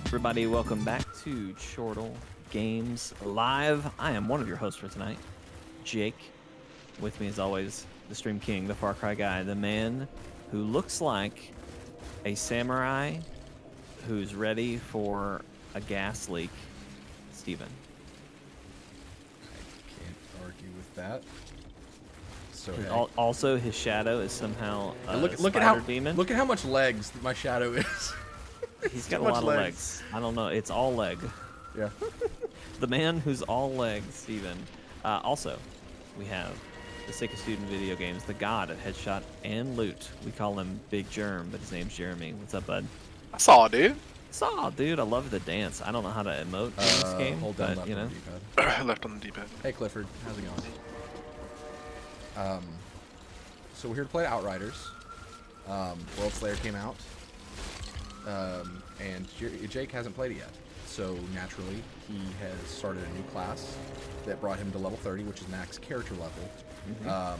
Everybody, welcome back to Chortle Games Live. I am one of your hosts for tonight, Jake. With me, as always, the Stream King, the Far Cry guy, the man who looks like a samurai who's ready for a gas leak, Steven. I can't argue with that. So Also, his shadow is somehow a look at how demon. Look at how much legs my shadow is. He's got a lot of legs. I don't know. It's all leg. Yeah. The man who's all legs, Steven. Also, we have the sickest dude in video games, the god of headshot and loot. We call him Big Germ, but his name's Jeremy. What's up, bud? I saw, dude. Dude. I love the dance. I don't know how to emote in this game, hold down but left you know. on the D-pad. Left on the D-pad. Hey, Clifford. How's it going? So we're here to play Outriders. Worldslayer came out. And Jake hasn't played it yet, so naturally he has started a new class that brought him to level 30, which is max character level. Mm-hmm.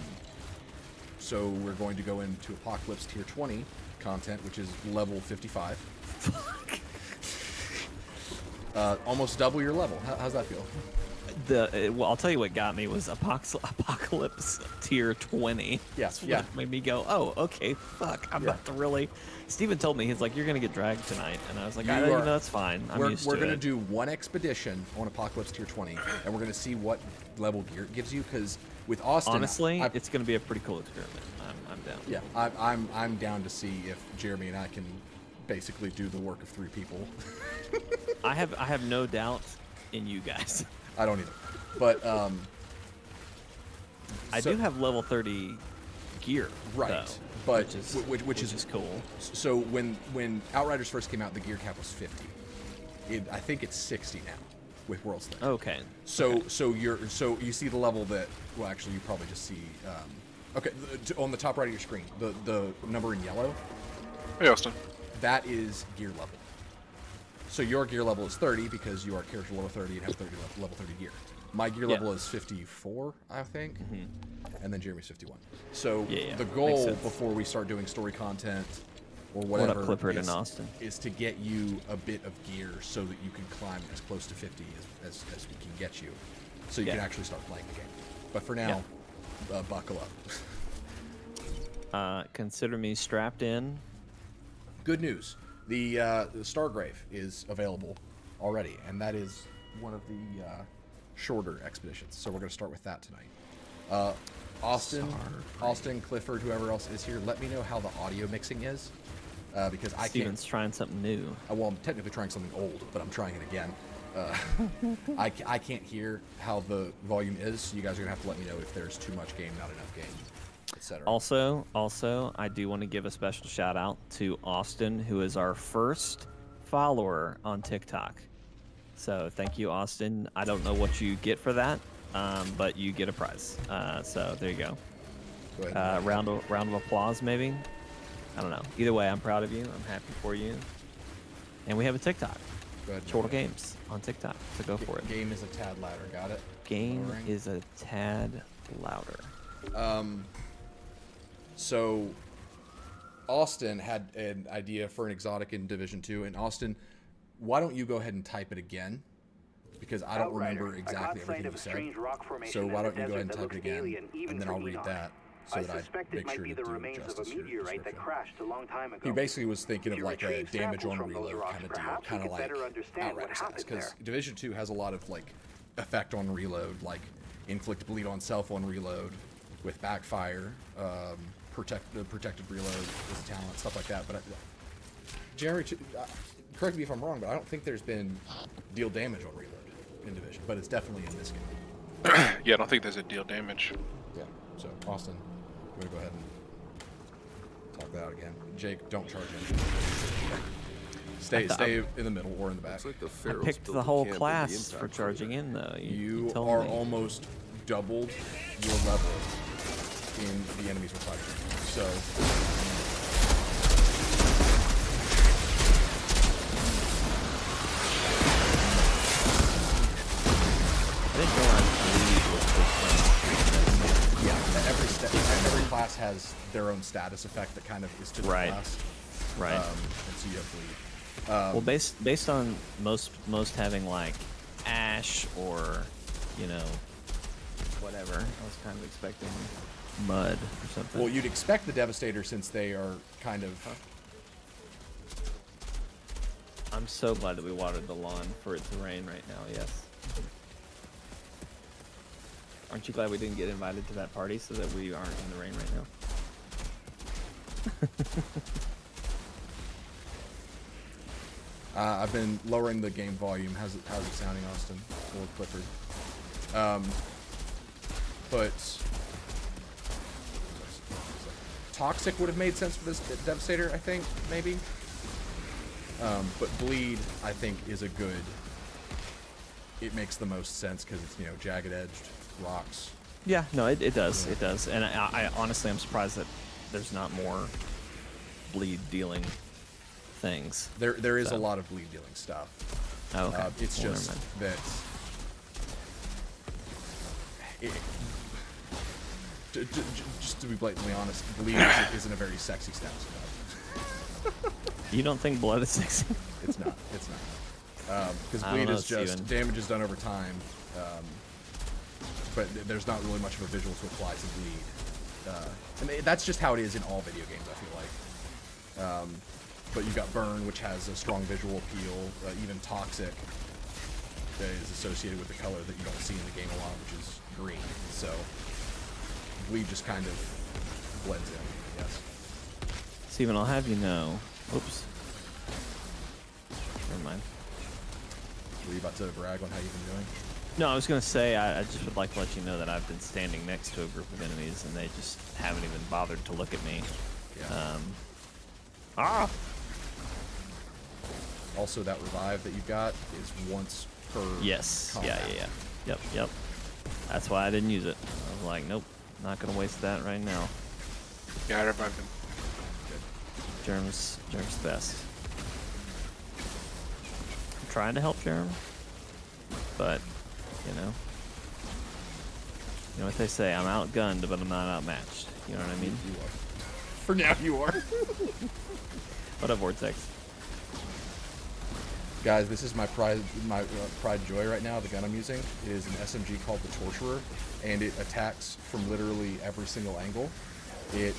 So we're going to go into Apocalypse Tier 20 content, which is level 55. Almost double your level. How's that feel? Well, I'll tell you what got me was Apocalypse Tier 20. Yes, Yeah. Made me go, oh, okay, fuck. I'm about to really. Steven told me, he's like, you're going to get dragged tonight. And I was like, that's fine. I'm used to it. We're going to do one expedition on Apocalypse Tier 20, and we're going to see what level gear it gives you, because with Austin... Honestly, it's going to be a pretty cool experiment. I'm down. Yeah, I'm down to see if Jeremy and I can basically do the work of 3 people. I have no doubt in you guys. I don't either. But I do have level 30 gear, right? Though, but which is cool. So when Outriders first came out, the gear cap was 50. I think it's 60 now with Worldslayer. Okay. So you see the level that, well, actually you probably just see. Okay, on the top right of your screen, the number in yellow. Hey, Austin. That is gear level. So your gear level is 30 because you are character level 30 and have 30 level 30 gear. My gear level is 54, I think, and then Jeremy's 51. So the goal before we start doing story content or whatever is to get you a bit of gear so that you can climb as close to 50 as we can get you, so you can actually start playing the game. But for now, buckle up. Consider me strapped in. Good news. The Stargrave is available already, and that is one of the shorter expeditions. So we're going to start with that tonight. Austin, Clifford, whoever else is here, let me know how the audio mixing is, because Steven's trying something new. Well, I'm technically trying something old, but I'm trying it again. I can't hear how the volume is, so you guys are going to have to let me know if there's too much game, not enough game. Also, I do want to give a special shout out to Austin, who is our first follower on TikTok. So thank you, Austin. I don't know what you get for that, but you get a prize. So there you go. Go ahead. Round of applause, maybe. I don't know. Either way, I'm proud of you. I'm happy for you. And we have a TikTok. Go ahead. Chortle Games on TikTok. So go for it. Game is a tad louder. Got it. Game is a tad louder. So, Austin had an idea for an exotic in Division 2. And Austin, why don't you go ahead and type it again? Because I don't remember exactly everything you said. So why don't you go ahead and type it again, and then I'll read that, so that I make sure to do justice to your description. He basically was thinking of like a damage on reload kind of deal, kind of like Outriders has. Because Division 2 has a lot of like effect on reload, like inflict bleed on self on reload with backfire. Protected reload is a talent, stuff like that. But Jerry, correct me if I'm wrong, but I don't think there's been deal damage on reload in Division, but it's definitely in this game. Yeah, I don't think there's a deal damage. Yeah. So Austin, I'm gonna go ahead and talk that out again. Jake, don't charge him. Stay in the middle or in the back. Like the I picked the whole class for charging in, though. You are almost doubled your level in the enemies we're fighting. So. I didn't realize bleed was Yeah, every class has their own status effect that kind of is to the class. Right. And so you have bleed. Well, based on most having like ash or, you know, whatever, I was kind of expecting mud or something. Well, you'd expect the Devastator since they are kind of. I'm so glad that we watered the lawn for it to rain right now. Yes. Aren't you glad we didn't get invited to that party so that we aren't in the rain right now? I've been lowering the game volume. How's it sounding, Austin? Or Clifford? But Toxic would have made sense for this Devastator, I think, maybe. But Bleed, I think, is a good. It makes the most sense because it's, you know, jagged edged rocks. Yeah, no, it does. Yeah. It does. And I honestly, I'm surprised that there's not more bleed dealing things. There is a lot of bleed dealing stuff. Oh, okay. It's well, just that just to be blatantly honest, bleed isn't a very sexy status effect. You don't think blood is sexy? It's not. It's not. Because bleed is just damage is done over time, but there's not really much of a visual to apply to bleed. And that's just how it is in all video games, I feel like. But you've got Burn, which has a strong visual appeal. Even Toxic is associated with the color that you don't see in the game a lot, which is green. So bleed just kind of blends in, I guess. Steven, I'll have you know. Oops. Never mind. Were you about to brag on how you've been doing? No, I was going to say, I just would like to let you know that I've been standing next to a group of enemies, and they just haven't even bothered to look at me. Yeah. Also, that revive that you've got is once per combat. Yeah. Yep. That's why I didn't use it. I was like, nope, not going to waste that right now. Yeah, I revived him. Germ's best. I'm trying to help Germ, but you know what they say. I'm outgunned, but I'm not outmatched. You know what I mean? You are. For now, you are. What up, Vortex? Guys, this is my pride and joy right now. The gun I'm using is an SMG called the Torturer, and it attacks from literally every single angle. It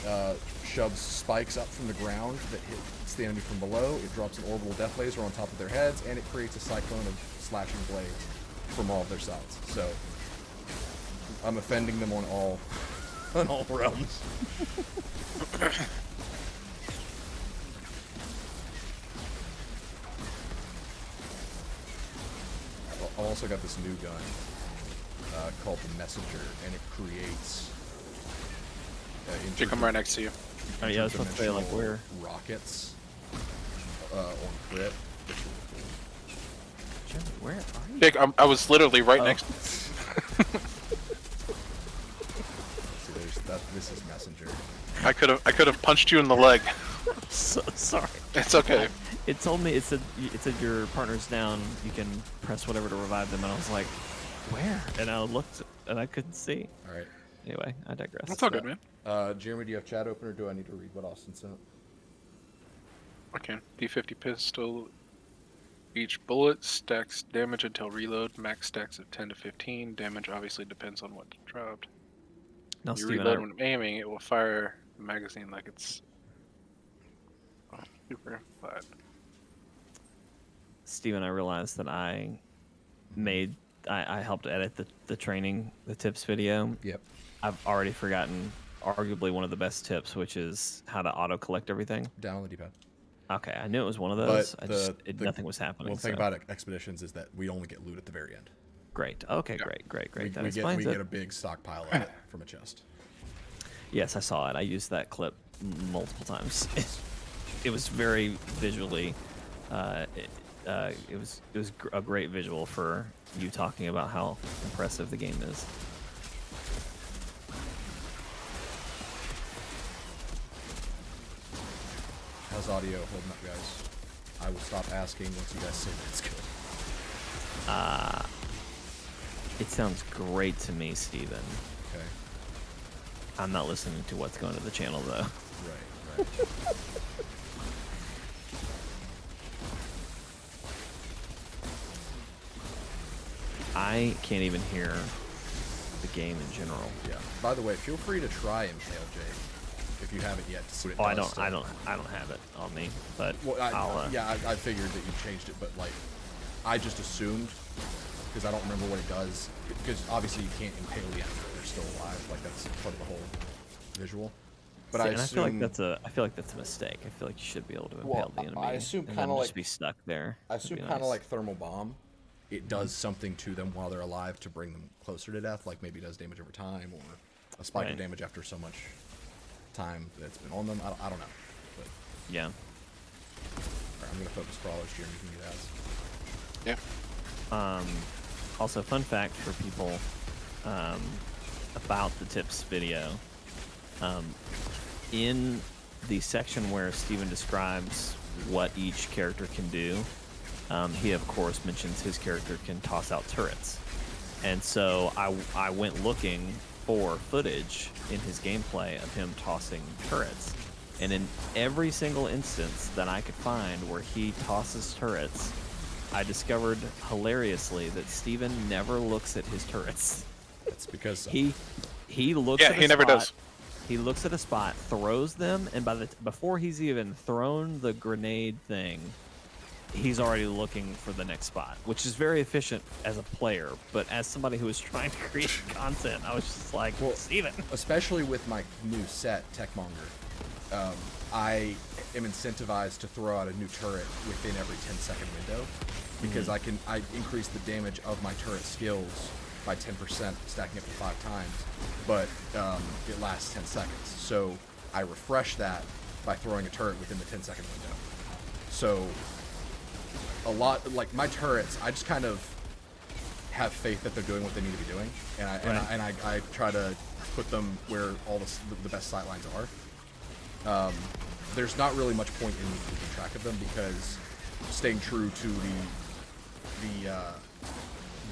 shoves spikes up from the ground that hits the enemy from below. It drops an orbital death laser on top of their heads, and it creates a cyclone of slashing blades from all of their sides. So I'm offending them on all realms. I've also got this new gun called the Messenger, and it creates. Should come right next to you. Oh, yeah, I was supposed to say, like, where? Rockets on crit. Jim, where are you? Jake, I was literally right next to you. See, this is Messenger. I could have punched you in the leg. So sorry. It's okay. It told me, it said your partner's down, you can press whatever to revive them, and I was like, where? And I looked, and I couldn't see. All right. Anyway, I digress. That's all good, man. Jeremy, do you have chat open, or do I need to read what Austin sent? Okay. D50 pistol. Each bullet stacks damage until reload. Max stacks of 10 to 15. Damage obviously depends on what dropped. Now, You Steven, reload when aiming, it will fire the magazine like it's super flat. Steven, I realized that I helped edit the training, the tips video. Yep. I've already forgotten arguably one of the best tips, which is how to auto collect everything. Down on the D-pad. Okay, I knew it was one of those. But nothing was happening. Well, the thing about expeditions is that we only get loot at the very end. Great. Okay, Yeah. great. We get a big stockpile of it from a chest. Yes, I saw it. I used that clip multiple times. It was very visually. It was a great visual for you talking about how impressive the game is. How's audio holding up, guys? I will stop asking once you guys say that it's good. It sounds great to me, Steven. Okay. I'm not listening to what's going to the channel, though. Right. I can't even hear the game in general. Yeah. By the way, feel free to try Impale, Jake, if you haven't yet. To see what it does I don't have it on me, but well, I'll. I figured that you changed it, but like, I just assumed because I don't remember what it does. Because obviously you can't impale the enemy; they're still alive. Like that's part of the whole visual. But See, I feel like that's a mistake. I feel like you should be able to impale the enemy. I assume and kind then of just like be stuck there. I assume kind of like thermal bomb. It does something to them while they're alive to bring them closer to death, like maybe it does damage over time or a spike of damage after so much time that's been on them. I don't know. But, yeah. All right, I'm going to focus crawlers here and you can do that. Yeah. Also, fun fact for people about the tips video. In the section where Steven describes what each character can do, he of course mentions his character can toss out turrets, and so I went looking for footage in his gameplay of him tossing turrets, and in every single instance that I could find where he tosses turrets, I discovered hilariously that Steven never looks at his turrets. That's because he looks at he a never spot, does. He looks at a spot, throws them, and before he's even thrown the grenade thing, he's already looking for the next spot, which is very efficient as a player. But as somebody who was trying to create content, I was just like, well, Steven. Especially with my new set, Techmonger, I am incentivized to throw out a new turret within every 10-second window because I increase the damage of my turret skills by 10%, stacking up to 5 times, but it lasts 10 seconds. So I refresh that by throwing a turret within the 10-second window. So a lot, like my turrets, I just kind of have faith that they're doing what they need to be doing, and I try to put them where all the best sight lines are. There's not really much point in keeping track of them because staying true to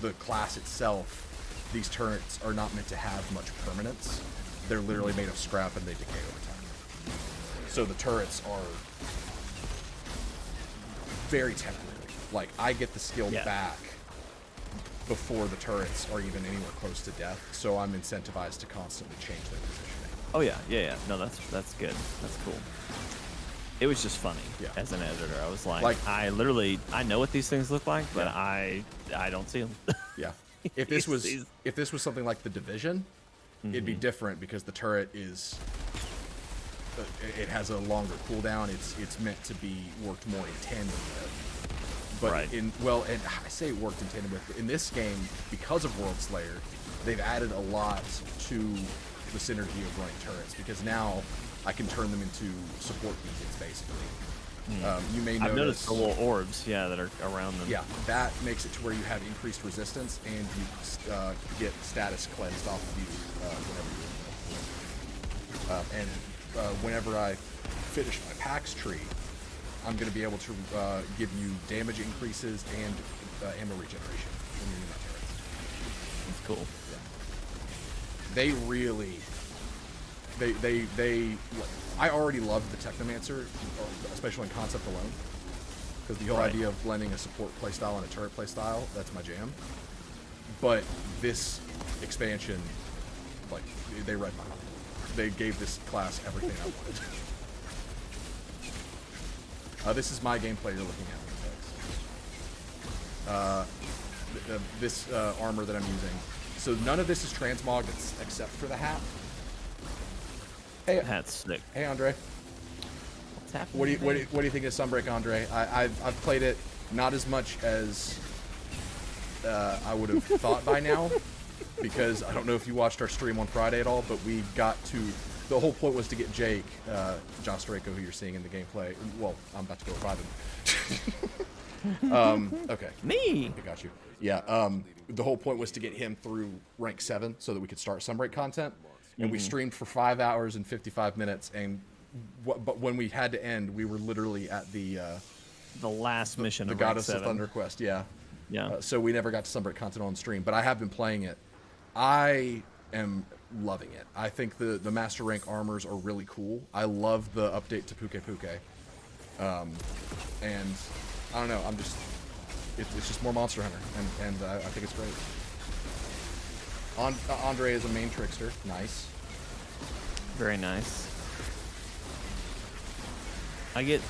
the class itself, these turrets are not meant to have much permanence. They're literally made of scrap and they decay over time. So the turrets are very temporary. Like, I get the skill back before the turrets are even anywhere close to death, so I'm incentivized to constantly change their positioning. Oh yeah. No, that's good. That's cool. It was just funny as an editor. I was like I know what these things look like, but I don't see them. Yeah. If this was something like the Division, it'd be different because the turret it has a longer cooldown. It's meant to be worked more in tandem with. But and I say worked in tandem with. In this game, because of Worldslayer, they've added a lot to the synergy of running turrets because now I can turn them into support beacons, basically. You may notice... I've noticed the little orbs, that are around them. Yeah, that makes it to where you have increased resistance and you get status cleansed off of you whenever I finish my PAX tree, I'm going to be able to give you damage increases and ammo regeneration when you're in my turrets. That's cool. Yeah. They really... I already loved the Technomancer, especially in concept alone, because the whole idea of blending a support playstyle and a turret playstyle, that's my jam. But this expansion, they read my mind. They gave this class everything I wanted. This is my gameplay you're looking at. This armor that I'm using. So none of this is transmogged except for the hat. Hey, Hat's sick. Hey, Andre. What's happening? What do you think of Sunbreak, Andre? I've played it not as much as I would have thought by now, because I don't know if you watched our stream on Friday at all, but we got to... The whole point was to get Jake, John Strako, who you're seeing in the gameplay... Well, I'm about to go revive him. Okay. Me? I got you. Yeah, the whole point was to get him through rank 7 so that we could start Sunbreak content. And we streamed for 5 hours and 55 minutes, and but when we had to end, we were literally at the last mission the of Goddess Rank of 7. Thunder quest. Yeah. Yeah. So we never got to Sunbreak Continental on stream, but I have been playing it. I am loving it. I think the Master Rank armors are really cool. I love the update to Puke Puke. And I don't know, it's just more Monster Hunter, and I think it's great. Andre is a main trickster. Nice. Very nice. I get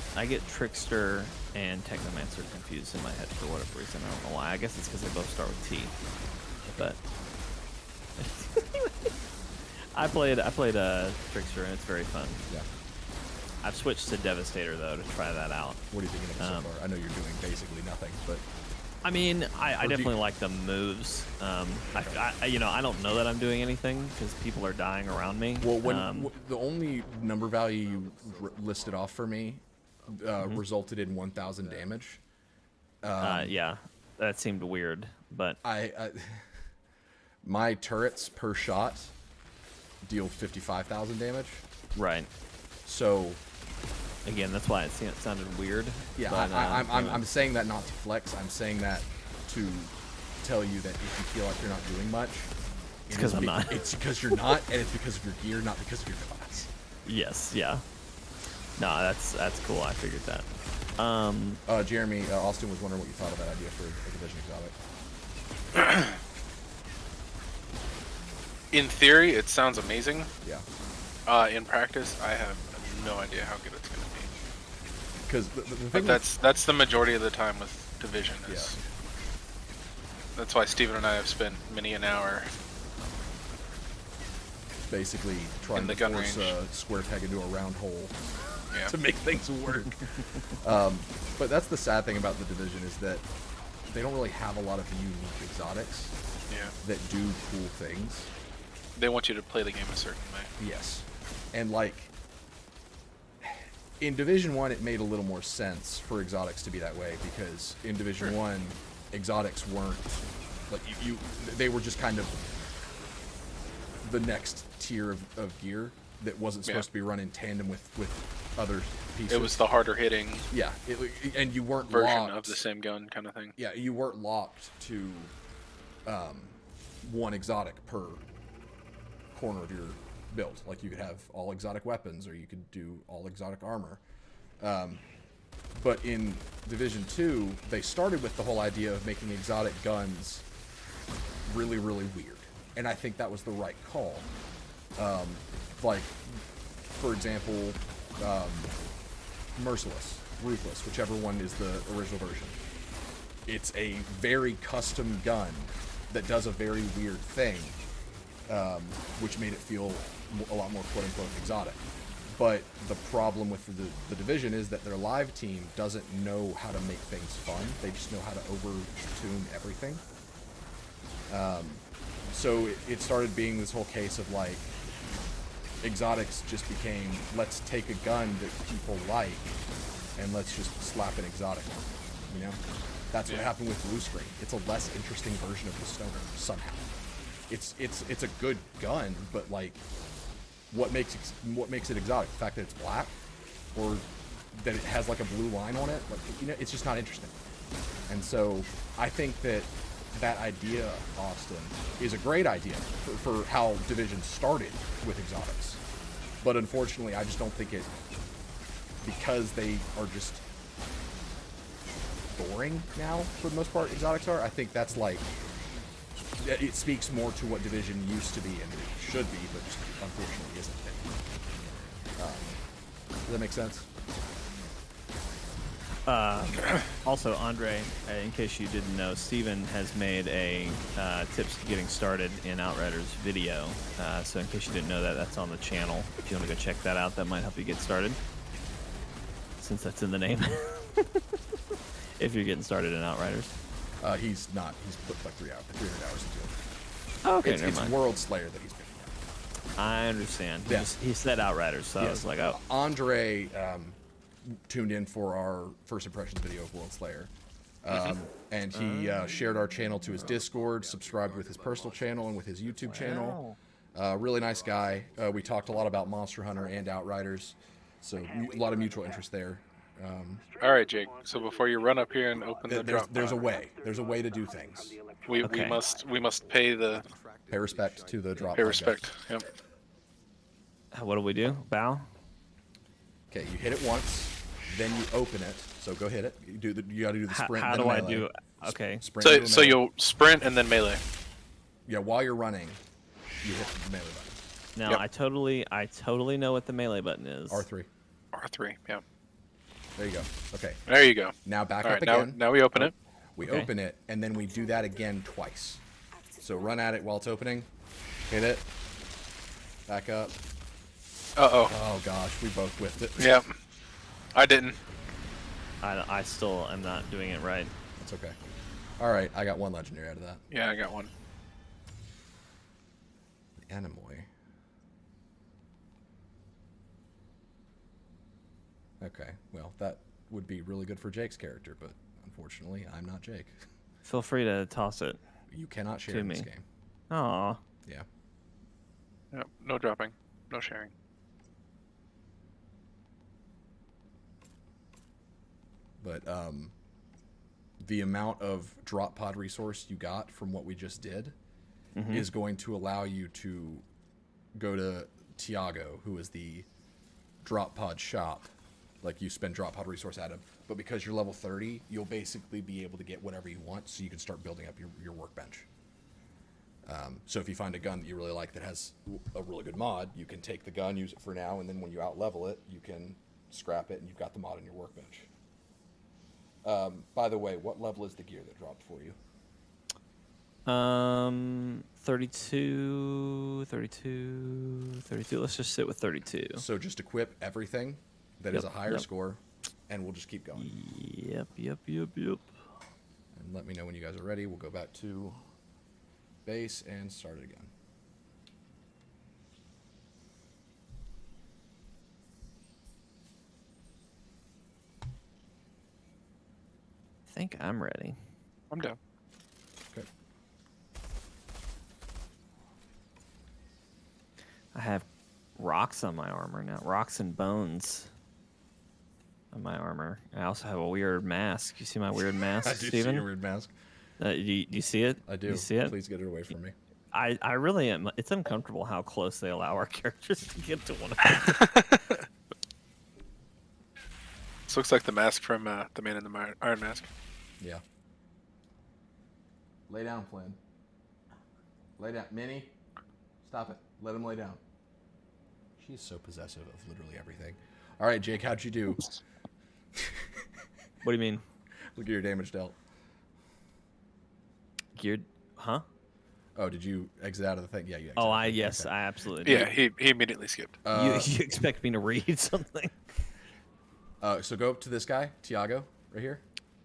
Trickster and Technomancer confused in my head for whatever reason. I don't know why. I guess it's because they both start with T. But I played Trickster and it's very fun. Yeah. I've switched to Devastator though to try that out. What are you thinking of it so far? I know you're doing basically nothing, but I mean, I definitely like the moves. I don't know that I'm doing anything because people are dying around me. Well, the only number value you listed off for me resulted in 1,000 damage. Yeah, that seemed weird, but my turrets per shot deal 55,000 damage. Right. So again, that's why it sounded weird. Yeah, but, I'm saying that not to flex. I'm saying that to tell you that if you feel like you're not doing much, it's because I'm not. It's because you're not, and it's because of your gear, not because of your class. Yes. Yeah. No, that's cool. I figured that. Jeremy, Austin was wondering what you thought of that idea for a division exotic. In theory, it sounds amazing. Yeah. In practice, I have no idea how good it's going to be. Because the thing that's the majority of the time with division. That's why Steven and I have spent many an hour basically trying to force a square peg into a round hole to make things work. But that's the sad thing about the division is that they don't really have a lot of unique exotics that do cool things. They want you to play the game a certain way. Yes. And like in Division 1 it made a little more sense for exotics to be that way because in Division 1 exotics weren't like they were just kind of the next tier of gear that wasn't supposed to be run in tandem with other pieces. It was the harder hitting and you weren't version locked, of the same gun kind of thing. Yeah, you weren't locked to one exotic per corner of your build. Like you could have all exotic weapons or you could do all exotic armor. But in Division 2, they started with the whole idea of making exotic guns really, really weird. And I think that was the right call. Like, for example, Merciless, Ruthless, whichever one is the original version. It's a very custom gun that does a very weird thing, which made it feel a lot more quote-unquote exotic. But the problem with the division is that their live team doesn't know how to make things fun. They just know how to over-tune everything. So it started being this whole case of like, exotics just became, let's take a gun that people like and let's just slap an exotic on it, you know? That's what happened with Blue Screen. It's a less interesting version of the Stoner somehow. It's a good gun, but like, what makes it exotic? The fact that it's black, or that it has like a blue line on it? Like, you know, it's just not interesting. And so I think that idea, Austin, is a great idea for how Division started with exotics. But unfortunately, I just don't think it, because they are just boring now for the most part, exotics are. I think that's like, it speaks more to what Division used to be and it should be, but just unfortunately isn't. Does that make sense? Also, Andre, in case you didn't know, Steven has made a tips to getting started in Outriders video. So in case you didn't know that, that's on the channel. If you want to go check that out, that might help you get started, since that's in the name. If you're getting started in Outriders. He's not. He's put like 300 hours into it. Oh, okay, it's Worldslayer that he's been in. I understand. Yeah. He said Outriders, so I was like, oh. Andre tuned in for our first impressions video of Worldslayer. And he shared our channel to his Discord, subscribed with his personal channel and with his YouTube channel. Really nice guy. We talked a lot about Monster Hunter and Outriders. So a lot of mutual interest there. All right, Jake. So before you run up here and open the drop there's a pod, way. There's a way to do things. we Okay. must pay Respect to the drop. pay pod respect. guys. Yep. What do we do? Bow? Okay, you hit it once, then you open it. So go hit it. You got to do the sprint. How then do I melee. do? Okay. Sprint. So you'll sprint and then melee. Yeah, while you're running, you hit the melee button. Now Yep. I totally know what the melee button is. R3. R3. Yeah. There you go. Okay. There you go. Now back All up right. again. Now we open it. We Okay. open it, and then we do that again twice. So run at it while it's opening. Hit it. Back up. Uh-oh. Oh, gosh. We both whiffed it. Yep. I didn't. I still am not doing it right. That's okay. All right. I got one legendary out of that. Yeah, I got one. Anemoy. Okay. Well, that would be really good for Jake's character, but unfortunately, I'm not Jake. Feel free to toss it. You cannot share To in this me. game. Aw. Yeah. Yep. No dropping. No sharing. But the amount of drop pod resource you got from what we just did is going to allow you to go to Tiago, who is the drop pod shop. Like, you spend drop pod resource at him, but because you're level 30, you'll basically be able to get whatever you want, so you can start building up your workbench. So if you find a gun that you really like that has a really good mod, you can take the gun, use it for now, and then when you out-level it, you can scrap it, and you've got the mod in your workbench. By the way, what level is the gear that dropped for you? 32. Let's just sit with 32. So just equip everything that is a higher score, and we'll just keep going. Yep. And let me know when you guys are ready. We'll go back to base and start it again. I think I'm ready. I'm down. Okay. I have rocks on my armor now. Rocks and bones on my armor. I also have a weird mask. You see my weird mask, I do Steven? see your weird mask. Do you see it? I do. You see it? Please get it away from me. I really am. It's uncomfortable how close they allow our characters to get to one another. This looks like the mask from the Man in the Iron Mask. Yeah. Lay down, Flynn. Lay down. Minnie, stop it. Let him lay down. She's so possessive of literally everything. All right, Jake, how'd you do? What do you mean? Look at your damage dealt. Geared? Huh? Oh, did you exit out of the thing? Yeah, you exited. Oh, Okay. I absolutely did. Yeah, he immediately skipped. You expect me to read something? So go up to this guy, Tiago, right here.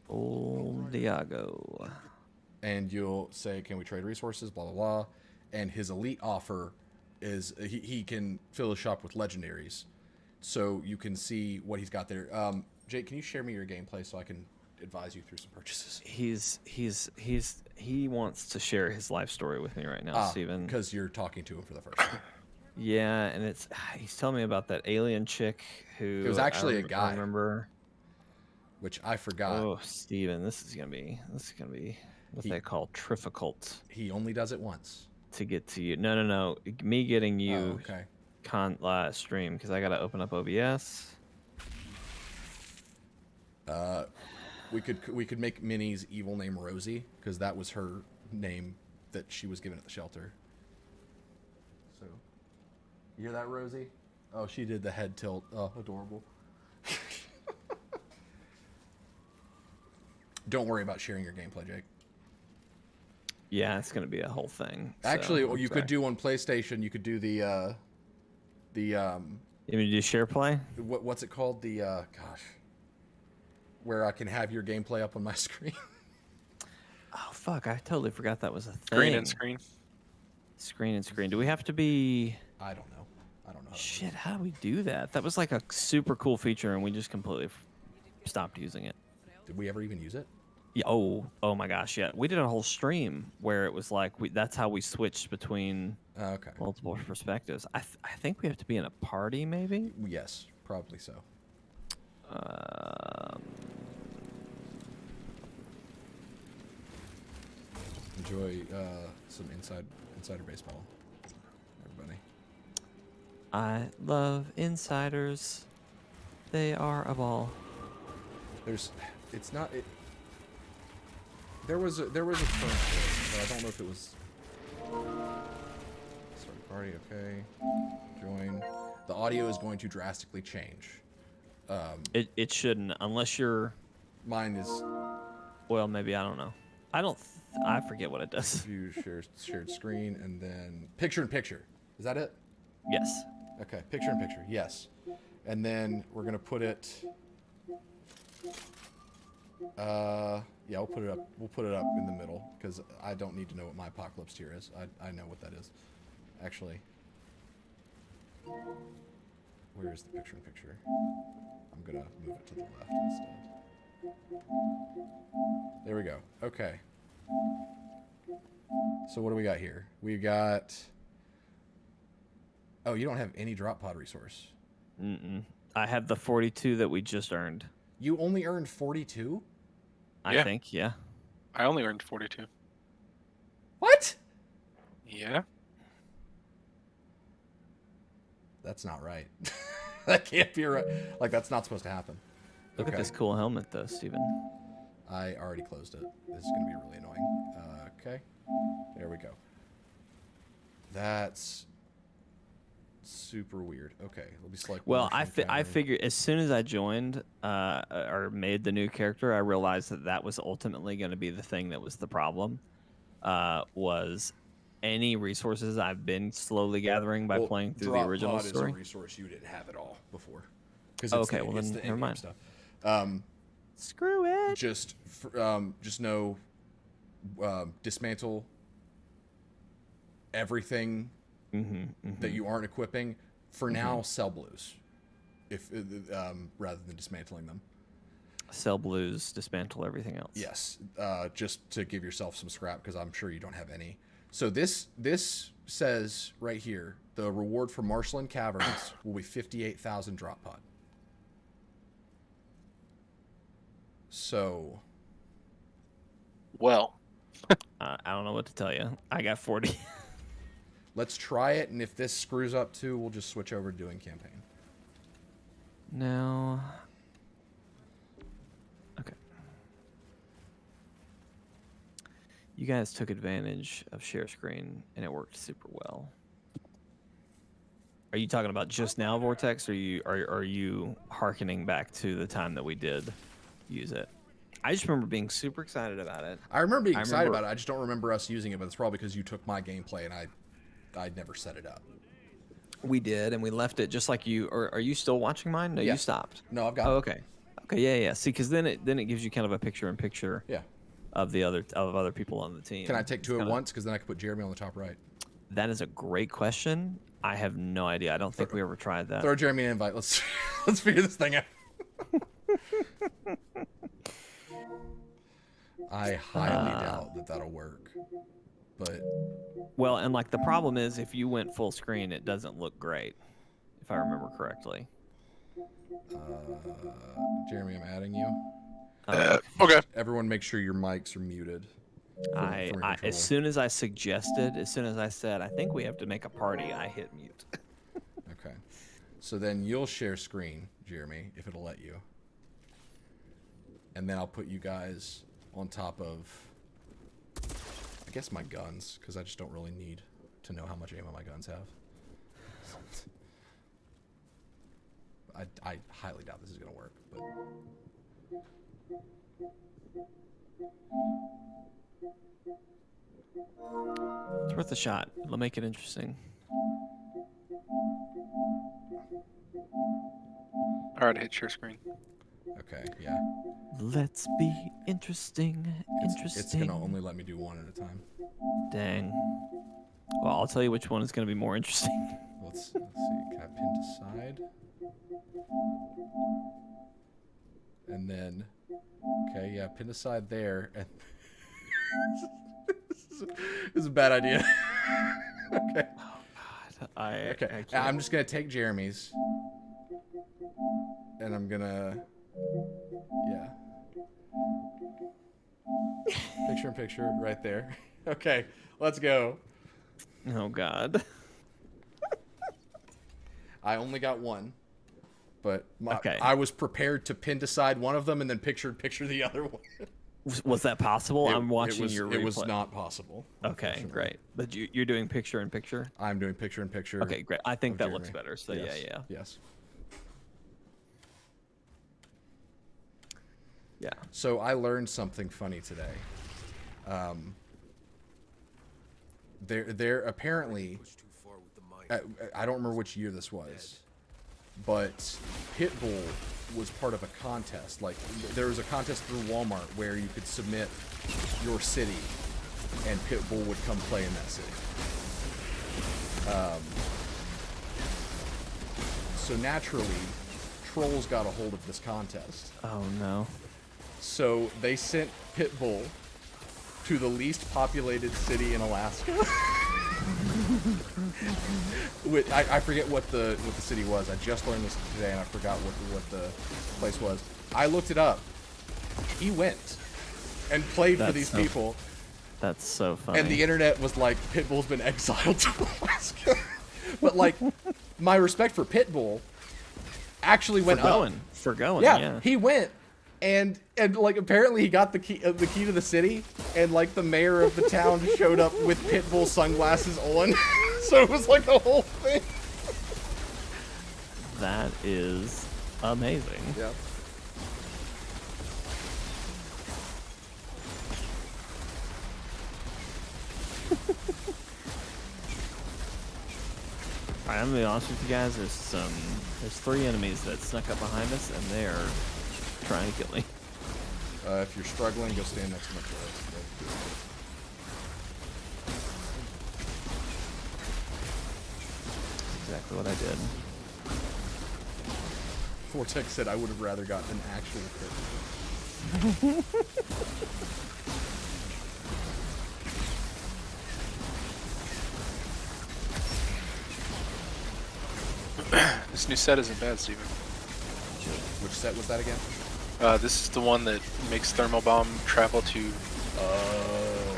Old Diago. And you'll say, can we trade resources, blah, blah, blah. And his elite offer is he can fill his shop with legendaries. So you can see what he's got there. Jake, can you share me your gameplay so I can advise you through some purchases? He wants to share his life story with me right now, Steven. Because you're talking to him for the first time. Yeah, and he's telling me about that alien chick who... It was actually a I guy. remember. Which I forgot. Oh, Steven, this is gonna be what they call difficult He only does it once. to get to you. No. Me getting you okay. stream, because I gotta open up OBS. We could make Minnie's evil name Rosie, because that was her name that she was given at the shelter. So, you hear that, Rosie? Oh, she did the head tilt. Oh, adorable. Don't worry about sharing your gameplay, Jake. Yeah, it's gonna be a whole thing. Actually, so, what you could do on PlayStation, you could do the You mean do share play? what's it called? The gosh, where I can have your gameplay up on my screen. Oh fuck! I totally forgot that was a thing. Screen and screen. Screen and screen. Do we have to be? I don't know. Shit! How do we do that? That was like a super cool feature, and we just completely stopped using it. Did we ever even use it? Yeah. Oh my gosh! Yeah, we did a whole stream where it was like that's how we switched between Okay. multiple perspectives. I think we have to be in a party, maybe. Yes, Probably so. Enjoy some insider baseball, everybody. I love insiders. They are a ball. There was a term for it, but I don't know if it was. Start party, okay. Join. The audio is going to drastically change. It shouldn't, unless you're. Mine is. Well, maybe, I don't know. I forget what it does. View shared screen and then picture in picture. Is that it? Yes. Okay, picture in picture. Yes. And then we're gonna put it. Yeah, we'll put it up. We'll put it up in the middle because I don't need to know what my apocalypse tier is. I know what that is. Actually, where is the picture in picture? I'm gonna move it to the left instead. There we go. Okay. So what do we got here? We got. Oh, you don't have any drop pod resource. I have the 42 that we just earned. You only earned 42? I think, yeah. I only earned 42. What? Yeah. That's not right. That can't be right. Like, that's not supposed to happen. Look at this cool helmet, though, Steven. I already closed it. This is going to be really annoying. Okay. There we go. That's super weird. Okay. Let me select. Well, I figured as soon as I joined or made the new character, I realized that was ultimately going to be the thing that was the problem. Was any resources I've been slowly gathering by playing through the original story. Is a resource you didn't have at all before. Okay, well then never mind. Stuff. Screw it. Just know, dismantle everything that you aren't equipping. For now, sell blues, if rather than dismantling them. Sell blues, dismantle everything else. Yes, just to give yourself some scrap because I'm sure you don't have any. So this says right here, the reward for Marshland Caverns will be 58,000 drop pod. So, well, I don't know what to tell you. I got 40. Let's try it, and if this screws up too, we'll just switch over to doing campaign. No. Okay. You guys took advantage of share screen, and it worked super well. Are you talking about just now, Vortex, or are you hearkening back to the time that we did use it? I just remember being super excited about it. I remember being excited about it. I just don't remember us using it, but it's probably because you took my gameplay and I'd never set it up. We did, and we left it just like you. Or are you still watching mine? No, Yeah. You stopped. No, I've got. Oh, okay. Okay, yeah. See, because then it gives you kind of a picture-in-picture. Yeah. Of other people on the team. Can I take two at once? Because then I could put Jeremy on the top right. That is a great question. I have no idea. I don't think we ever tried that. Throw Jeremy an invite. Let's figure this thing out. I highly doubt that that'll work. But well, and like the problem is if you went full screen, it doesn't look great. If I remember correctly. Jeremy, I'm adding you. Okay. Everyone, make sure your mics are muted. As soon as I said, I think we have to make a party, I hit mute. Okay. So then you'll share screen, Jeremy, if it'll let you. And then I'll put you guys on top of, I guess, my guns, because I just don't really need to know how much ammo my guns have. I highly doubt this is going to work, but... It's worth a shot. It'll make it interesting. Alright, hit share screen. Okay, yeah. Let's be interesting. It's going to only let me do one at a time. Dang. Well, I'll tell you which one is going to be more interesting. Let's see. Can I pin to side? And then, okay, yeah, pin to side there. And this is a bad idea. Okay. Oh, God. Okay. I'm just going to take Jeremy's. and I'm gonna, yeah. Picture in picture right there. Okay, let's go. Oh God. I only got one, but Okay. I was prepared to pin aside one of them and then picture the other one. Was that possible? I'm watching your replay. It was not possible. Okay, great. But you're doing picture in picture? I'm doing picture in picture. Okay, great. I think that looks better. So yes. yeah. Yes. Yeah. So I learned something funny today. There apparently, I don't remember which year this was, but Pitbull was part of a contest. Like, there was a contest through Walmart where you could submit your city, and Pitbull would come play in that city. So naturally, trolls got a hold of this contest. Oh no. So they sent Pitbull to the least populated city in Alaska. I forget what the city was. I just learned this today, and I forgot what the place was. I looked it up. He went and played for these people. That's so funny. And the internet was like, Pitbull's been exiled to Alaska. But like, my respect for Pitbull actually went up. For going. Yeah, he went. And like, apparently he got the key to the city, and like the mayor of the town showed up with Pitbull sunglasses on. So it was like the whole thing. That is amazing. Yeah. Alright, I'm gonna be honest with you guys. There's 3 enemies that snuck up behind us, and they are trying to kill me. If you're struggling, go stand next to my turret. Exactly what I did. Vortex said I would have rather gotten an actual crit. This new set isn't bad, Steven. Which set was that again? This is the one that makes thermal bomb travel to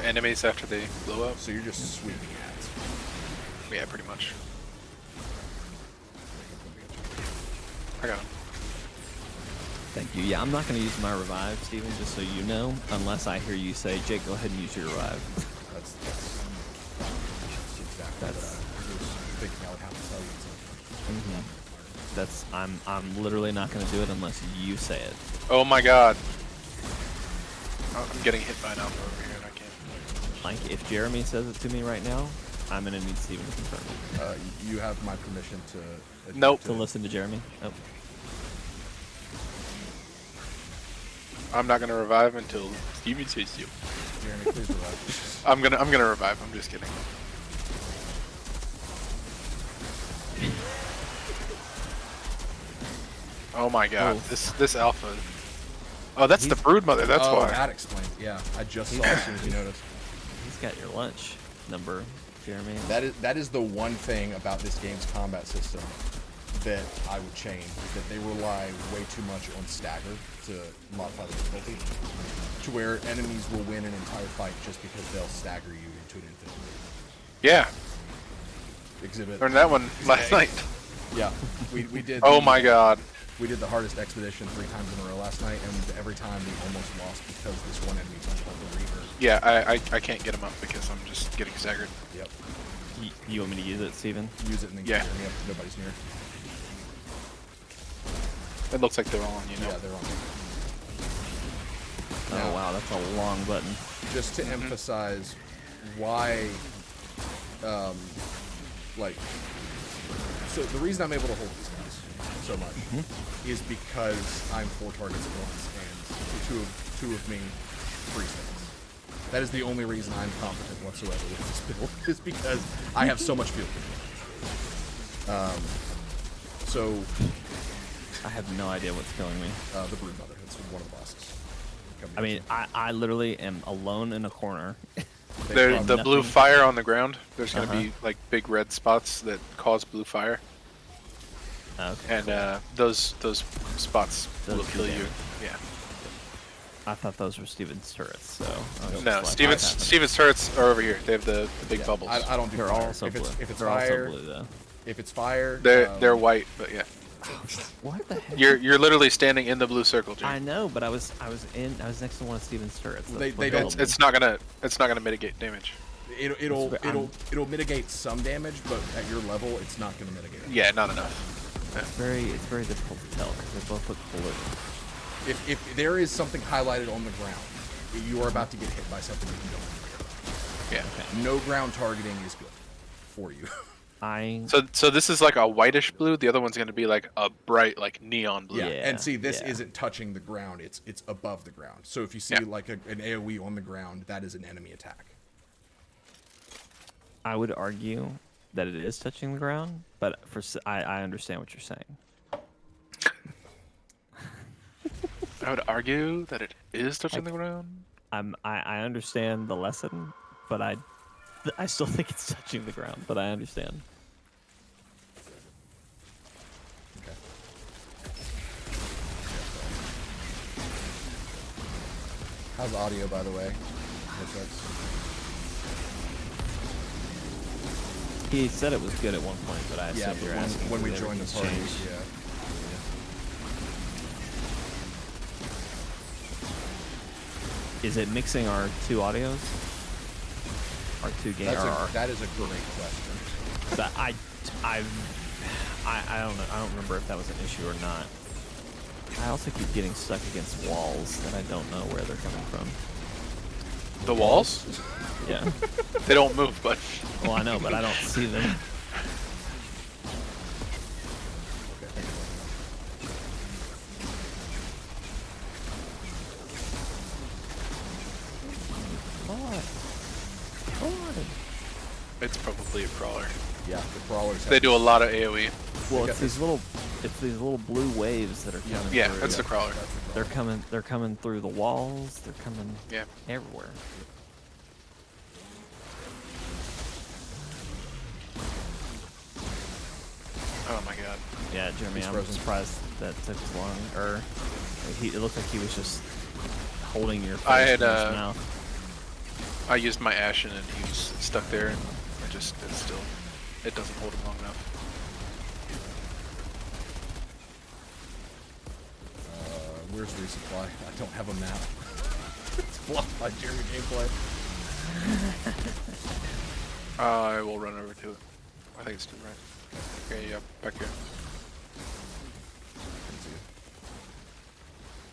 enemies after they blow up. So you're just sweeping hats. Yeah, pretty much. I got him. Thank you. Yeah, I'm not going to use my revive, Steven, just so you know, unless I hear you say, Jake, go ahead and use your revive. That's exactly what I was thinking I would have to tell you. I'm literally not going to do it unless you say it. Oh my god. Oh, I'm getting hit by an alpha over here and I can't. Like, if Jeremy says it to me right now, I'm going to need Steven to confirm it. You have my permission to... Nope. To listen to Jeremy? Oh. I'm not gonna revive until Steven says so. Jeremy, please revive. I'm gonna revive, I'm just kidding. Oh my god, this alpha. Oh, that's the broodmother, that's why. That explains it. Yeah, I just saw as soon as you noticed. He's got your lunch number, Jeremy. That is the one thing about this game's combat system that I would change, is that they rely way too much on stagger to modify the difficulty, to where enemies will win an entire fight just because they'll stagger you into an infinite. Yeah. Exhibit. Learned that one last night. Yeah, we did. Oh my god. We did the hardest expedition 3 times in a row last night, and every time we almost lost because this one enemy touched on the Reaver. Yeah, I can't get him up because I'm just getting staggered. Yep. You want me to use it, Steven? Use it and then Yeah. get near me. Nobody's near. It looks like they're all on you now. Yeah, they're on. Oh Now, wow, that's a long button. just to emphasize why, like, so the reason I'm able to hold these guys so much is because I'm 4 targets at once, and two of me freeze things. That is the only reason I'm competent whatsoever with this build, is because I have so much field control. So I have no idea what's killing me. the broodmother, it's one of the bosses. I mean, I literally am alone in a corner. There's the blue nothing. fire on the ground. There's gonna be like big red spots that cause blue fire. Okay. And those spots Those will do kill you. damage. Yeah. I thought those were Steven's turrets, so. I was No, just like, Steven's turrets are over here. They have the big Yeah, bubbles. I don't do They're fire. also blue. If it's They're fire, also blue, though. if it's fire, They're white, but yeah. What the heck? You're literally standing in the blue circle, Jake. I know, but I was next to one of Steven's turrets. They That's what don't- killed me. It's not gonna mitigate damage. it'll mitigate some damage, but at your level, it's not going to mitigate it. Yeah, not enough. It's very difficult to tell because they both look blue. If there is something highlighted on the ground, you are about to get hit by something that you don't want to get hit Yeah. by. No ground targeting is good for you. So this is like a whitish blue. The other one's gonna be like a bright, like neon blue. Yeah, Yeah, and see, this yeah. isn't touching the ground; it's above the ground. So if you see Yeah. like an AOE on the ground, that is an enemy attack. I would argue that it is touching the ground, but I understand what you're saying. I would argue that it is touching the ground. I understand the lesson, but I still think it's touching the ground. But I understand. Okay. How's the audio, by the way? He said it was good at one point, but I Yeah, assume but you're asking when we if joined the everything's party, changed. yeah. Is it mixing our two audios? Our two game? That is a great question. I don't know. I don't remember if that was an issue or not. I also keep getting stuck against walls that I don't know where they're coming from. The walls? Yeah. They don't move, but Well, I know, but I don't see them. it's probably a crawler. Yeah, the crawlers. They do a lot of AOE. Well, got it's these little blue waves that are coming. Yeah, through. that's the crawler. They're coming through the walls. They're coming Yeah. everywhere. Oh my god. Yeah, Jeremy, He's I'm frozen. surprised that took as long. Or it looked like he was just holding your face I had, in his mouth. I used my ashen and he was stuck there, and it doesn't hold him long enough. Where's resupply? I don't have a map. It's blocked by Jeremy gameplay. I will run over to it. I think it's to the right. Okay, yeah, back here.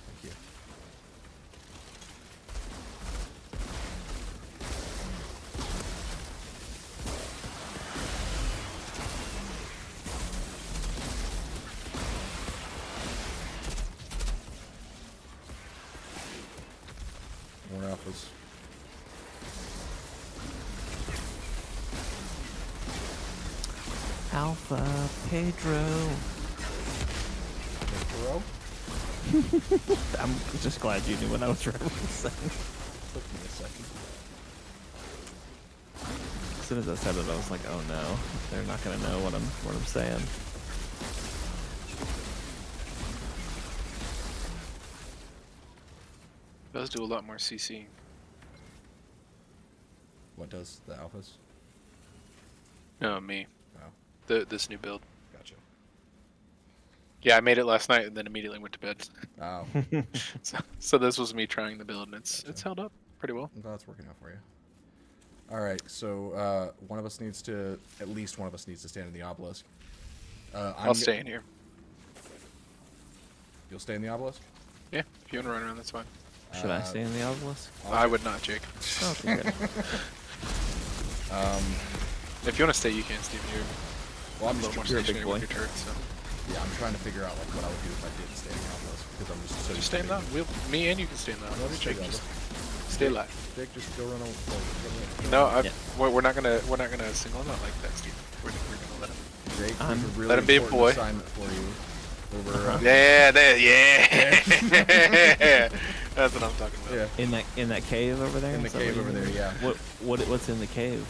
Thank you. More alphas. Alpha Pedro. Pedro? I'm just glad you knew what I was referencing. Took me a second. As soon as I said it, I was like, "Oh no, they're not gonna know what I'm saying." It does do a lot more CC. What does the alphas? No, me. Oh, This new build. gotcha. Yeah, I made it last night and then immediately went to bed. Oh, So this was me trying the build, and it's held up pretty well. I'm glad it's working out for you. All right, so at least one of us needs to stand in the obelisk. I'll stay in here. You'll stay in the obelisk? Yeah, if you want to run around, that's fine. Should I stay in the obelisk? I would not, Jake. Oh, okay, good. If you want to stay, you can, Steve. You're Well, a little more you're a big stationary boy. with your turret, so Yeah, I'm trying to figure out like what I would do if I didn't stay in the obelisk because I'm just so just stay in that. Me and you can stay in that. No, just Jake, stay just there. stay alive. Jake, just go run over. No, Yeah. we're not gonna single him out like that, Steve. We're gonna let him. Jake, I'm- there's a really Let him be a important boy. assignment for you. Over, Yeah, yeah. That's what I'm talking about. yeah. In that cave over there. In the Is that cave what you over mean? there, yeah. What's in the cave?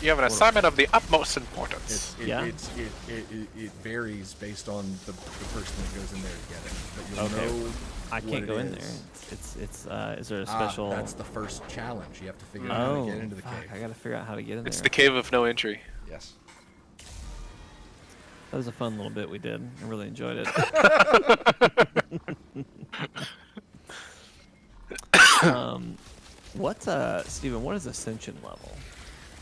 You have an assignment of the utmost importance. It varies based on the person that goes in there to get it. But you'll know I can't go in there. It's is there a special? That's the first challenge. You have to figure out how to get into the cave. I gotta figure out how to get in there. It's the cave of no entry. Yes. That was a fun little bit we did. I really enjoyed it. Steven, what is Ascension level?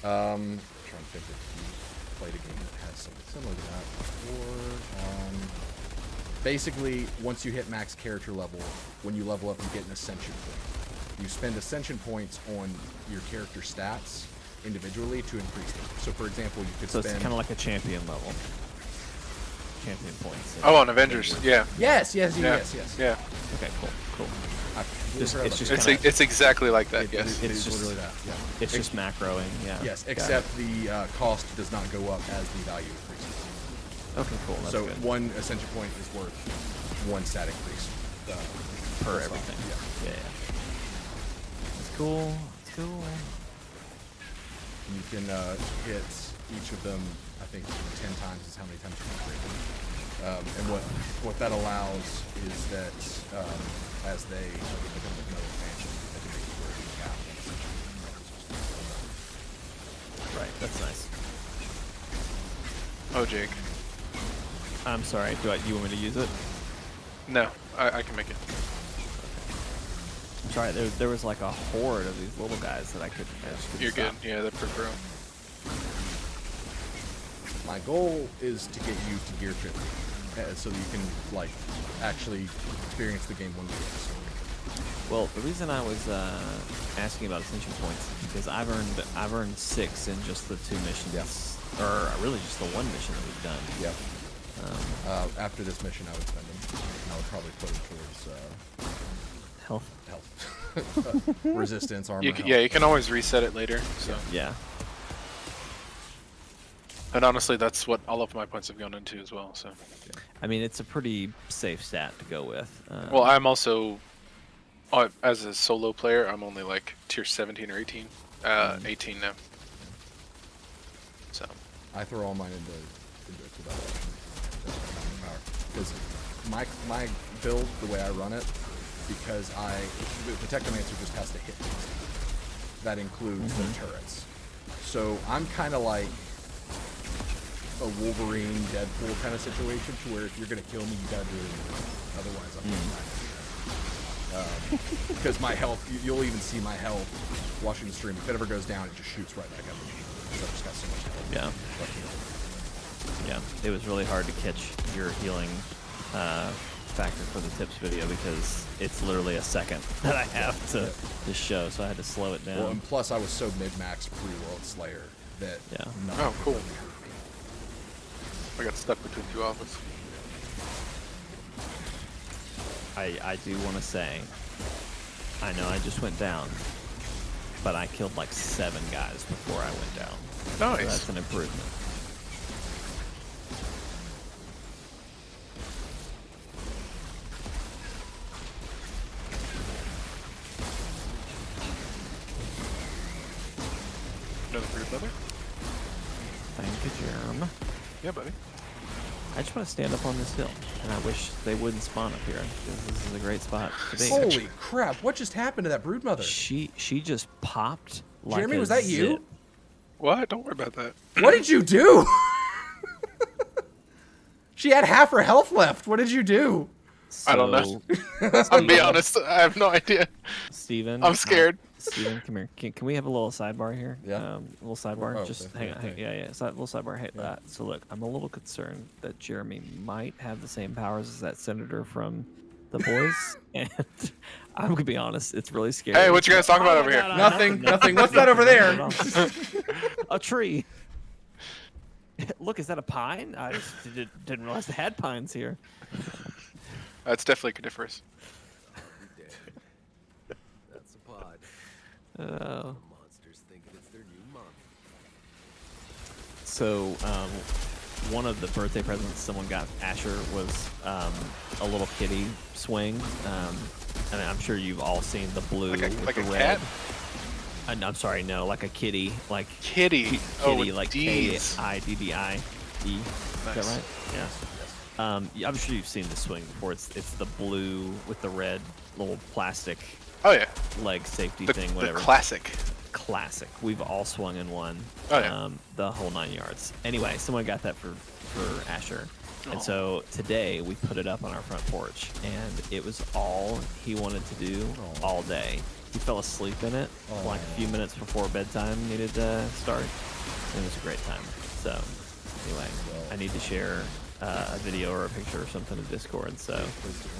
I'm trying to think if you played a game that has something similar to that before. Basically, once you hit max character level, when you level up, you get an Ascension point. You spend Ascension points on your character stats individually to increase them. So, for example, you could spend... So it's kind of like a champion level. Champion points. Oh, on Avengers, yeah. Yes. Yeah. Okay, cool. It's exactly like that. Yes. It's just literally that. Yeah. It's just macroing. Yeah. Yes, except the cost does not go up as the value increases. Okay, cool. That's so good. one Ascension point is worth one stat increase per everything. Yeah. That's cool. You can hit each of them, I think, 10 times is how many times you can create them. And what that allows is that as they become another expansion, they can make it where you have one Ascension. Right. That's nice. Oh, Jake. I'm sorry. You want me to use it? No, I can make it. I'm sorry. There was like a horde of these little guys that I couldn't. You're good. Yeah, they're pretty pro. My goal is to get you to gear 50, so that you can like actually experience the game one day. Well, the reason I was asking about Ascension points is because I've earned 6 in just the 2 missions, or really just the 1 mission that we've done. Yeah. After this mission, I would spend them. I would probably put them towards health, resistance, armor. Yeah, you can always reset it later. So. Yeah. And honestly, that's what all of my points have gone into as well. So. I mean, it's a pretty safe stat to go with. Well, I'm also, as a solo player, I'm only like tier 17 or 18. 18 now. So. I throw all mine into that. Because my build, the way I run it, because the Technomancer just has to hit things. That includes the turrets. So I'm kind of like a Wolverine, Deadpool kind of situation, to where if you're gonna kill me, you gotta do it. Otherwise, I'm gonna die. Because my health, you'll even see my health watching the stream. If it ever goes down, it just shoots right back up. Because I've just got so much health. Yeah. Yeah, it was really hard to catch your healing factor for the tips video because it's literally a second that I have to show, so I had to slow it down. Well, and plus I was so mid-max pre-Worldslayer that Oh, cool. I got stuck between 2 offers. I do want to say, I know I just went down, but I killed like 7 guys before I went down. Nice. So that's an improvement. Another for your brother? Thank you, Jerem. Yeah, buddy. I just want to stand up on this hill, and I wish they wouldn't spawn up here. This is a great spot to be. Holy crap! What just happened to that broodmother? She just popped like Jeremy, a was that you? zip. What? Don't worry about that. What did you do? She had half her health left. What did you do? So, I don't know. I'll be honest, I have no idea. Steven. I'm scared. Steven, come here. Can we have a little sidebar here? Yeah. A little sidebar. Oh, just okay. hang on. Yeah. Little sidebar. Hey, so look, I'm a little concerned that Jeremy might have the same powers as that senator from The Boys, and I'm gonna be honest, it's really scary. Hey, what you guys talking about over here? Nothing. What's that over there? A tree. Look, is that a pine? I just didn't realize they had pines here. That's definitely coniferous. That's a pod. Monsters thinking it's their new mom. So, one of the birthday presents someone got Asher was a little kitty swing. And I'm sure you've all seen the blue Like with a the red. cat? I'm sorry, no, like a kitty, like Kitty. kitty, Oh, with like D's. Kiddie. Is that Nice. right? Yeah. Yeah, I'm sure you've seen the swing before. It's the blue with the red little plastic Oh yeah. leg safety The, thing, the whatever. classic. Classic. We've all swung in one. Oh, yeah. The whole 9 yards. Anyway, someone got that for Asher. And so today we put it up on our front porch, and it was all he wanted to do all day. He fell asleep in it like a few minutes before bedtime needed to start. And it was a great time. So anyway, I need to share a video or a picture or something to Discord, so Please do.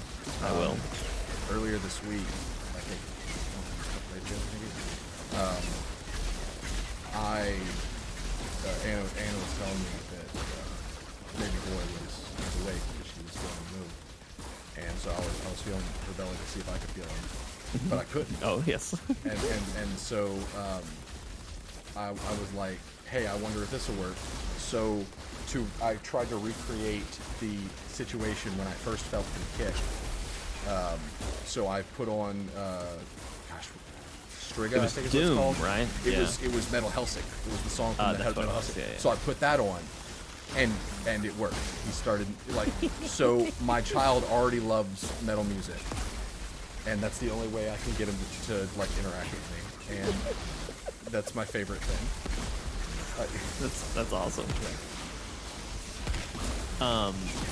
I will. Earlier this week, I think, a couple days ago, maybe, Anna was telling me that baby boy was awake because she was feeling the move, and so I was feeling her belly to see if I could feel him, but I couldn't. Oh yes. and so I was like, hey, I wonder if this will work. So I tried to recreate the situation when I first felt the kick. So I put on, Striga, It was I think Doom, it's called. right? It Yeah. was Metal Helsing. It was the song from that's Metal what it was, Helsing. yeah. So I put that on, and it worked. He started like, so my child already loves metal music, and that's the only way I can get him to like interact with me, and that's my favorite thing. That's awesome.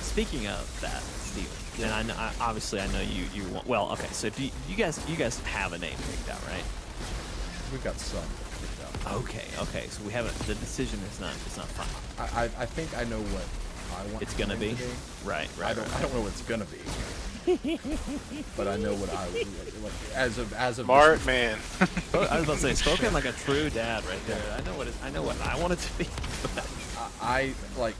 Speaking of that, Steven, and obviously I know you want. Well, okay. So do you guys have a name picked out, right? We've got some picked out. Okay. So we haven't. The decision is not. It's not final. I think I know what I want. It's gonna the name be. to Right. I don't know what it's gonna be. But I know what I like as of Smart this, man. I was about to say, spoken like a true dad, right there. I know what I want it to be. I like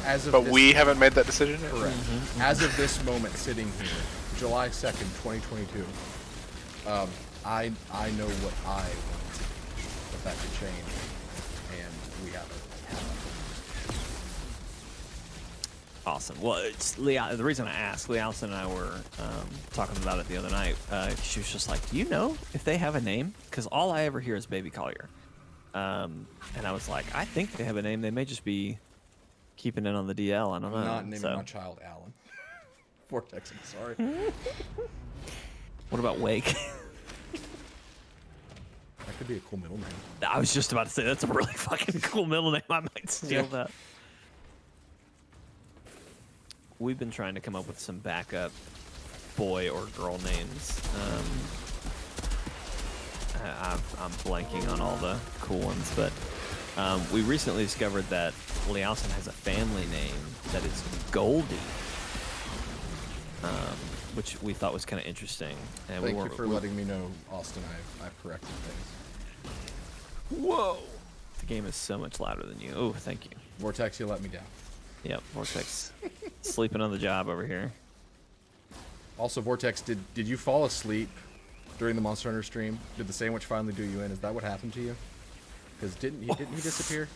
as of But this, we haven't made that decision yet. correct. As of this moment, sitting here, July 2nd, 2022. I know what I want it to be, but that could change, and we haven't. Awesome. Well, it's Leah. The reason I asked, Lee Allison and I were talking about it the other night. She was just like, "Do you know if they have a name?" Because all I ever hear is Baby Collier. And I was like, "I think they have a name. They may just be keeping it on the DL. I don't know." I'm not naming So, my child Alan. Vortex, I'm sorry. what about Wake? That could be a cool middle name. I was just about to say that's a really fucking cool middle name. I might steal that. We've been trying to come up with some backup boy or girl names. I'm blanking on all the cool ones, but we recently discovered that Lealson has a family name that is Goldie, which we thought was kind of interesting. And Thank you for letting me know, Austin. I've corrected things. Whoa! The game is so much louder than you. Oh, thank you. Vortex, you let me down. Yep, Vortex sleeping on the job over here. Also, Vortex, did you fall asleep during the Monster Hunter stream? Did the sandwich finally do you in? Is that what happened to you? Because didn't he disappear?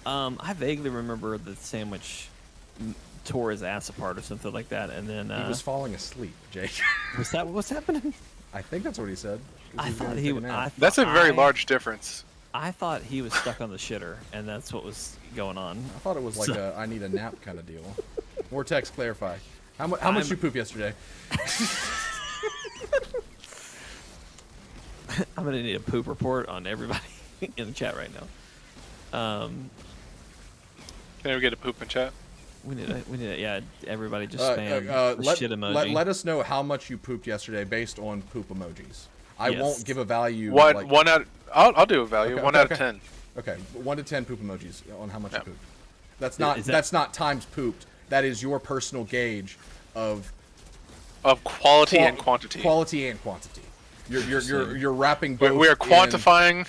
I vaguely remember the sandwich tore his ass apart or something like that, and then He was falling asleep, Jake. was that what was happening? I think that's what he said. I was thought gonna he. take a nap. That's a very large difference. I thought he was stuck on the shitter, and that's what was going on. I thought it was like a I need a nap kind of deal. Vortex, clarify. How much you poop yesterday? I'm gonna need a poop report on everybody in the chat right now. Can we get a poop in chat? We need yeah. Everybody just spam the shit emoji. Let us know how much you pooped yesterday based on poop emojis. I Yes. won't give a value. What like, one out? I'll do a value. Okay, 1 okay, out of okay. 10. Okay, 1 to 10 poop emojis on how much Yep. you pooped. That's not Is that- that's not times pooped. That is your personal gauge of Of quality and quantity. Quality and quantity. You're wrapping both. We are in- quantifying.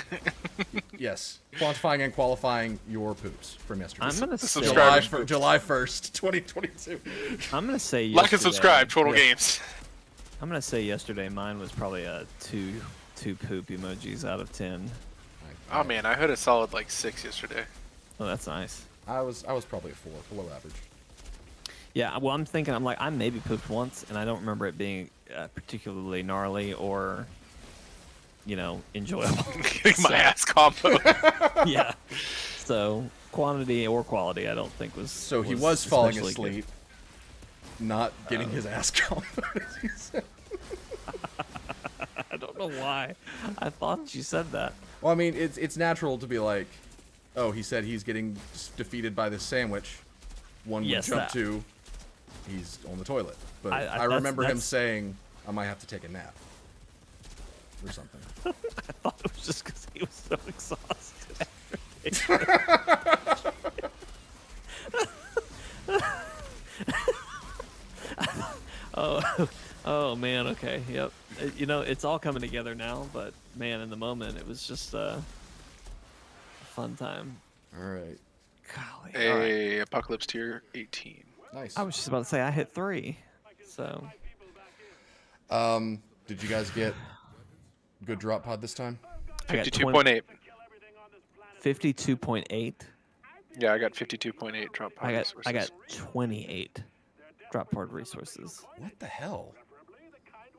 yes, quantifying and qualifying your poops from yesterday. I'm gonna say. Subscribe. July 1st, 2022. I'm gonna say. Like and yesterday- subscribe. Chortle Yeah. Games. I'm gonna say yesterday mine was probably a two poop emojis out of 10. Oh man, I had a solid like 6 yesterday. Oh, that's nice. I was probably a 4, below average. Yeah, well, I'm thinking, I maybe pooped once, and I don't remember it being particularly gnarly or you know, enjoyable. Getting my ass combo. Yeah. So quantity or quality, I don't think was. So he was falling especially asleep, not getting his ass comboed, as you said. I don't know why. I thought you said that. Well, I mean, it's natural to be like, oh, he said he's getting defeated by this sandwich. One would Yes, jump that. to, he's on the toilet. But I- I that's- remember him that's- saying, I might have to take a nap. Or something. I thought it was just because he was so exhausted. Oh man, okay, yep. You know, it's all coming together now, but man, in the moment, it was just a fun time. Alright. Golly. All right. A Apocalypse tier 18. Nice. I was just about to say I hit 3, so Did you guys get good drop pod this time? I got 52.8. 52.8. Yeah, I got 52.8 drop pod I resources. got 28 drop pod resources. What the hell?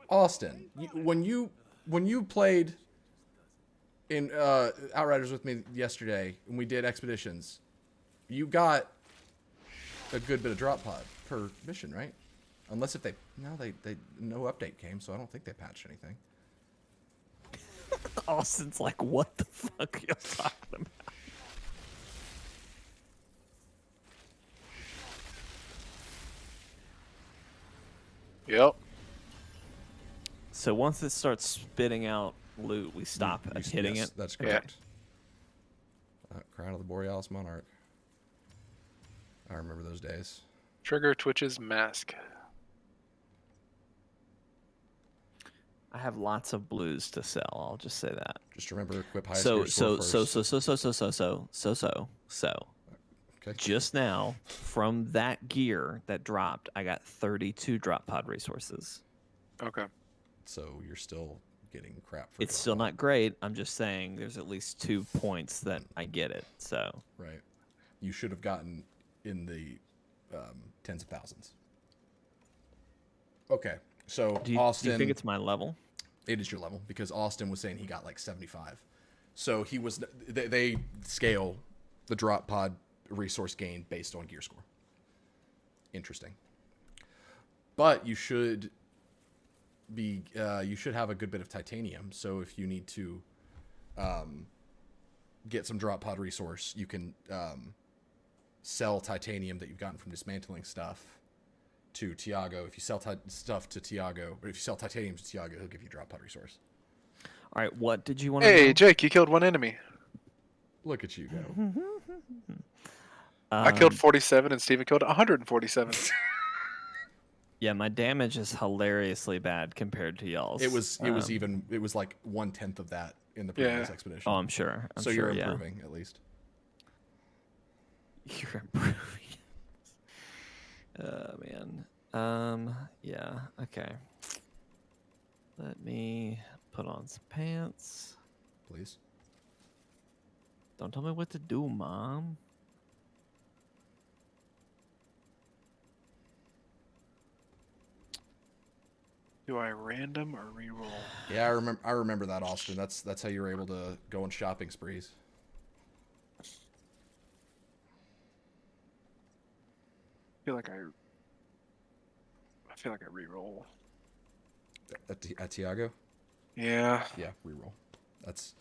Austin, when you played in Outriders with me yesterday, and we did expeditions, you got a good bit of drop pod per mission, right? Unless if they no update came, so I don't think they patched anything. Austin's like, what the fuck are you talking about? Yep. So once it starts spitting out loot, we stop at hitting Yes, it. That's Yeah. correct. Crown of the Borealis Monarch. I remember those days. Trigger Twitch's mask. I have lots of blues to sell. I'll just say that. Just remember, equip highest So gear score so. Okay. Just now, from that gear that dropped, I got 32 drop pod resources. Okay. So you're still getting crap for It's drop still pod. not great. I'm just saying there's at least 2 points that I get it. So Right. You should have gotten in the tens of thousands. Okay. So do you Austin, think it's my level? it is your level because Austin was saying he got like 75. So he was they scale the drop pod resource gain based on gear score. Interesting. But you should be you should have a good bit of titanium. So if you need to get some drop pod resource, you can sell titanium that you've gotten from dismantling stuff to Tiago. If you sell stuff to Tiago, or if you sell titanium to Tiago, he'll give you drop pod resource. All right, what did you want to Hey, know? Jake, you killed one enemy. Look at you go. I killed 47 and Steven killed 147. Yeah, my damage is hilariously bad compared to y'all's. It was like 1/10 of that in the previous expedition. Oh, I'm sure. so sure, you're yeah. improving at least. You're improving. Man. Yeah. Okay. Let me put on some pants. Please. Don't tell me what to do, Mom. Do I random or reroll? Yeah, I remember that, Austin. That's how you were able to go on shopping sprees. I feel like I reroll. At Tiago? Yeah. Yeah, reroll. That's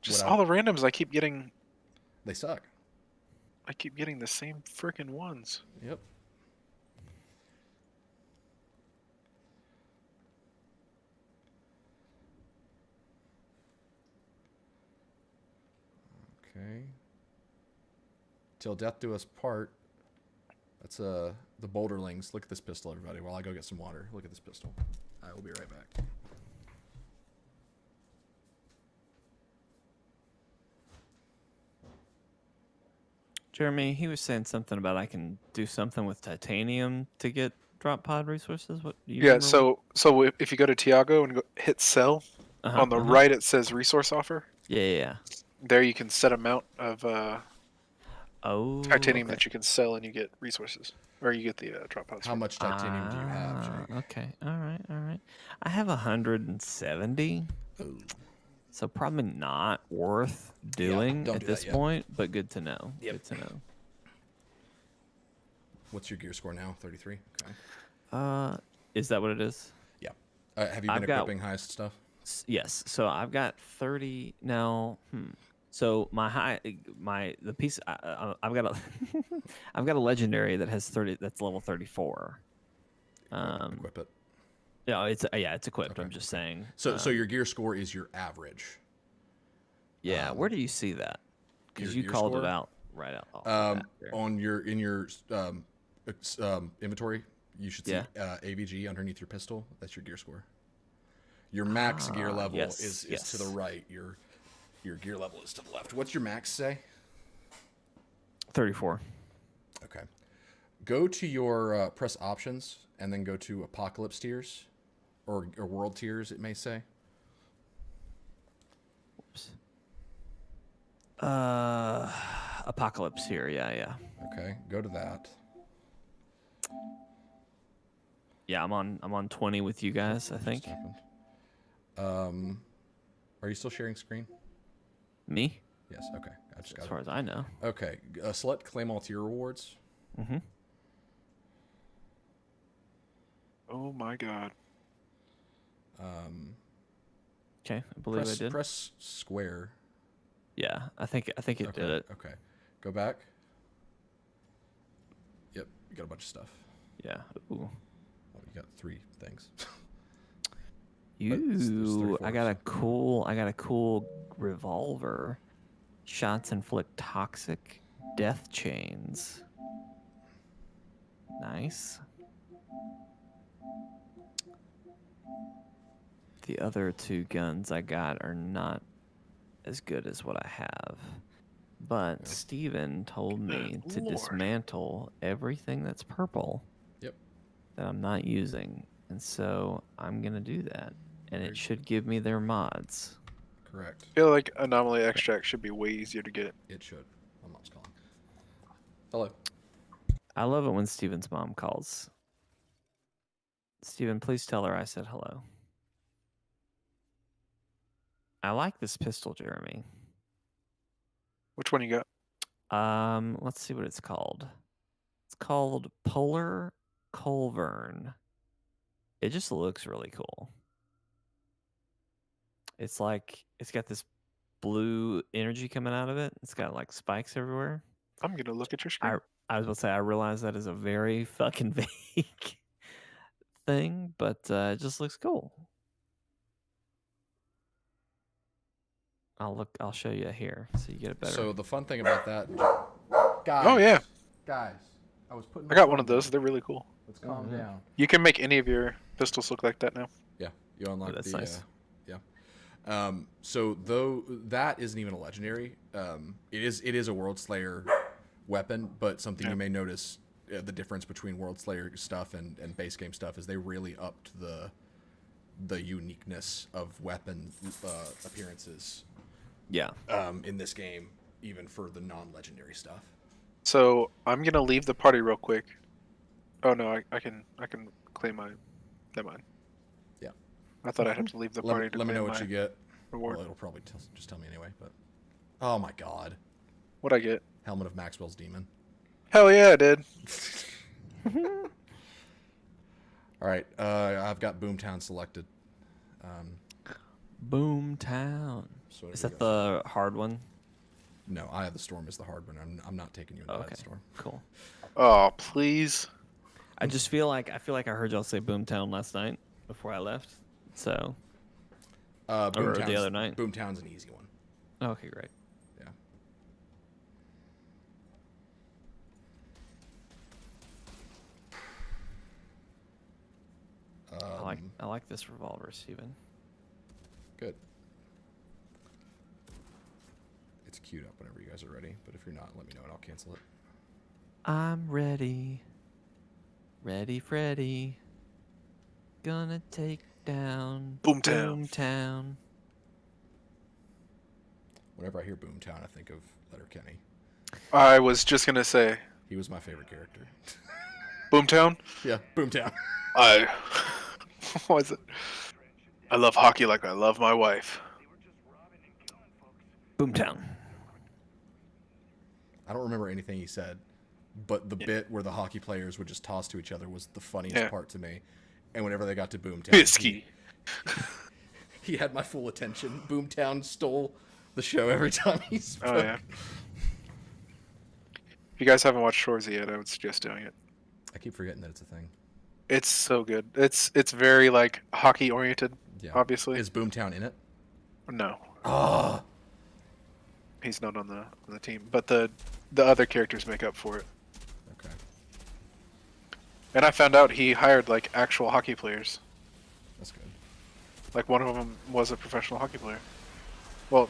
Just what all the randoms I keep getting. they suck. I keep getting the same freaking ones. Yep. Okay. Till death do us part. That's the Boulderlings. Look at this pistol, everybody. While I go get some water, look at this pistol. I will be right back. Jeremy, he was saying something about I can do something with titanium to get drop pod resources. What do you Yeah. remember? So if you go to Tiago and hit sell, on the right it says resource offer. Yeah. There you can set amount of Oh. titanium okay. that you can sell and you get resources. Or you get the drop pods. How much titanium do you have, Jake? Okay. All right. I have 170. Ooh. So probably not worth doing don't at do this that yet. point, but good to know. Yep. Good to know. What's your gear score now? 33. Okay. Is that what it is? Yeah. Have you been I've got- equipping heist stuff? Yes. So I've got 30 now. So the piece I've got a I've got a legendary that has 30. That's level 34. Equip it. Yeah, it's equipped. Okay, I'm just saying. So your gear score is your average. Yeah. Where do you see that? Because you your called score? it out right out. off the bat there. On your inventory, you should see AVG underneath your pistol. That's your gear score. Your max gear level is to the right. Your gear level is to the left. What's your max say? 34. Okay. Go to your press options and then go to apocalypse tiers or world tiers, it may say. Oops. Apocalypse here. Yeah. Okay. Go to that. Yeah, I'm on 20 with you guys, I think. Just happened. Are you still sharing screen? Me? Yes. Okay. I just got As far as I know. Okay. Select claim all tier rewards. Mm-hmm. Oh my god. Okay, I believe I did. Press square. Yeah, I think it did it. Okay. Go back. Yep. You got a bunch of stuff. Yeah. Ooh. Oh, you got 3 things. I got a cool revolver. Shots inflict toxic death chains. Nice. The other 2 guns I got are not as good as what I have. But Steven told me to dismantle everything that's purple. Yep. That I'm not using. And so I'm going to do that. And it should give me their mods. Correct. I feel like anomaly extract should be way easier to get. It should. My mom's calling. Hello. I love it when Steven's mom calls. Steven, please tell her I said hello. I like this pistol, Jeremy. Which one you got? Let's see what it's called. It's called Polar Culvern. It just looks really cool. It's like it's got this blue energy coming out of it. It's got like spikes everywhere. I'm gonna look at your screen. I was about to say I realize that is a very fucking vague thing, but it just looks cool. I'll show you here so you get it better. So the fun thing about that, guys. Oh, yeah. Guys, I was putting. I got one of those. They're really cool. Let's calm down. You can make any of your pistols look like that now. Yeah, you unlock that's the. nice. So though that isn't even a legendary, it is a Worldslayer weapon, but something you may notice the difference between Worldslayer stuff and base game stuff is they really upped the uniqueness of weapon appearances. Yeah. In this game, even for the non-legendary stuff. So I'm gonna leave the party real quick. Oh no, I can claim my. Never mind. Yeah. I thought I'd have to leave the party to let me know claim what my you get. reward. Well, it'll probably just tell me anyway. But oh my god, What'd I get? Helmet of Maxwell's Demon. Hell yeah, I did. All right, I've got Boomtown selected. Boomtown. So Is that the hard one? No, Eye of the Storm is the hard one. I'm not taking you into Eye of the Storm. Cool. Oh please. I feel like I heard y'all say Boomtown last night before I left. So or the other night. Boomtown's an easy one. Okay, great. Yeah. I like this revolver, Steven. Good. It's queued up whenever you guys are ready, but if you're not, let me know and I'll cancel it. I'm ready. Ready, Freddy. Gonna take down Boomtown. Boomtown. Whenever I hear Boomtown, I think of Letterkenny. I was just gonna say. He was my favorite character. Boomtown. Yeah, Boomtown. What was it? I love hockey like I love my wife. Boomtown. I don't remember anything he said, but the bit where the hockey players would just toss to each other was the funniest part to me. And whenever they got to Boomtown, Bisky. he had my full attention. Boomtown stole the show every time he spoke. Oh yeah. If you guys haven't watched Shorzy yet, I would suggest doing it. I keep forgetting that it's a thing. It's so good. It's very like hockey oriented. Yeah. Obviously. Is Boomtown in it? No. Oh. He's not on the team, but the other characters make up for it. Okay. And I found out he hired like actual hockey players. That's good. Like one of them was a professional hockey player. Well,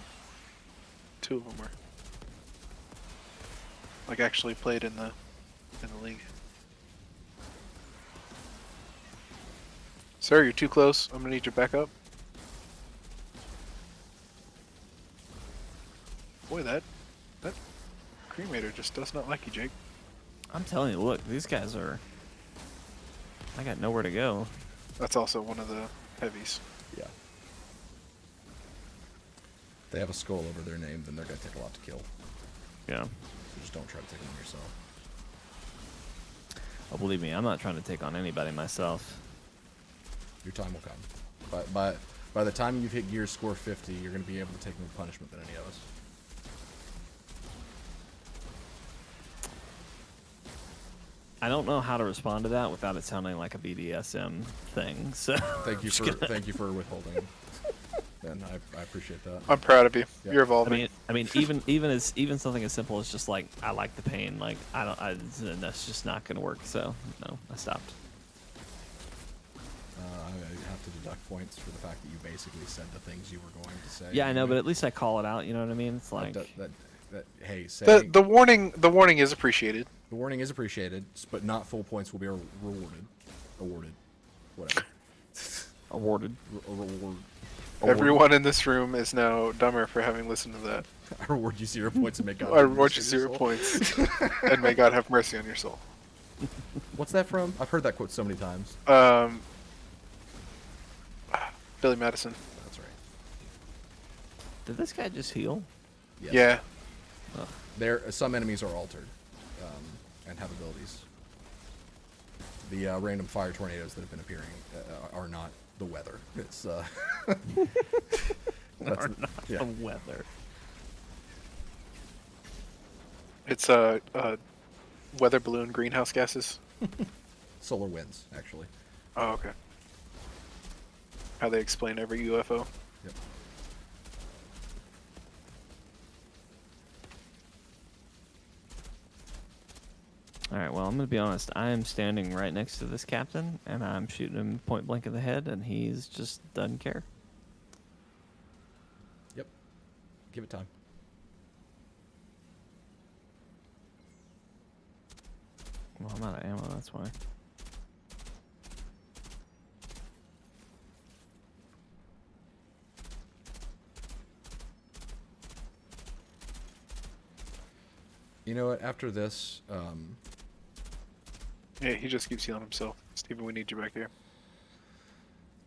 two of them were. Like actually played in the league. Sir, you're too close. I'm gonna need your backup. Boy, that cremator just does not like you, Jake. I'm telling you, look, these guys are. I got nowhere to go. That's also one of the heavies. Yeah. If they have a skull over their name, then they're going to take a lot to kill. Yeah. So just don't try to take them yourself. Oh, believe me, I'm not trying to take on anybody myself. Your time will come. By the time you've hit gear score 50, you're going to be able to take more punishment than any of us. I don't know how to respond to that without it sounding like a BDSM thing. So Thank you for withholding. And I appreciate that. I'm proud of you. Yeah. You're evolving. I mean, even something as simple as just like I like the pain. Like that's just not gonna work. So no, I stopped. I have to deduct points for the fact that you basically said the things you were going to say. Yeah, I know, but at least I call it out. You know what I mean? It's like hey, say The warning is appreciated. the warning is appreciated, but not full points will be awarded, whatever. awarded. Reward. Everyone in this room is now dumber for having listened to that. I reward you 0 points and make God. I reward you 0 points, and may God have mercy on your soul. What's that from? I've heard that quote so many times. Billy Madison. That's right. Did this guy just heal? Yes. Yeah. Some enemies are altered and have abilities. The random fire tornadoes that have been appearing are not the weather. It's Or not the weather. It's weather balloon greenhouse gases. solar winds, actually. Oh, okay. How they explain every UFO. Yep. All right. Well, I'm gonna be honest. I am standing right next to this captain, and I'm shooting him point blank in the head, and he's just doesn't care. Yep. Give it time. Well, I'm out of ammo. That's why. You know what? After this, Yeah, he just keeps healing himself. Steven, we need you back here.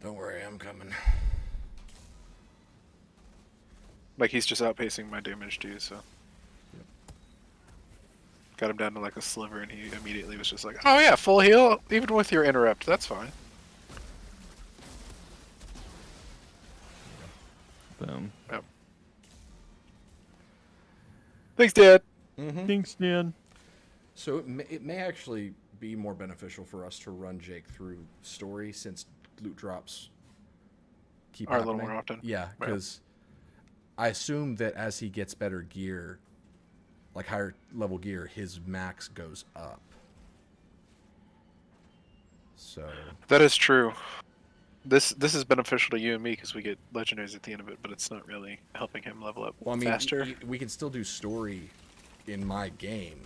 don't worry, I'm coming. Like, he's just outpacing my damage too, so. Yep. Got him down to like a sliver, and he immediately was just like, oh yeah, full heal, even with your interrupt, that's fine. Boom. Yep. Thanks, Dad. Mm-hmm. Thanks, Dan. So it may actually be more beneficial for us to run Jake through story, since loot drops keep Are a happening. little more often. Yeah, because I assume that as he gets better gear, like higher level gear, his max goes up. So That is true. This is beneficial to you and me because we get legendaries at the end of it, but it's not really helping him level up faster. We can still do story in my game.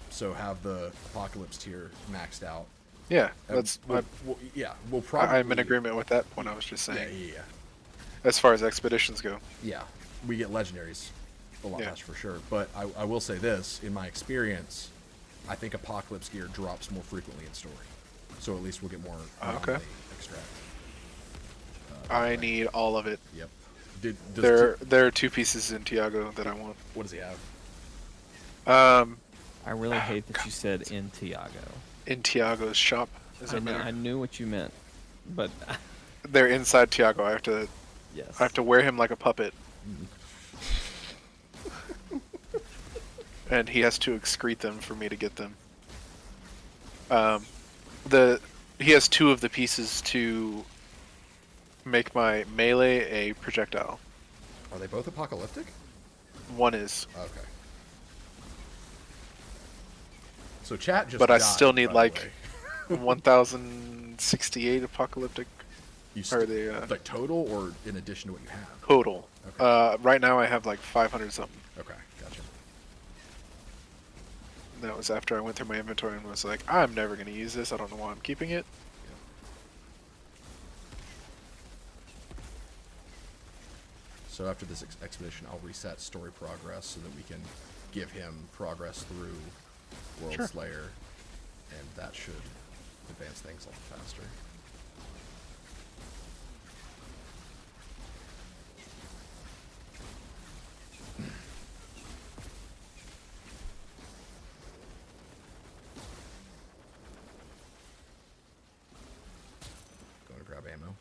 So have the apocalypse tier maxed out. Yeah, that's. We'll probably. I'm in agreement with that point. I was just saying. Yeah. As far as expeditions go. Yeah, we get legendaries a lot Yeah. less for sure. But I will say this, in my experience, I think Apocalypse gear drops more frequently in story, so at least we'll get more Okay. extract. I need all of it. Yep. There are 2 pieces in Tiago that I want. What does he have? I really hate that you said in Tiago. In Tiago's shop. I knew what you meant, but They're inside Tiago. I yes. have to wear him like a puppet. And he has to excrete them for me to get them. He has 2 of the pieces to make my melee a projectile. Are they both apocalyptic? One is. Okay. So chat just. But I died, still need by the way. 1,068 apocalyptic. Are they like total or in addition to what you have? Total. Okay. Right now I have like 500 something. Okay, gotcha. That was after I went through my inventory and was like, I'm never going to use this. I don't know why I'm keeping it. So after this expedition, I'll reset story progress so that we can give him progress through Worldslayer, and that should advance things a lot faster. Going to grab ammo.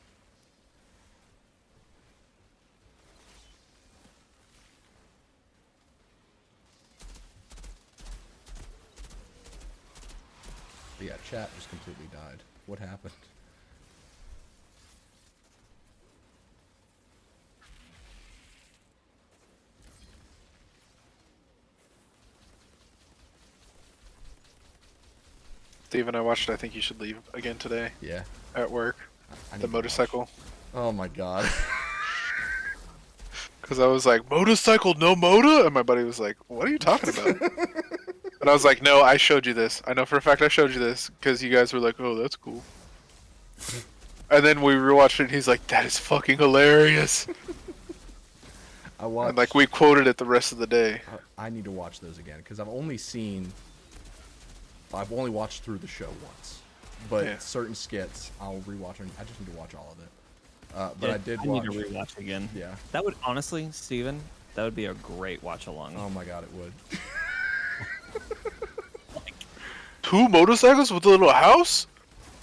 Yeah, chat just completely died. What happened? Steven, I watched I Think You Should Leave again today Yeah. at work. I need The to motorcycle. watch. Oh my god. Because I was like, motorcycle, no motor? And my buddy was like, what are you talking about? And I was like, no, I showed you this. I know for a fact I showed you this. Because you guys were like, oh, that's cool. And then we rewatched it and he's like, that is fucking hilarious. I watched. And like we quoted it the rest of the day. I need to watch those again because I've only watched through the show once, but Yeah. certain skits I'll rewatch. And I just need to watch all of it. But Yeah, I did I watch. need to rewatch again. Yeah. That would honestly, Steven, that would be a great watch along. Oh my god, it would. 2 motorcycles with a little house?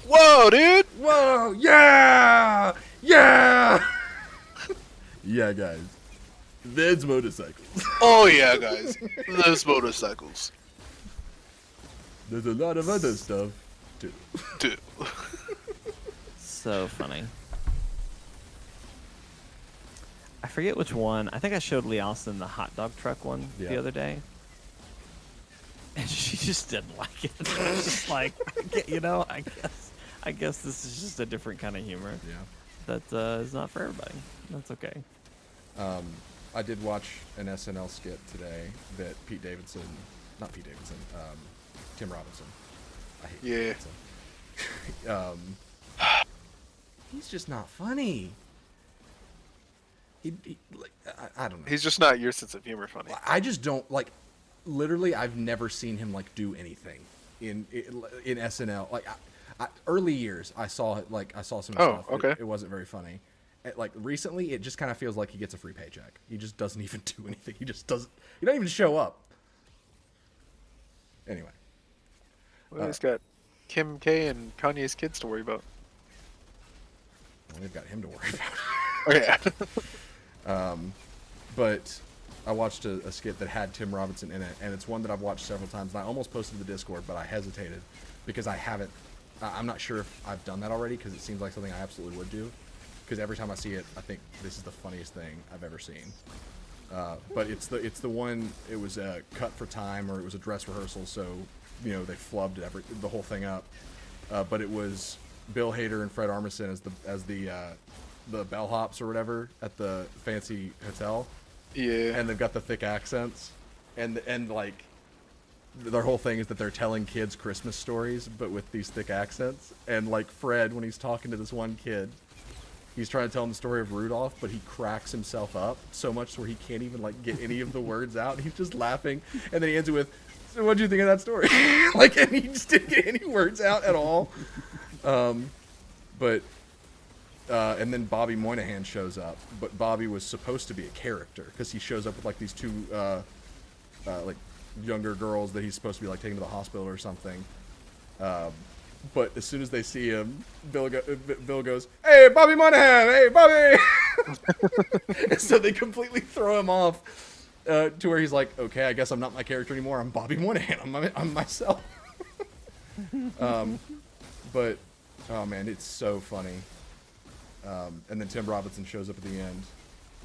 Whoa, dude! Whoa! Yeah! Yeah! Yeah, guys. There's motorcycles. Oh yeah, guys. There's motorcycles. There's a lot of other stuff too. Dude. So funny. I forget which one. I think I showed Lee Allison the hot dog truck one the other day. And she just didn't like it. I was just like, I guess this is just a different kind of humor. Yeah. That is not for everybody. That's okay. I did watch an SNL skit today that Tim Robinson. I hate Tim Robinson. He's just not funny. I don't know. He's just not your sense of humor funny. I just don't like. Literally, I've never seen him like do anything in SNL. Like, early years, I saw some stuff. Okay. It wasn't very funny. Like recently, it just kind of feels like he gets a free paycheck. He just doesn't even do anything. He just doesn't. He don't even show up. Anyway. Well, he's got Kim K and Kanye's kids to worry about. Well, they've got him to worry about. Oh, yeah. But I watched a skit that had Tim Robinson in it, and it's one that I've watched several times. And I almost posted to the Discord, but I hesitated because I haven't. I'm not sure if I've done that already because it seems like something I absolutely would do. Because every time I see it, I think this is the funniest thing I've ever seen. But it's the one. It was a cut for time, or it was a dress rehearsal, so they flubbed the whole thing up. But it was Bill Hader and Fred Armisen as the bellhops or whatever at the fancy hotel. Yeah. And they've got the thick accents, and like their whole thing is that they're telling kids Christmas stories, but with these thick accents. And like Fred, when he's talking to this one kid, he's trying to tell him the story of Rudolph, but he cracks himself up so much where he can't even like get any of the words out. He's just laughing, and then he ends it with So what do you think of that story? Like, and he just didn't get any words out at all. But and then Bobby Moynihan shows up, but Bobby was supposed to be a character because he shows up with like these two like younger girls that he's supposed to be like taking to the hospital or something. But as soon as they see him, Bill goes, "Hey, Bobby Moynihan! Hey, Bobby!" And so they completely throw him off to where he's like, "Okay, I guess I'm not my character anymore. I'm Bobby Moynihan. I'm myself." But oh man, it's so funny. And then Tim Robinson shows up at the end.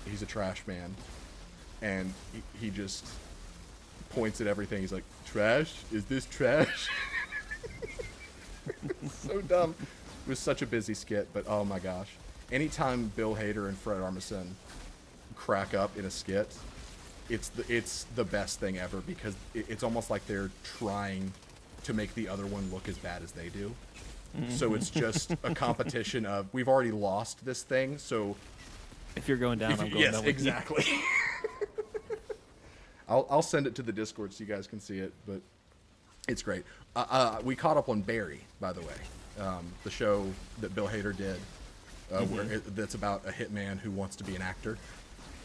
He's a trash man, and he just points at everything. He's like, "Trash? Is this trash?" So dumb. It was such a busy skit, but oh my gosh. Anytime Bill Hader and Fred Armisen crack up in a skit, it's the best thing ever because it's almost like they're trying to make the other one look as bad as they do. So it's just a competition of, we've already lost this thing, so... If you're going down, I'm going down with exactly. I'll send it to the Discord so you guys can see it, but it's great. We caught up on Barry, by the way, the show that Bill Hader did, that's about a hitman who wants to be an actor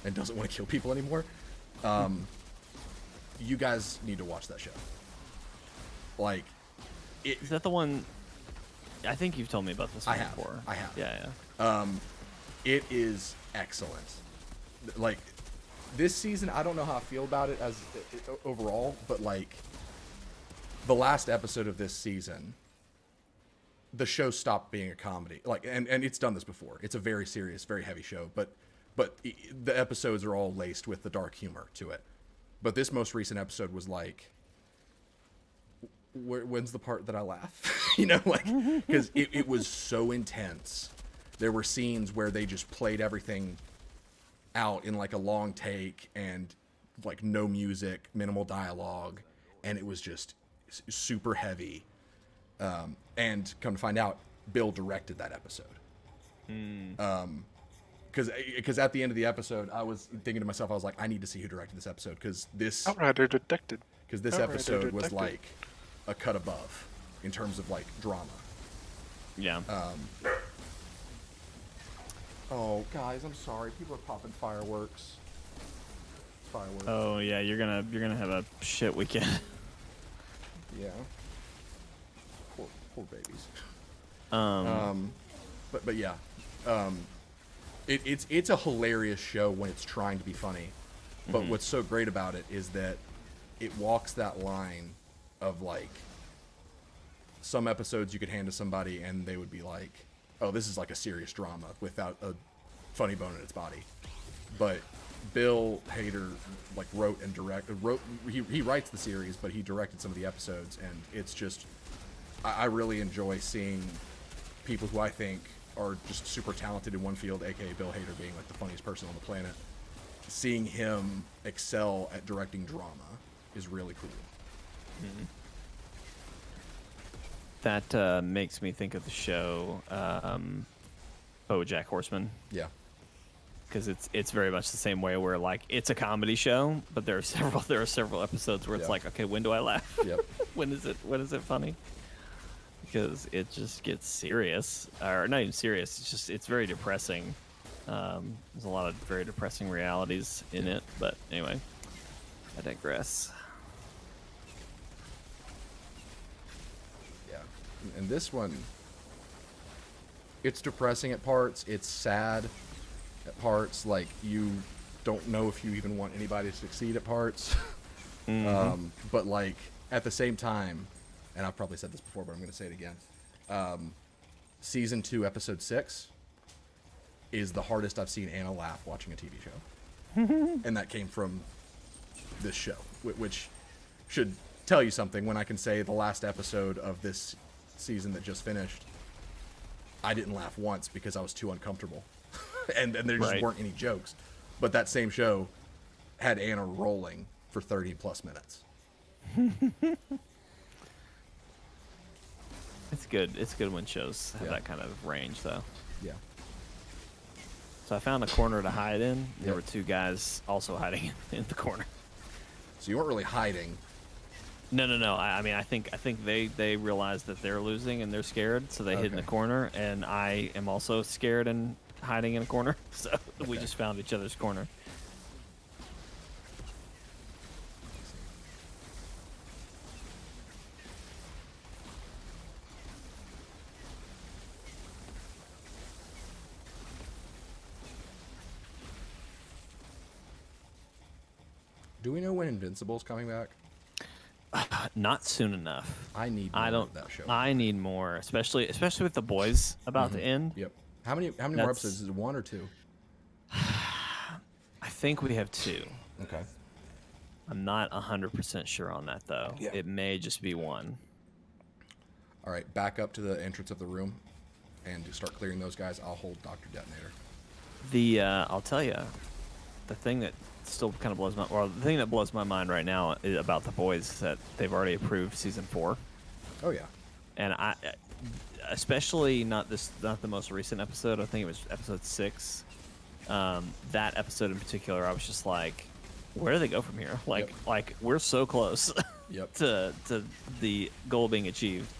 and doesn't want to kill people anymore. You guys need to watch that show. Like, Is that the one? I think you've told me about this one before. I have. Yeah. It is excellent. Like, this season, I don't know how I feel about it as overall, but like, the last episode of this season, the show stopped being a comedy. Like, and it's done this before. It's a very serious, very heavy show, but the episodes are all laced with the dark humor to it. But this most recent episode was like, when's the part that I laugh? You know, like, because it was so intense. There were scenes where they just played everything out in like a long take and like no music, minimal dialogue, and it was just super heavy. And come to find out, Bill directed that episode. Because at the end of the episode, I was thinking to myself, I was like, I need to see who directed this episode because this Outrider detected. Because this episode was like a cut above in terms of like drama. Yeah. Oh, guys, I'm sorry. People are popping fireworks. Oh yeah, you're gonna have a shit weekend. Yeah. Poor babies. But yeah. It's a hilarious show when it's trying to be funny. But what's so great about it is that it walks that line of like, some episodes you could hand to somebody and they would be like, oh, this is like a serious drama without a funny bone in its body. But Bill Hader like wrote, he writes the series, but he directed some of the episodes, and it's just, I really enjoy seeing people who I think are just super talented in one field, aka Bill Hader being like the funniest person on the planet. Seeing him excel at directing drama is really cool. That makes me think of the show BoJack Horseman. Yeah. Because it's very much the same way where like it's a comedy show, but there are several episodes where it's like, okay, when do I laugh? Yep. when is it funny? Because it just gets serious, or not even serious. It's very depressing. There's a lot of very depressing realities in it, but anyway, I digress. Yeah, and this one, it's depressing at parts. It's sad at parts. Like, you don't know if you even want anybody to succeed at parts. But like at the same time, and I've probably said this before, but I'm going to say it again. Season 2, episode 6 is the hardest I've seen Anna laugh watching a TV show. And that came from this show, which should tell you something when I can say the last episode of this season that just finished, I didn't laugh once because I was too uncomfortable. and there just weren't any jokes. But that same show had Anna rolling for 30 plus minutes. It's good. It's good when shows have that kind of range, though. Yeah. So I found a corner to hide in. There were two guys also hiding in the corner. So you weren't really hiding. No. I mean, I think they realize that they're losing and they're scared, so they hid in the Okay. corner. And I am also scared and hiding in a corner. So we Okay. just found each other's corner. Do we know when Invincible's coming back? Not soon enough. I need more of that show. I need more, especially with the boys about to end. Yep. How many more That's- episodes? Is it 1 or 2? I think we have 2. Okay. I'm not 100% sure on that though. Yeah. It may just be 1. All right, back up to the entrance of the room and start clearing those guys. I'll hold Dr. Detonator. I'll tell you, the thing that still kind of blows my mind right now about the boys is that they've already approved season 4, Oh, yeah. and I, especially not the most recent episode. I think it was episode 6. That episode in particular, I was just like, where do they go from here? Like we're so close Yep. to the goal being achieved.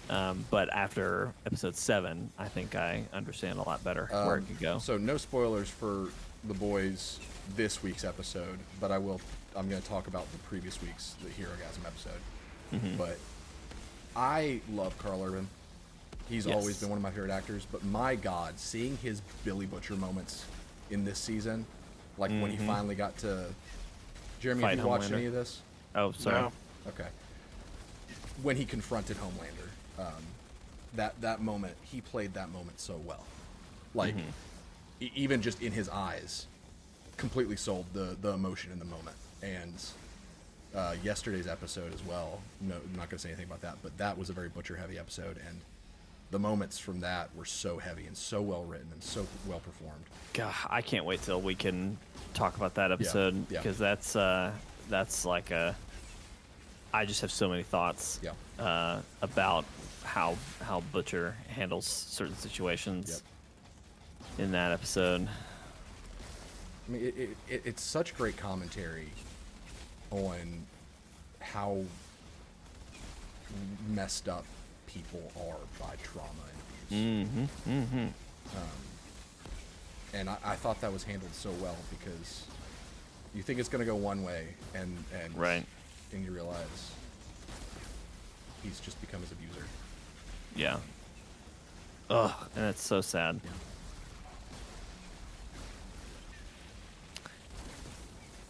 But after episode 7, I think I understand a lot better where it could go. So no spoilers for the boys this week's episode, but I'm going to talk about the previous week's, the Hero Gasm episode. Mm-hmm. But I love Carl Urban. He's Yes. always been one of my favorite actors, but my God, seeing his Billy Butcher moments in this season, like when he finally got to... Jeremy, Fight have you watched Homelander. any of this? Oh, sorry. No. Okay. When he confronted Homelander, that moment, he played that moment so well. Like, even just in his eyes, completely sold the emotion in the moment. And yesterday's episode as well, no, I'm not going to say anything about that, but that was a very Butcher-heavy episode, and the moments from that were so heavy and so well written and so well performed. God, I can't wait till we can talk about that episode yeah. because that's like I just have so many thoughts Yeah. about how Butcher handles certain situations in that episode. I mean, it's such great commentary on how messed up people are by trauma and abuse. And I thought that was handled so well because you think it's going to go one way, and Right. and you realize he's just become his abuser. Yeah. Ugh, and it's so sad. Yeah.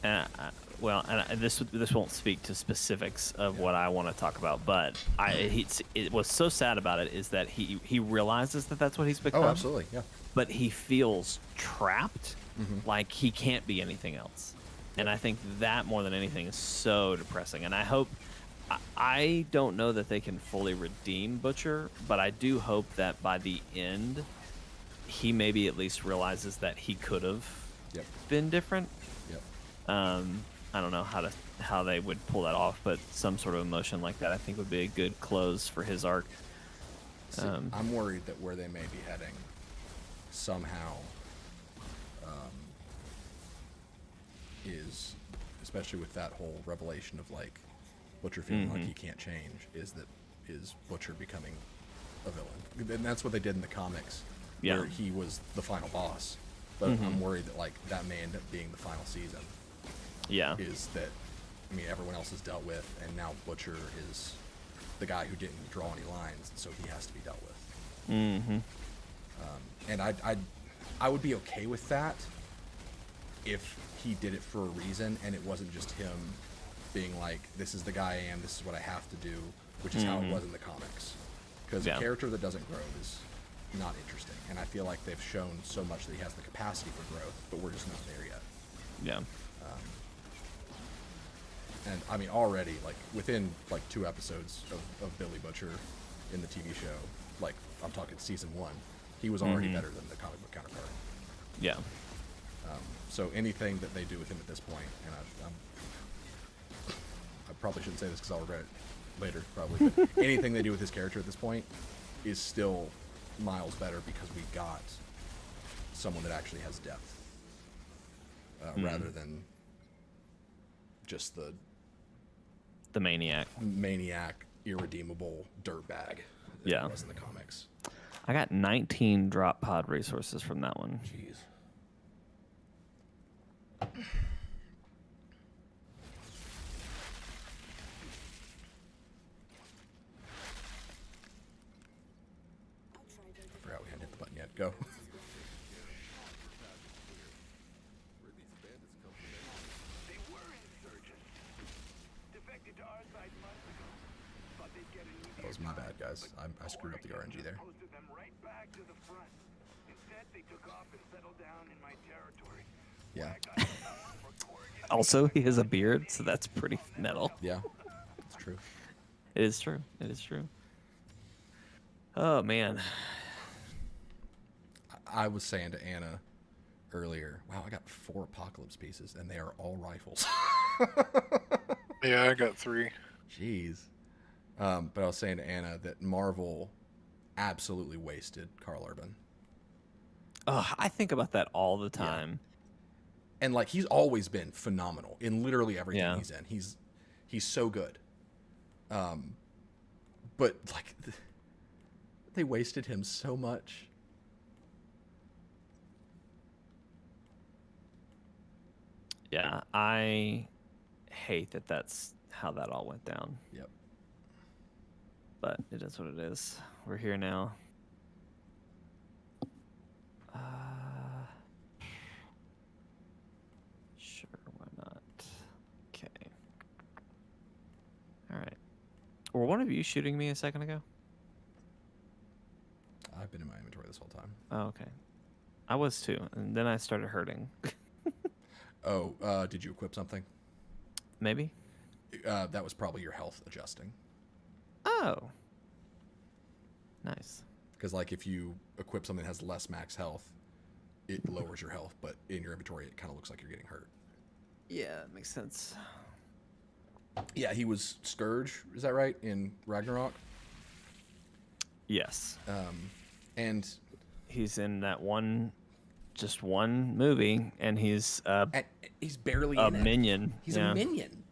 And this won't speak to specifics of what I want to talk about, but it was so sad about it is that he realizes that that's what he's become. Oh, absolutely, yeah. But he feels trapped, like he can't be anything else. And I think that more than anything is so depressing. And I don't know that they can fully redeem Butcher, but I do hope that by the end, he maybe at least realizes that he could have been different. Yep. I don't know how they would pull that off, but some sort of emotion like that I think would be a good close for his arc. See, I'm worried that where they may be heading somehow is, especially with that whole revelation of like Butcher feeling like he can't change, is Butcher becoming a villain. And that's what they did in the comics, where he was the final boss. But I'm worried that like that may end up being the final season. Yeah. Is that, I mean, everyone else is dealt with, and now Butcher is the guy who didn't draw any lines, so he has to be dealt with. And I would be okay with that if he did it for a reason, and it wasn't just him being like, this is the guy I am, this is what I have to do, which is how it was in the comics. Because a character that doesn't grow is not interesting, and I feel like they've shown so much that he has the capacity for growth, but we're just not there yet. Yeah. And I mean, already, like within like 2 episodes of Billy Butcher in the TV show, like I'm talking season 1, he was already better than the comic book counterpart. Yeah. So anything that they do with him at this point, and I probably shouldn't say this because I'll regret it later, probably, but anything they do with his character at this point is still miles better because we got someone that actually has depth, rather than just the the maniac. Maniac, irredeemable dirtbag. Yeah. It was in the comics. I got 19 drop pod resources from that one. Jeez. I forgot we hadn't hit the button yet. Go. That was my bad, guys. I screwed up the RNG there. Yeah. Also, he has a beard, so that's pretty metal. Yeah. It's true. It is true. It is true. Oh, man. I was saying to Anna earlier, wow, I got 4 apocalypse pieces, and they are all rifles. Yeah, I got 3. Jeez. But I was saying to Anna that Marvel absolutely wasted Carl Urban. Oh, I think about that all the time. And like he's always been phenomenal in literally everything he's in. He's so good. But like they wasted him so much. Yeah, I hate that that's how that all went down. Yep. But it is what it is. We're here now. Sure, why not? Okay. All right. Were one of you shooting me a second ago? I've been in my inventory this whole time. Oh, okay. I was too, and then I started hurting. Oh, did you equip something? Maybe? That was probably your health adjusting. Oh. Nice. Because like if you equip something that has less max health, it lowers your health, but in your inventory it kind of looks like you're getting hurt. Yeah, it makes sense. Yeah, he was Scourge, is that right, in Ragnarok? Yes. And He's in that just one movie, and he's he's barely a in it. minion. He's Yeah. a minion.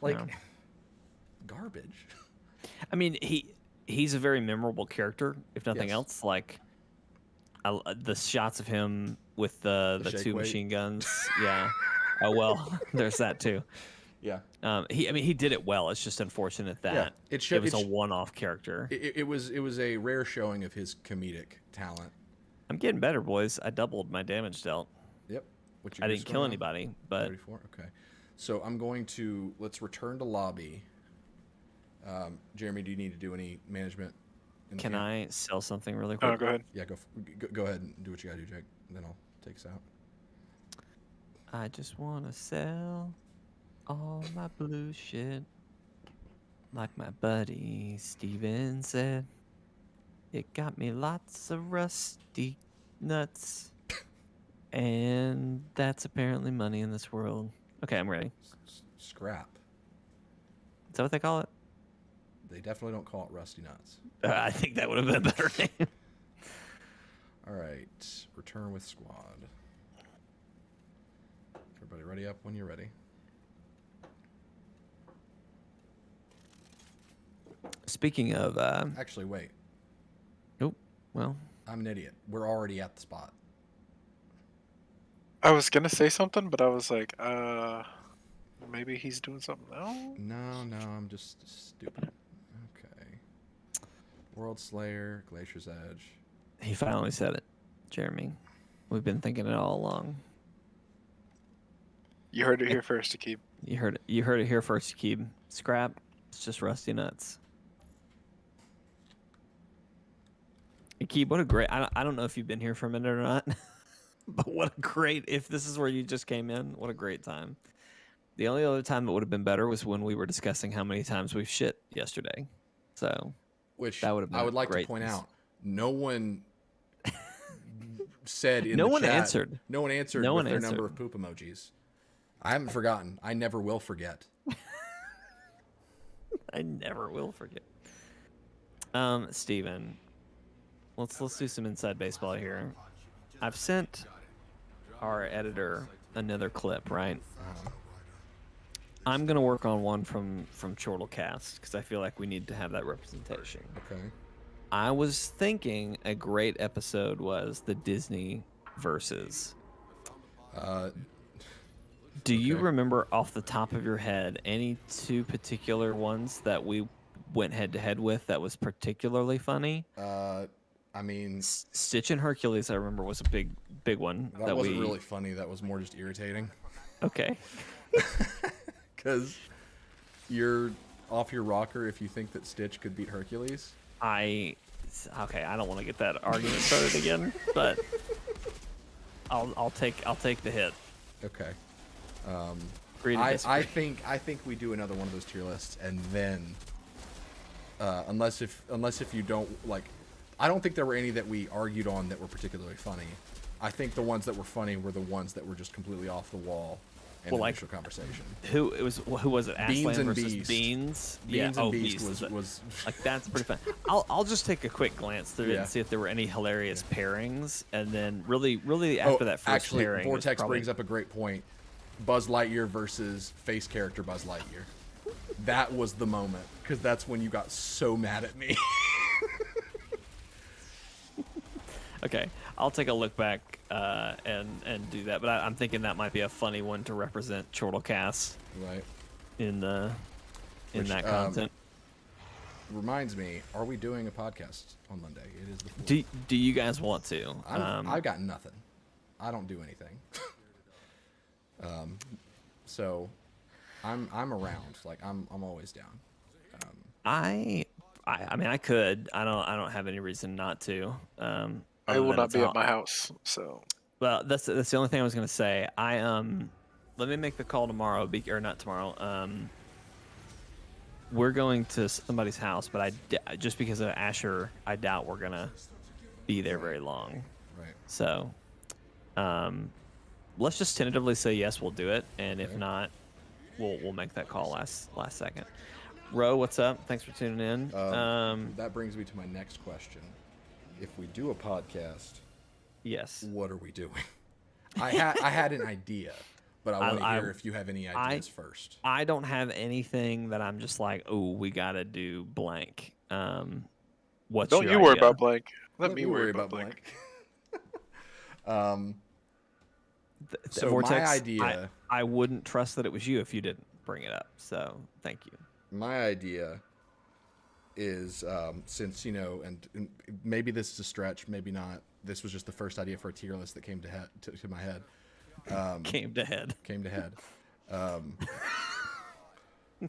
Like Yeah. garbage. I mean, he's a very memorable character, if nothing Yes. else. Like the shots of him with the shake two weight. machine guns. Yeah. Oh well, there's that too. Yeah. He did it well. It's just unfortunate that It it was a one-off character. It was a rare showing of his comedic talent. I'm getting better, boys. I doubled my damage dealt. Yep. What I didn't kill anybody, but 34. Okay. So I'm going to let's return to lobby. Jeremy, do you need to do any management? can I sell something really quick? Oh, go ahead. Yeah, go ahead and do what you gotta do, Jake. And then I'll take us out. I just want to sell all my blue shit. Like my buddy Steven said, it got me lots of rusty nuts. And that's apparently money in this world. Okay, I'm ready. Scrap. Is that what they call it? They definitely don't call it rusty nuts. I think that would have been a better name. All right, return with squad. Everybody ready up when you're ready. Speaking of, Actually, wait. oh, well, I'm an idiot. We're already at the spot. I was gonna say something, but I was like, maybe he's doing something else. No, I'm just stupid. Okay. Worldslayer, Glacier's Edge. he finally said it, Jeremy. We've been thinking it all along. You heard it here first, Akib. You heard it. You heard it here first, Keeb. Scrap. It's just rusty nuts. Keeb, what a great. I don't know if you've been here for a minute or not, but what a great. If this is where you just came in, what a great time. The only other time that would have been better was when we were discussing how many times we've shit yesterday. So, Which that would have been I would like to great. point out, no one said in No the one chat. answered. No one answered No with one their number answered. of poop emojis. I haven't forgotten. I never will forget. I never will forget. Steven, let's do some inside baseball here. I've sent our editor another clip, right? I'm gonna work on one from Chortle Cast because I feel like we need to have that representation. Okay. I was thinking a great episode was the Disney versus. Do you Okay. remember off the top of your head any two particular ones that we went head to head with that was particularly funny? I mean, Stitch and Hercules, I remember, was a big one. that wasn't really funny. That was more just irritating. Okay. Because you're off your rocker if you think that Stitch could beat Hercules. I don't want to get that argument started again, but I'll take the hit. Okay. Agree to I disagree. think we do another one of those tier lists, and then unless if you don't like, I don't think there were any that we argued on that were particularly funny. I think the ones that were funny were the ones that were just completely off the wall in Well, the like, initial conversation. Who was it? Beans Aslan and versus Beast. Beans. Beans and Beast Beast was like that's pretty fun. I'll just take a quick glance through it Yeah. and see if there were any hilarious pairings, and then really after that first actually, pairing, Vortex probably, brings up a great point. Buzz Lightyear versus face character Buzz Lightyear. That was the moment, because that's when you got so mad at me. Okay, I'll take a look back and do that. But I'm thinking that might be a funny one to represent Chortle Cast Right. in Which, that content. Reminds me, are we doing a podcast on Monday? It is the 4th. Do you guys want to? I've got nothing. I don't do anything. So I'm around. Like I'm always down. I mean, I could. I don't have any reason not to. I will not be at my house, so. Well, that's the only thing I was gonna say. Let me make the call tomorrow, or not tomorrow. We're going to somebody's house, but just because of Asher, I doubt we're gonna be there very long. Right. So, let's just tentatively say yes, we'll do it, and if Okay. not, we'll make that call last second. Ro, what's up? Thanks for tuning in. That brings me to my next question. If we do a podcast, Yes. what are we doing? I had an idea, but I want to hear if you have any ideas first. I don't have anything that I'm just like, oh, we gotta do blank. What's Don't your you worry idea? about blank. Let me worry about blank. So Vortex, my idea, I wouldn't trust that it was you if you didn't bring it up. So thank you. my idea is since and maybe this is a stretch, maybe not. This was just the first idea for a tier list that came to my head. Came to head. Came to head.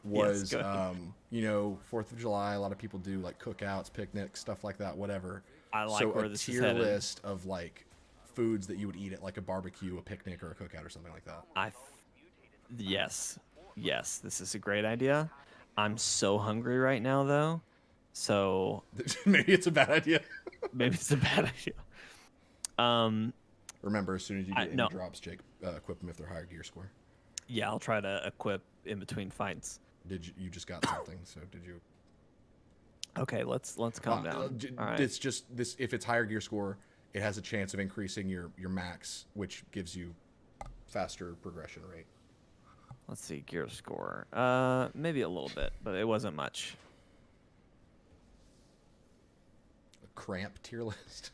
Was go ahead. 4th of July, a lot of people do like cookouts, picnics, stuff like that, whatever. I like so where a this is tier headed. list of like foods that you would eat at like a barbecue, a picnic, or a cookout or something like that. Yes, this is a great idea. I'm so hungry right now, though. So Maybe it's a bad idea. maybe it's a bad idea. Remember, as soon as you get no. any drops, Jake, equip them if they're higher gear score. Yeah, I'll try to equip in between fights. Did you just got something? So did you? Okay, let's calm down. All right. It's just this. If it's higher gear score, it has a chance of increasing your max, which gives you faster progression rate. Let's see, gear score. Maybe a little bit, but it wasn't much. A cramp tier list.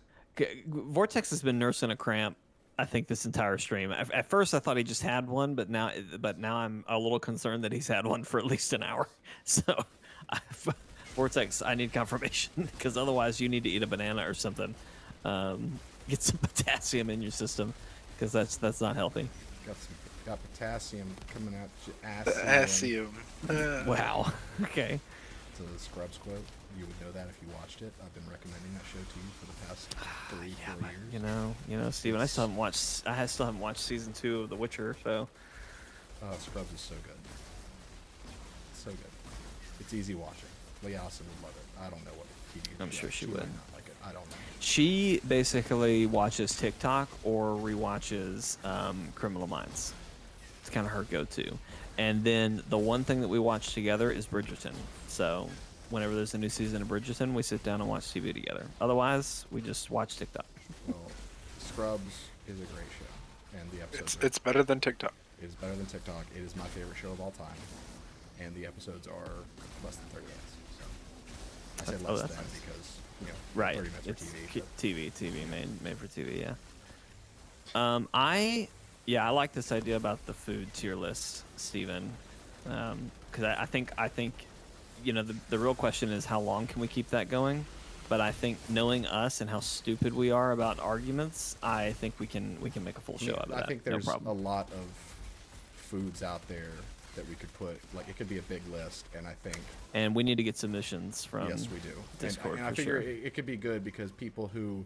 Vortex has been nursing a cramp, I think, this entire stream. At first, I thought he just had one, but now I'm a little concerned that he's had one for at least an hour. So, Vortex, I need confirmation because otherwise, you need to eat a banana or something. Get some potassium in your system because that's not healthy. Got potassium coming out your ass. Potassium. Wow. Okay. It's a Scrubs quote. You would know that if you watched it. I've been recommending that show to you for the past 4 years. You know, Steven, I still haven't watched season 2 of The Witcher, so. Scrubs is so good. So good. It's easy watching. Leah also would love it. I don't know what TV. I'm sure she would. might not like it. I don't know. She basically watches TikTok or rewatches Criminal Minds. It's kind of her go-to. And then the one thing that we watch together is Bridgerton. So whenever there's a new season of Bridgerton, we sit down and watch TV together. Otherwise, we just watch TikTok. Well, Scrubs is a great show, and the episodes. It's better than TikTok. It is better than TikTok. It is my favorite show of all time, and the episodes are less than 30 minutes. So I say less than nice. because Right. 30 minutes It's for TV made for TV. Yeah. I like this idea about the food tier list, Steven. Because I think the real question is how long can we keep that going? But I think knowing us and how stupid we are about arguments, I think we can make a full show out of that. I think there's a lot of foods out there that we could put, like, it could be a big list, and we need to get submissions from yes, we do. Discord. And I figure it could be good because people who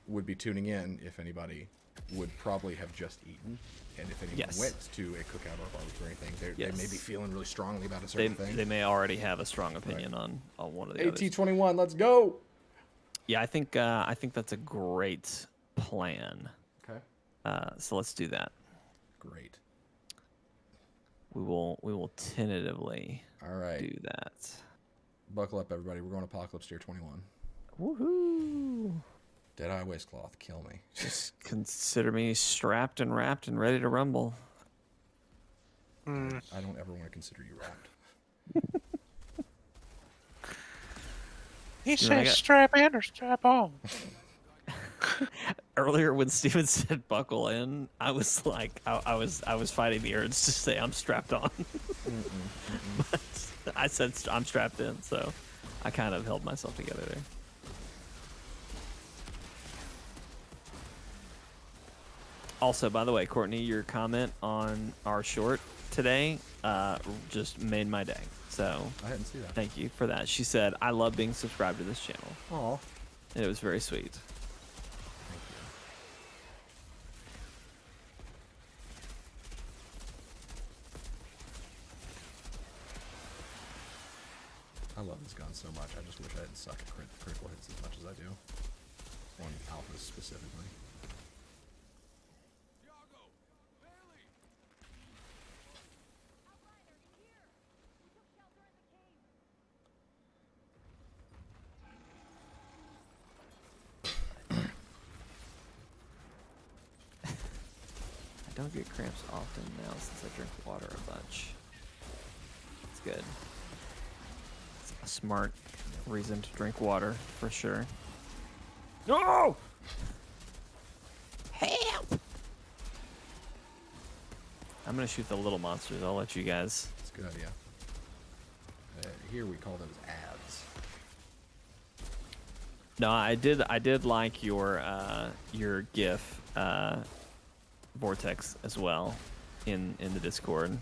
would be tuning in, if anybody, would probably have just eaten, and if anyone went to a cookout or a barbecue or anything, they may be feeling really strongly about a certain thing. They may already have a strong opinion on one of the others. AT21, let's go. Yeah, I think that's a great plan. Okay. So let's do that. Great. We will tentatively All right. do that. Buckle up, everybody. We're going Apocalypse Tier 21. Woohoo! Deadeye Waistcloth, kill me. Just consider me strapped and wrapped and ready to rumble. I don't ever want to consider you wrapped. He says strap in or strap on. Earlier when Steven said buckle in, I was like, I was fighting the urge to say I'm strapped on. But I said I'm strapped in, so I kind of held myself together there. Also, by the way, Courtney, your comment on our short today just made my day. So I didn't see that. thank you for that. She said, I love being subscribed to this channel. Aw. And it was very sweet. Thank you. I love this gun so much. I just wish I didn't suck at critical hits as much as I do. On alphas specifically. I don't get cramps often now since I drink water a bunch. It's good. It's a smart reason to drink water, for sure. No! Help! I'm gonna shoot the little monsters. I'll let you guys. It's a good idea. Here we call those ads. No, I did like your GIF Vortex as well in the Discord.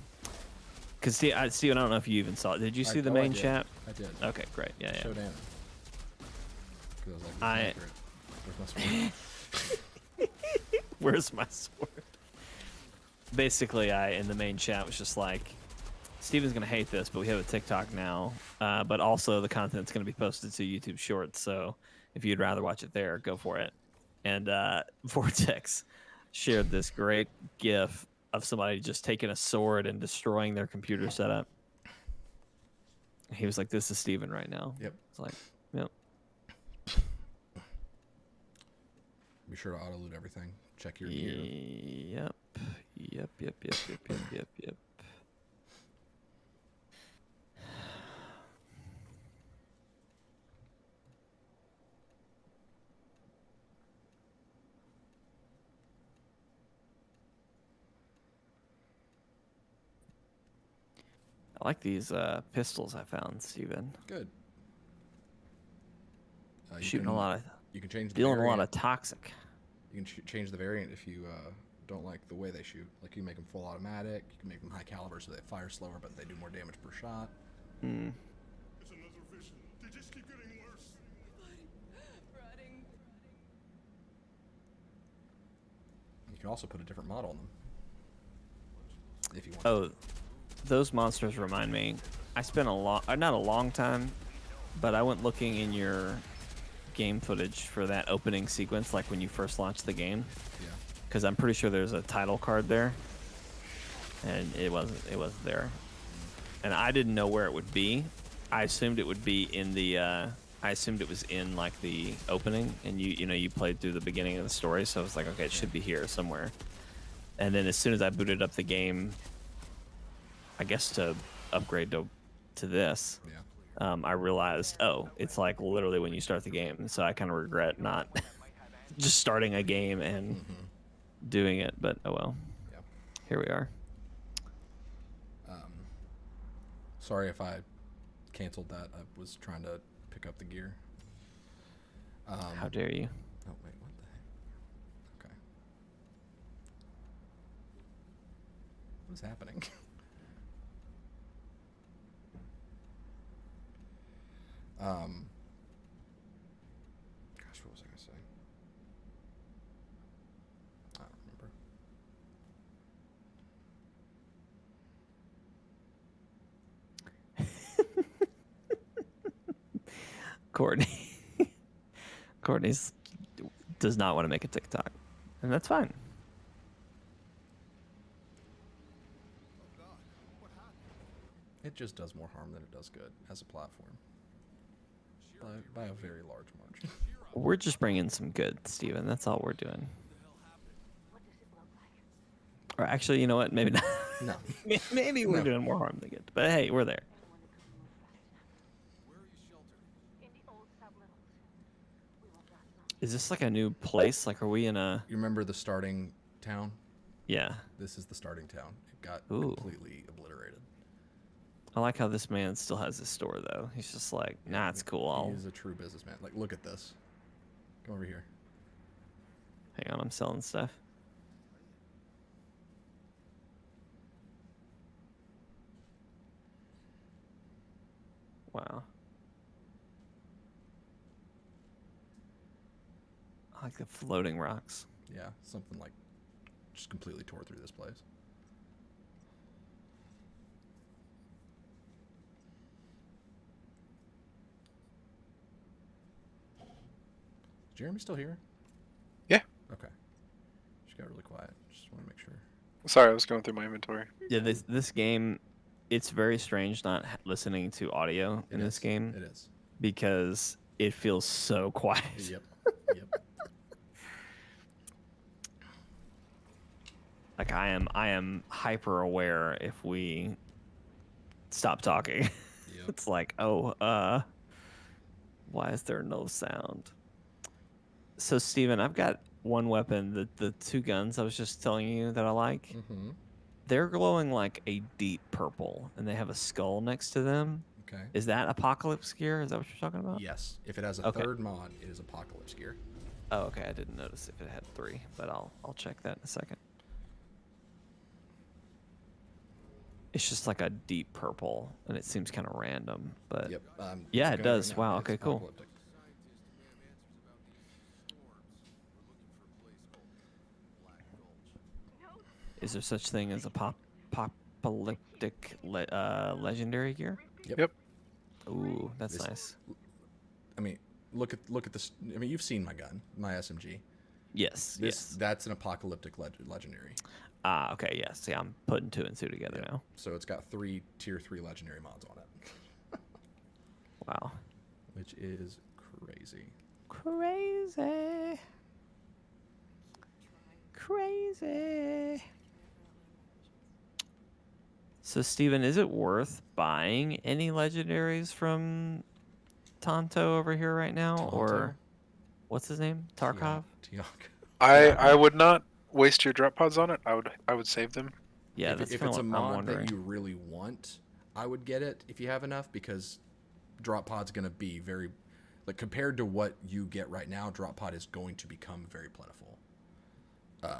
Cause Steven, I don't know if you even saw it. Did you see the main chat? I did. Okay, great. Yeah, yeah. Showed Anna. 'Cause I was like, where's my sword? Where's my sword? Basically, in the main chat was just like, Steven's gonna hate this, but we have a TikTok now. But also the content's gonna be posted to YouTube Shorts. So if you'd rather watch it there, go for it. And Vortex shared this great GIF of somebody just taking a sword and destroying their computer setup. He was like, "This is Steven right now." Yep. It's like, yep. Be sure to auto loot everything. Check your gear. Yep. I like these pistols I found, Steven. Good. Shooting a lot of, you can change the dealing variant. a lot of toxic. You can change the variant if you don't like the way they shoot. Like, you can make them full automatic. You can make them high caliber so they fire slower, but they do more damage per shot. Hmm. It's another vision. They just keep getting worse. You can also put a different model on them. If you want. Oh, those monsters remind me. I spent not a long time, but I went looking in your game footage for that opening sequence, like when you first launched the game. Yeah. Because I'm pretty sure there's a title card there, and it wasn't there, and I didn't know where it would be. I assumed it would be in the. I assumed it was in like the opening, and you played through the beginning of the story, so I was like, okay, it should be here somewhere. And then as soon as I booted up the game, I guess to upgrade to this, Yeah. I realized, oh, it's like literally when you start the game. So I kind of regret not just starting a game and doing it. But oh well. Yeah. Here we are. Sorry if I canceled that. I was trying to pick up the gear. How dare you? Oh wait, what the heck? Okay. What's happening? Gosh, what was I gonna say? I don't remember. Courtney. Courtney's does not want to make a TikTok, and that's fine. It just does more harm than it does good as a platform. By a very large margin. We're just bringing some good, Steven. That's all we're doing. Or actually, you know what? Maybe not. No. Maybe we're No. doing more harm than good. But hey, we're there. Is this like a new place? Like, are we in a... You remember the starting town? Yeah. This is the starting town. It got Ooh. completely obliterated. I like how this man still has his store, though. He's just like, nah, it's cool. I'll... He's a true businessman. Like, look at this. Come over here. Hang on, I'm selling stuff. Wow. I like the floating rocks. Yeah, something like just completely tore through this place. Is Jeremy still here? Yeah. Okay. She got really quiet. Just want to make sure. Sorry, I was going through my inventory. Yeah, this game, it's very strange not listening to audio in this game It is. because it feels so quiet. Yep. Yep. Like I am hyper aware if we stop talking. Yep. It's like, oh, why is there no sound? So Steven, I've got one weapon, the two guns I was just telling you that I like. Mm-hmm. They're glowing like a deep purple, and they have a skull next to them. Okay. Is that Apocalypse gear? Is that what you're talking about? Yes. If it has a Okay. third mod, it is Apocalypse gear. Oh, okay. I didn't notice if it had 3, but I'll check that in a second. It's just like a deep purple, and it seems kind of random, but Yep. yeah, it's it going does. right now. Wow. It's Okay. Cool. apocalyptic. Is there such thing as a apocalyptic legendary gear? Yep. Ooh, that's This- nice. I mean, look at this. I mean, you've seen my gun, my SMG. Yes. This yes. That's an apocalyptic legendary. Ah. Okay. Yeah. See, I'm putting 2 and 2 together now. So it's got 3 tier 3 legendary mods on it, Wow. which is crazy. Crazy. Crazy. So, Steven, is it worth buying any legendaries from Tonto over here right now? Tonto? Or what's his name? Tarkov? Tiok. I would not waste your drop pods on it. I would save them. Yeah, if, that's if kinda it's a what I'm mod wondering. that you really want, I would get it if you have enough, because drop pod's going to be very, like, compared to what you get right now, drop pod is going to become very plentiful.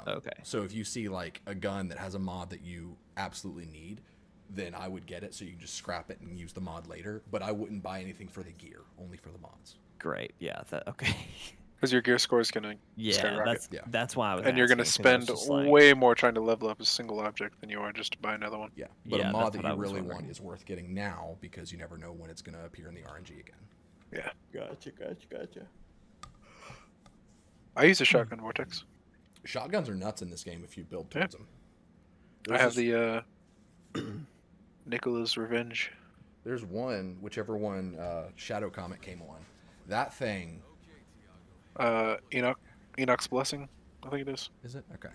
Okay. So if you see like a gun that has a mod that you absolutely need, then I would get it so you can just scrap it and use the mod later. But I wouldn't buy anything for the gear, only for the mods. Great. Yeah. Okay. Because your gear score is gonna Yeah, skyrocket. that's why I was. And you're gonna asking, 'cause I was spend just like, way more trying to level up a single object than you are just to buy another one. Yeah, but Yeah, a mod that's that what I you was really wondering. want is worth getting now, because you never know when it's going to appear in the RNG again. Yeah. Gotcha. I use a shotgun vortex. Shotguns are nuts in this game if you build Yeah. towards them. I have the Nicola's Revenge. There's one, whichever one Shadow Comet came on. That thing, Enoch's Blessing, I think it is. is it? Okay.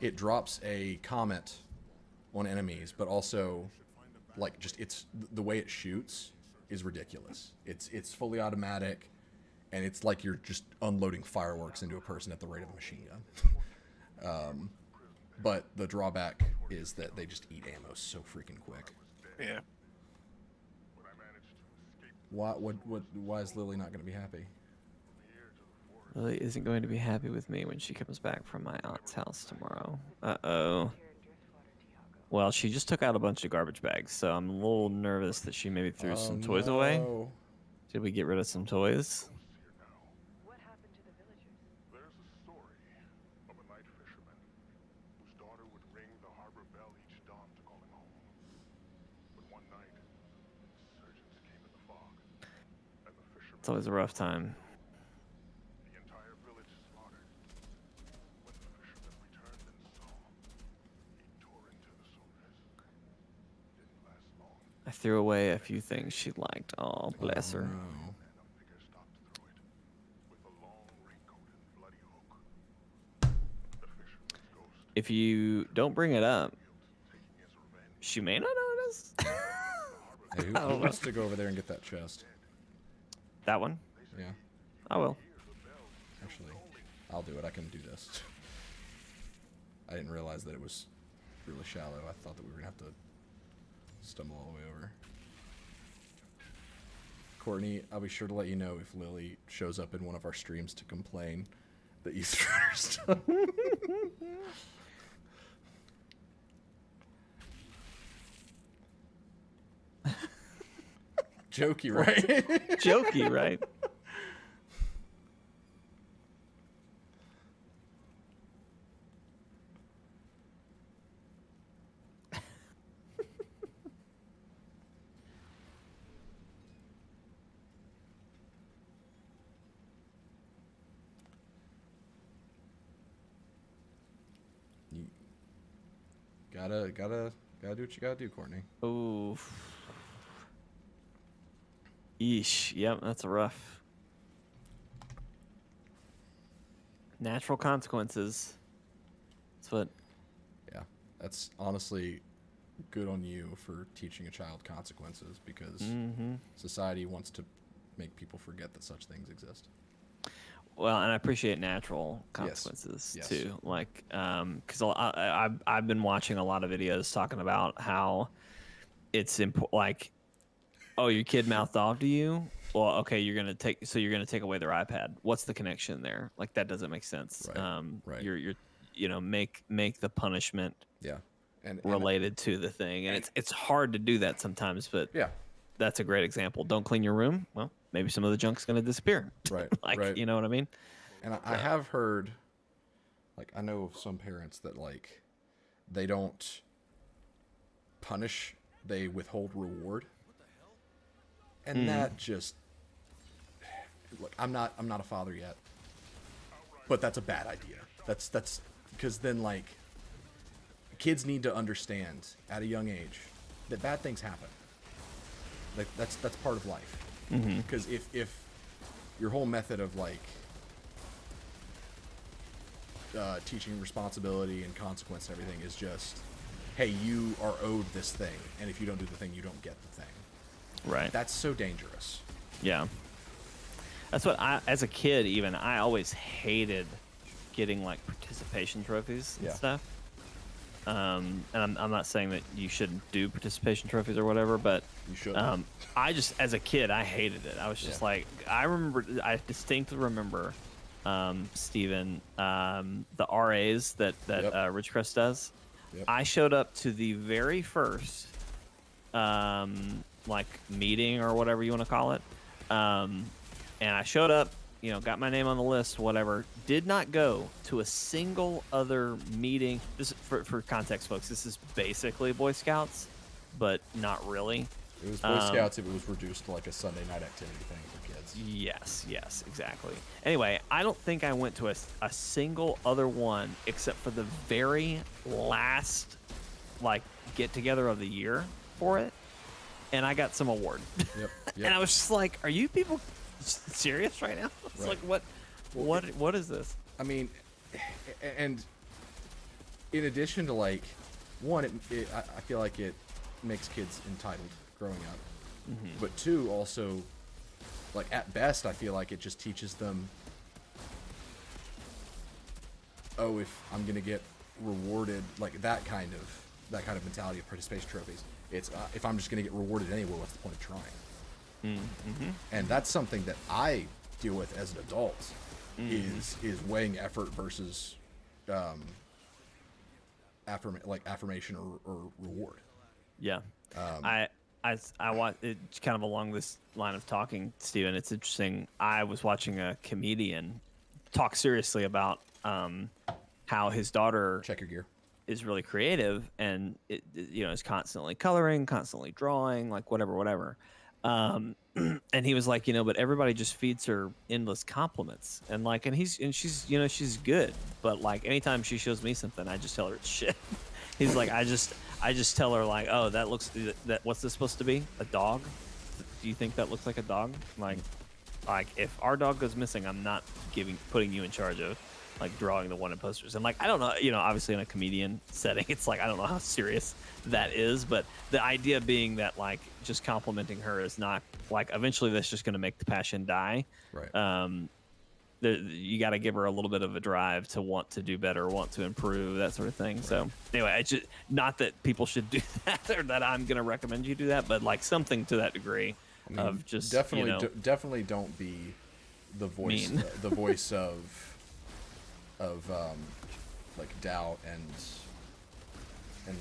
it drops a comment on enemies, but also like just the way it shoots is ridiculous. It's fully automatic, and it's like you're just unloading fireworks into a person at the rate of a machine gun. But the drawback is that they just eat ammo so freaking quick. Yeah. Why is Lily not going to be happy? Lily isn't going to be happy with me when she comes back from my aunt's house tomorrow. Uh-oh. Well, she just took out a bunch of garbage bags, so I'm a little nervous that she maybe threw some toys away. No. Did we get rid of some toys? What happened to the villagers? There's a story of a night fisherman whose daughter would ring the harbor bell each dawn to call him home. But one night, insurgents came in the fog, and the fisherman, It's always a rough time. the entire village slaughtered. When the fisherman returned and saw, he tore into the surface. Didn't last long. I threw away a few things she liked. Oh, bless her. No. And a figure stopped through it with a long raincoat and bloody hook. The fisherman's ghost If you don't bring it up, taking his revenge. she may not notice. Hey, who wants to go over there and get that chest? That one? Yeah. I will. Actually, I'll do it. I can do this. I didn't realize that it was really shallow. I thought that we were going to have to stumble all the way over. Courtney, I'll be sure to let you know if Lily shows up in one of our streams to complain that you threw her stuff. Jokey, right? Jokey, right? You gotta do what you gotta do, Courtney. Ooh. Yeesh. Yep, that's a rough. Natural consequences. That's what. Yeah, that's honestly good on you for teaching a child consequences, because society wants to make people forget that such things exist. Well, and I appreciate natural consequences Yes. too. Like, because I've been watching a lot of videos talking about how it's like, oh, your kid mouthed off to you. Well, okay, you're gonna take away their iPad. What's the connection there? Like, that doesn't make sense. Right, right. You're make the punishment Yeah, and related to the thing, and it's hard to do that sometimes. But yeah, that's a great example. Don't clean your room. Well, maybe some of the junk's gonna disappear. right, Like, right. you know what I mean? And I have heard, like, I know of some parents that, like, they don't punish, they withhold reward. And that just, look, I'm not a father yet, but that's a bad idea. That's because then, like, kids need to understand at a young age that bad things happen. Like, that's part of life. Because if your whole method of, like, teaching responsibility and consequence and everything is just, hey, you are owed this thing, and if you don't do the thing, you don't get the thing. Right. That's so dangerous. Yeah. That's what as a kid, even, I always hated getting, like, participation trophies and Yeah. stuff. And I'm not saying that you shouldn't do participation trophies or whatever, but You should. I just, as a kid, I hated it. I was just Yeah. like, I distinctly remember, Steven, the RAs that Yep. Ridgecrest does. Yep. I showed up to the very first, like, meeting or whatever you want to call it. And I showed up, got my name on the list, whatever. Did not go to a single other meeting. This is for context, folks. This is basically Boy Scouts, but not really. It was Boy Scouts if it was reduced to, like, a Sunday night activity thing for kids. Yes, exactly. Anyway, I don't think I went to a single other one except for the very last, like, get together of the year for it, and I got some award. Yep. And I was just like, "Are you people serious right now?" It's Right. like, what is this? I mean, and in addition to like, one, I feel like it makes kids entitled growing up, but two, also, like at best, I feel like it just teaches them, oh, if I'm gonna get rewarded, like that kind of mentality of participation trophies. It's if I'm just gonna get rewarded anyway, what's the point of trying? And that's something that I deal with as an adult, is weighing effort versus affirmation or reward. Yeah. I want it's kind of along this line of talking, Steven. It's interesting. I was watching a comedian talk seriously about how his daughter Check your gear. is really creative and is constantly coloring, constantly drawing, like whatever. And he was like, but everybody just feeds her endless compliments, and she's good, but like anytime she shows me something, I just tell her it's shit. He's like, I just tell her like, oh, what's this supposed to be? A dog? Do you think that looks like a dog? Like if our dog goes missing, I'm not putting you in charge of like drawing the wanted posters. And like, I don't know, obviously in a comedian setting, it's like, I don't know how serious that is, but the idea being that like just complimenting her is not like, eventually that's just going to make the passion die. Right. You got to give her a little bit of a drive to want to do better, want to improve, that sort of thing. Right. So anyway, it's just not that people should do that or that I'm going to recommend you do that, but like something to that degree of just definitely don't be the voice, the voice of like doubt and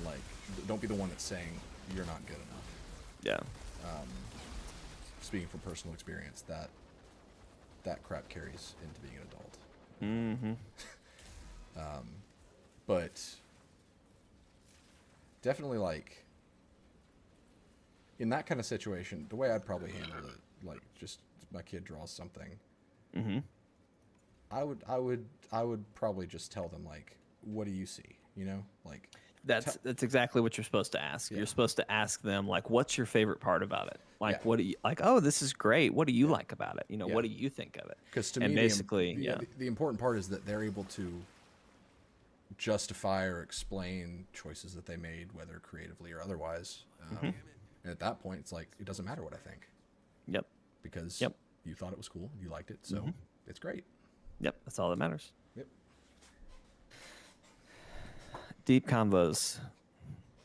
like don't be the one that's saying you're not good enough. Yeah. Speaking from personal experience, that crap carries into being an adult. But definitely like in that kind of situation, the way I'd probably handle it, like just my kid draws something. I would probably just tell them like, what do you see? Like that's exactly what you're supposed to ask. Yeah. You're supposed to ask them like, what's your favorite part about it? Like, what do you like? Oh, this is great. What do you like about it? What do you think of it? Because to me, basically, the important part is that they're able to justify or explain choices that they made, whether creatively or otherwise. And at that point, it's like, it doesn't matter what I think. Yep. Because you thought it was cool, you liked it, so it's great. Yep, that's all that matters. Yep. Deep combos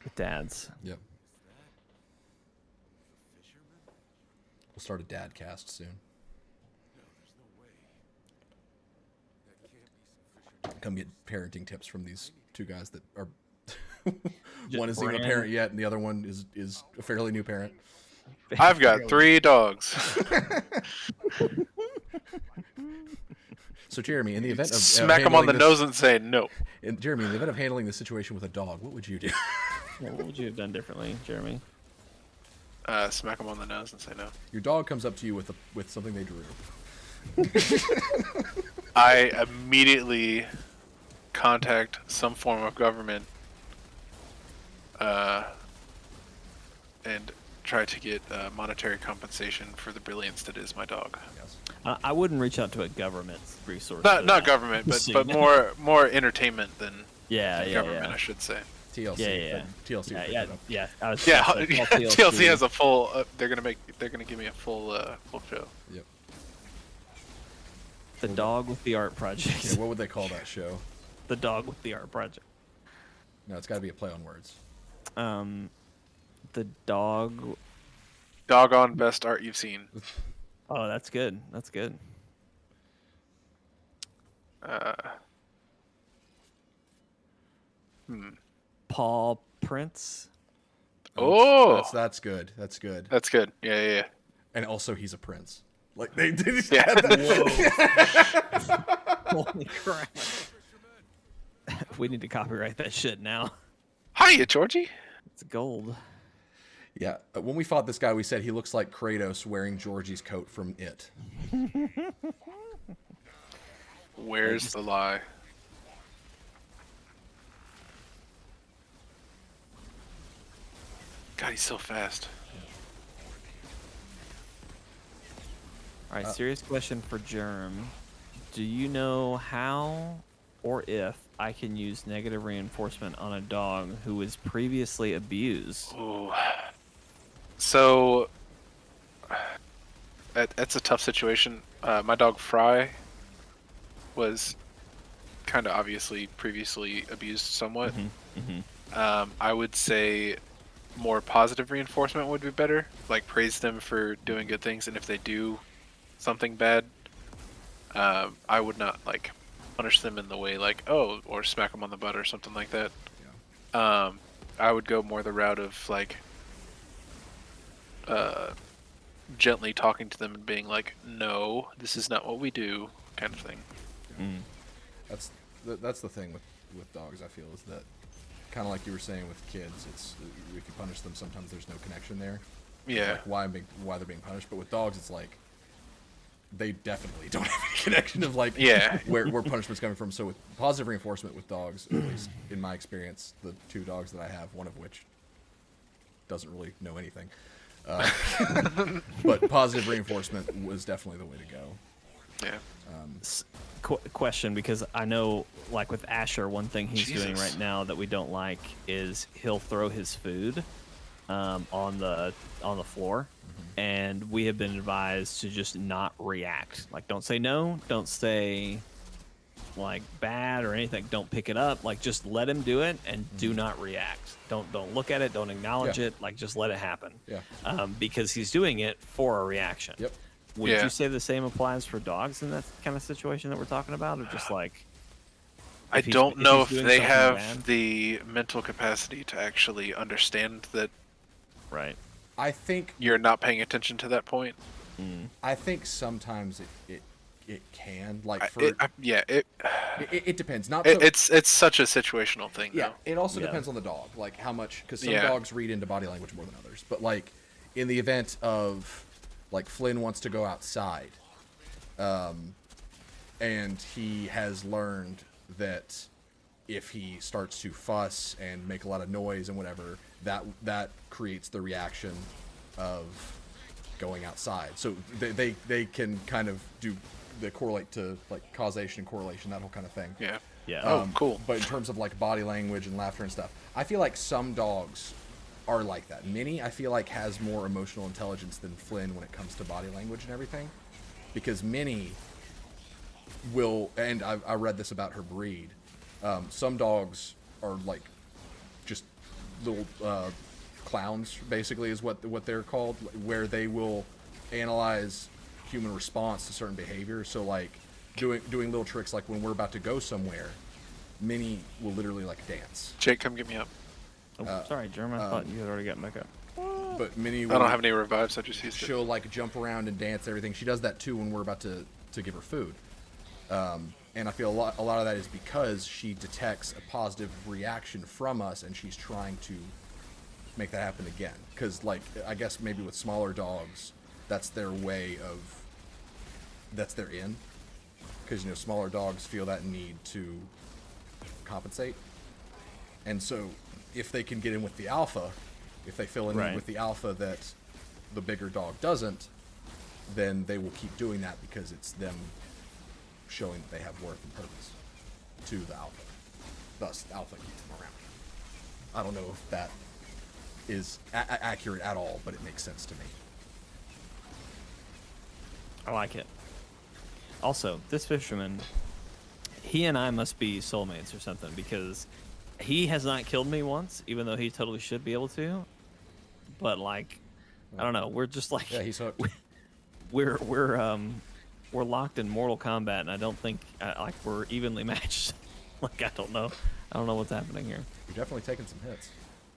with dads. Yep. We'll start a dad cast soon. Come get parenting tips from these two guys that are one isn't even a parent yet, and the other one is a fairly new parent. I've got 3 dogs. So Jeremy, in the event of smack him on the nose and say no. Jeremy, in the event of handling this situation with a dog, what would you do? What would you have done differently, Jeremy? Smack him on the nose and say no. Your dog comes up to you with something they drew. I immediately contact some form of government and try to get monetary compensation for the brilliance that is my dog. Yes. I wouldn't reach out to a government resource. Not government, but more entertainment than government, I should say. TLC. TLC. TLC has a full. They're gonna give me a full show. Yep. The Dog with the Art Project. Yeah, what would they call that show? The Dog with the Art Project. No, it's got to be a play on words. The dog. Doggone best art you've seen. Oh, that's good. That's good. Paw Prince. Oh, that's good. That's good. That's good. Yeah. And also, he's a prince. Like they did. Yeah. Holy crap! We need to copyright that shit now. Hiya, Georgie. It's gold. Yeah. When we fought this guy, we said he looks like Kratos wearing Georgie's coat from It. Where's the lie? God, he's so fast. All right, serious question for Germ. Do you know how or if I can use negative reinforcement on a dog who was previously abused. Ooh. So that's a tough situation. My dog Fry was kind of obviously previously abused somewhat. I would say more positive reinforcement would be better. Like praise them for doing good things, and if they do something bad, I would not like punish them in the way like or smack them on the butt or something like that. Yeah. I would go more the route of like gently talking to them and being like, no, this is not what we do, kind of thing. That's the thing with dogs. I feel is that kind of like you were saying with kids. It's if you punish them, sometimes there's no connection there. Yeah. Like why they're being punished. But with dogs, it's like they definitely don't have any connection of like where punishment's coming from. So with positive reinforcement with dogs, at least in my experience, the 2 dogs that I have, one of which doesn't really know anything. But positive reinforcement was definitely the way to go. Yeah. Question, because I know, like with Asher, one thing he's doing Jesus. right now that we don't like is he'll throw his food on the floor, and we have been advised to just not react. Like, don't say no, don't say like bad or anything. Don't pick it up. Like, just let him do it and do not react. Don't look at it. Don't acknowledge it. Like, just let it happen. Yeah. Because he's doing it for a reaction. Yep. Would you say the same applies for dogs in that kind of situation that we're talking about, or just like? I don't know if doing they something have bad? the mental capacity to actually understand that Right. I think you're not paying attention to that point. I think sometimes it can like for it depends. Not it's such a situational thing. yeah. Though. It also Yeah. depends on the dog, like how much, because some Yeah. dogs read into body language more than others. But like in the event of like Flynn wants to go outside, and he has learned that if he starts to fuss and make a lot of noise and whatever, that creates the reaction of going outside. So they can kind of do the correlate to like causation and correlation, that whole kind of thing. Yeah. Yeah. Oh, cool. But in terms of like body language and laughter and stuff, I feel like some dogs are like that. Minnie, I feel like, has more emotional intelligence than Flynn when it comes to body language and everything, because Minnie will, and I read this about her breed. Some dogs are like just little clowns, basically, is what they're called, where they will analyze human response to certain behavior. So like doing little tricks, like when we're about to go somewhere, Minnie will literally like dance. Jake, come get me up. Oh, sorry, Jeremy. I thought you had already gotten back up. But Minnie will, I don't have any revives. I just used it. she'll like jump around and dance, everything. She does that too when we're about to give her food. And I feel a lot of that is because she detects a positive reaction from us, and she's trying to make that happen again. Because like I guess maybe with smaller dogs, that's their way of, that's their in. Because smaller dogs feel that need to compensate, and so if they can get in with the alpha, if they feel a need with the alpha that the bigger dog doesn't, then they will keep doing that because it's them showing that they have worth and purpose to the alpha. Thus, the alpha keeps them around. I don't know if that is accurate at all, but it makes sense to me. I like it. Also, this fisherman, he and I must be soulmates or something, because he has not killed me once, even though he totally should be able to. But like, I don't know. We're just like, Yeah, he's hooked. we're locked in Mortal Kombat, and I don't think like we're evenly matched. Like, I don't know what's happening here. You're definitely taking some hits.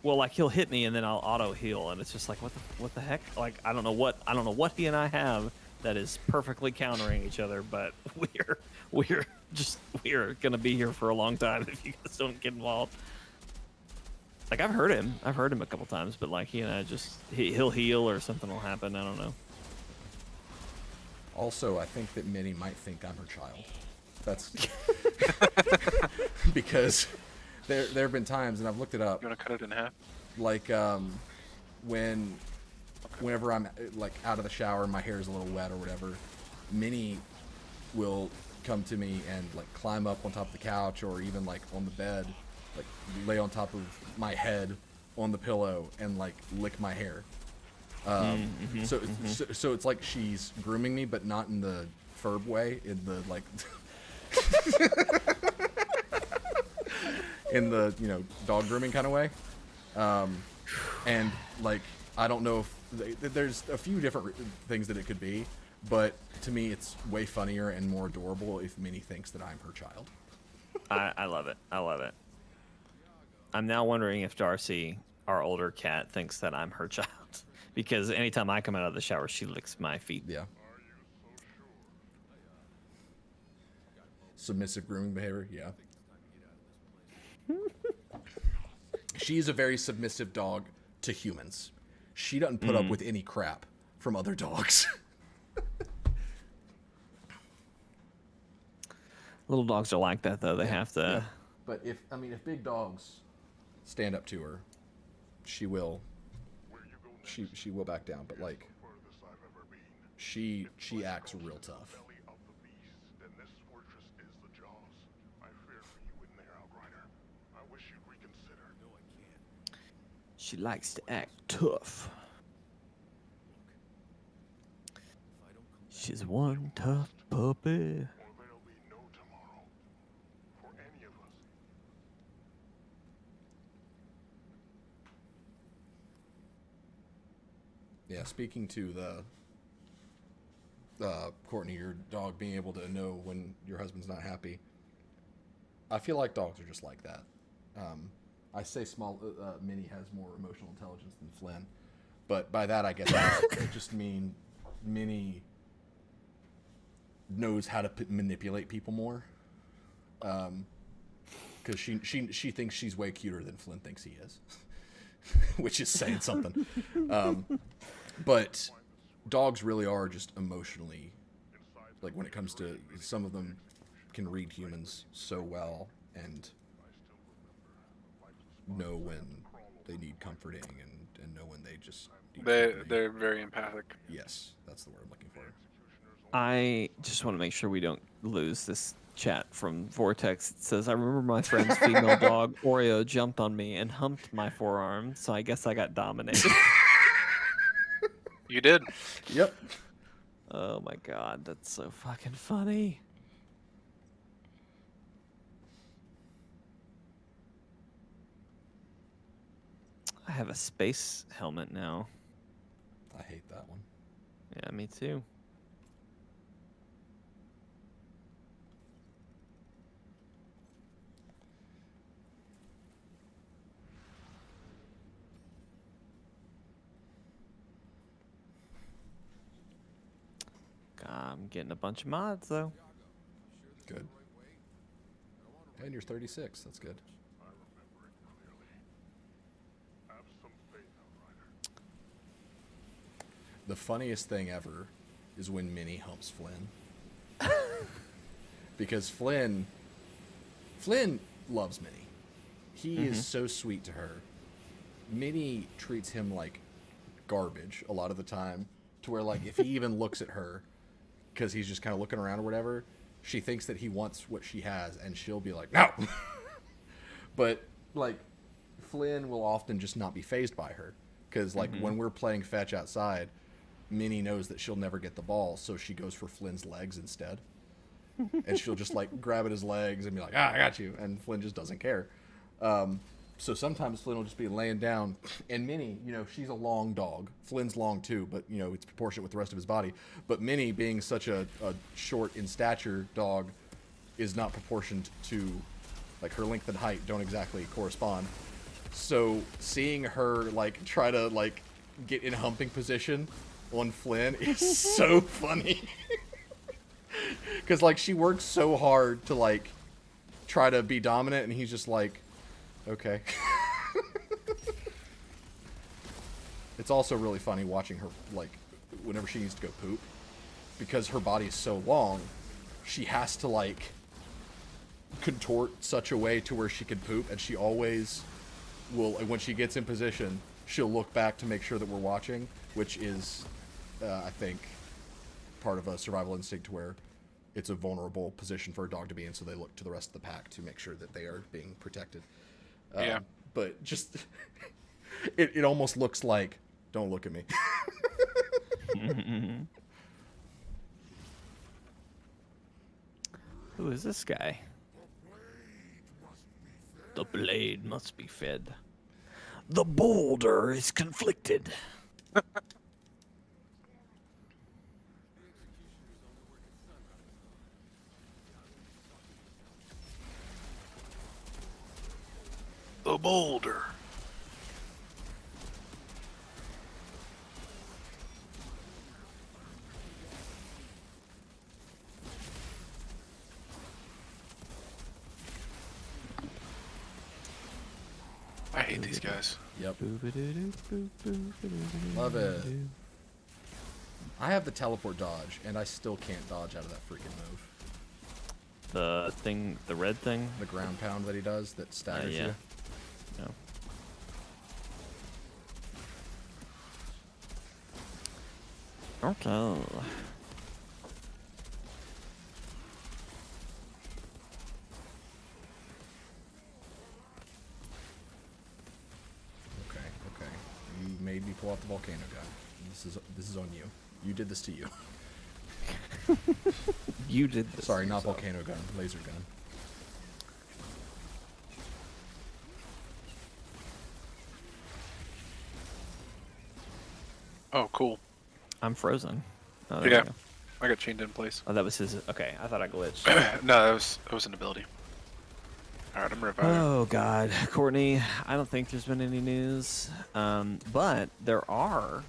Well, like, he'll hit me and then I'll auto heal, and it's just like, what the heck? Like, I don't know what he and I have that is perfectly countering each other, but we're gonna be here for a long time if you guys don't get involved. Like, I've heard him a couple times, but like, he and I just he'll heal or something will happen. I don't know. Also, I think that Minnie might think I'm her child. That's because there have been times, and I've looked it up, You want to cut it in half? like whenever I'm like out of the shower and my hair is a little wet or whatever, Minnie will come to me and like climb up on top of the couch or even like on the bed, like lay on top of my head on the pillow and like lick my hair. So it's like she's grooming me, but not in the Ferb way, in the like in the, you know, dog grooming kind of way. And like, I don't know if there's a few different things that it could be, but to me it's way funnier and more adorable if Minnie thinks that I'm her child. I love it. I love it. I'm now wondering if Darcy, our older cat, thinks that I'm her child. Because anytime I come out of the shower, she licks my feet. Yeah. Submissive grooming behavior, yeah. She's a very submissive dog to humans. She doesn't put up with any crap from other dogs. Little dogs are like that, though. They have to. Yeah. But if big dogs stand up to her, she will back down. But like, she acts real tough. She likes to act tough. She's one tough puppy. Yeah, speaking to the Courtney, your dog being able to know when your husband's not happy, I feel like dogs are just like that. I say Minnie has more emotional intelligence than Flynn, but by that I guess I just mean Minnie knows how to manipulate people more, because she thinks she's way cuter than Flynn thinks he is, which is saying something. But dogs really are just emotionally, like when it comes to, some of them can read humans so well and know when they need comforting and know when they just need they're very empathic. Yes, that's the word I'm looking for. I just want to make sure we don't lose this chat from Vortex. It says, I remember my friend's female dog, Oreo, jumped on me and humped my forearm, so I guess I got dominated. You did. Yep. Oh my god, that's so fucking funny. I have a space helmet now. I hate that one. Yeah, me too. I'm getting a bunch of mods, though. Good. And you're 36. That's good. The funniest thing ever is when Minnie humps Flynn. Because Flynn loves Minnie. He is so sweet to her. Minnie treats him like garbage a lot of the time, to where like if he even looks at her, because he's just kind of looking around or whatever, she thinks that he wants what she has, and she'll be like, no. But like Flynn will often just not be fazed by her, because like when we're playing fetch outside, Minnie knows that she'll never get the ball, so she goes for Flynn's legs instead. And she'll just like grab at his legs and be like, I got you, and Flynn just doesn't care. So sometimes Flynn will just be laying down, and Minnie, you know, she's a long dog. Flynn's long too, but you know, it's proportionate with the rest of his body. But Minnie, being such a short in stature dog, is not proportioned to, like, her length and height don't exactly correspond. So seeing her like try to like get in humping position on Flynn is so funny. Because like she works so hard to like try to be dominant, and he's just like, okay. It's also really funny watching her, like, whenever she needs to go poop, because her body is so long, she has to like contort such a way to where she can poop, and she always will, when she gets in position, she'll look back to make sure that we're watching, which is I think part of a survival instinct, where it's a vulnerable position for a dog to be in, so they look to the rest of the pack to make sure that they are being protected. Yeah. But just it almost looks like, don't look at me. Who is this guy? The blade must be fed. The boulder is conflicted. The boulder. I hate these guys. Yep. Love it. I have the teleport dodge, and I still can't dodge out of that freaking move. The thing, the red thing. The ground pound that he does that staggers yeah. you. No. Okay. Okay. You made me pull out the volcano gun. This is on you. You did this to you. You did this. Sorry, not volcano gun, laser gun. Oh, cool. I'm frozen. Oh, there Yeah. we go. I got chained in place. Oh, that was his. Okay, I thought I glitched. No, that was an ability. All right, I'm reviving. Oh God, Courtney, I don't think there's been any news, but there are,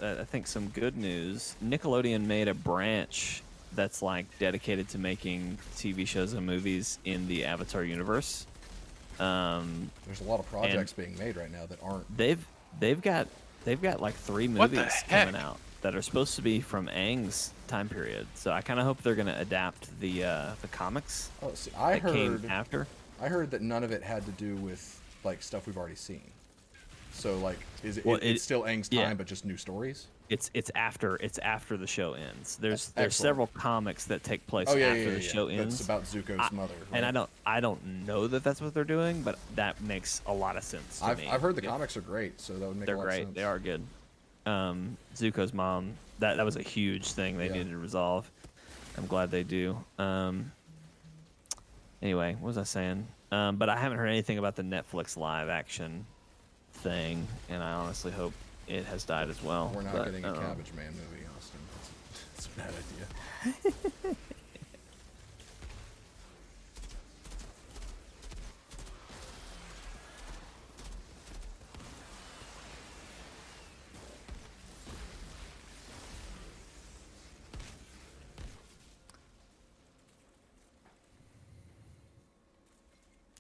I think, some good news. Nickelodeon made a branch that's like dedicated to making TV shows and movies in the Avatar universe. There's a lot of projects being made right now that aren't. They've got like 3 What the movies heck? coming out that are supposed to be from Aang's time period. So I kind of hope they're gonna adapt the comics Oh, see, I that came heard. after. I heard that none of it had to do with like stuff we've already seen. So like, is it? Well, It's still Aang's time, yeah. but just new stories. It's after the show ends. There's Excellent. several comics that take place Oh yeah, after yeah, the show ends. That's about Zuko's mother. And right? I don't know that that's what they're doing, but that makes a lot of sense to me. I've heard the comics are great, so that would make They're a lot great. of sense. They are good. Zuko's mom. That was a huge thing they Yeah. needed to resolve. I'm glad they do. Anyway, what was I saying? But I haven't heard anything about the Netflix live action thing, and I honestly hope it has died as well. We're not but, getting a Cabbage Man movie, Austin. That's a bad idea.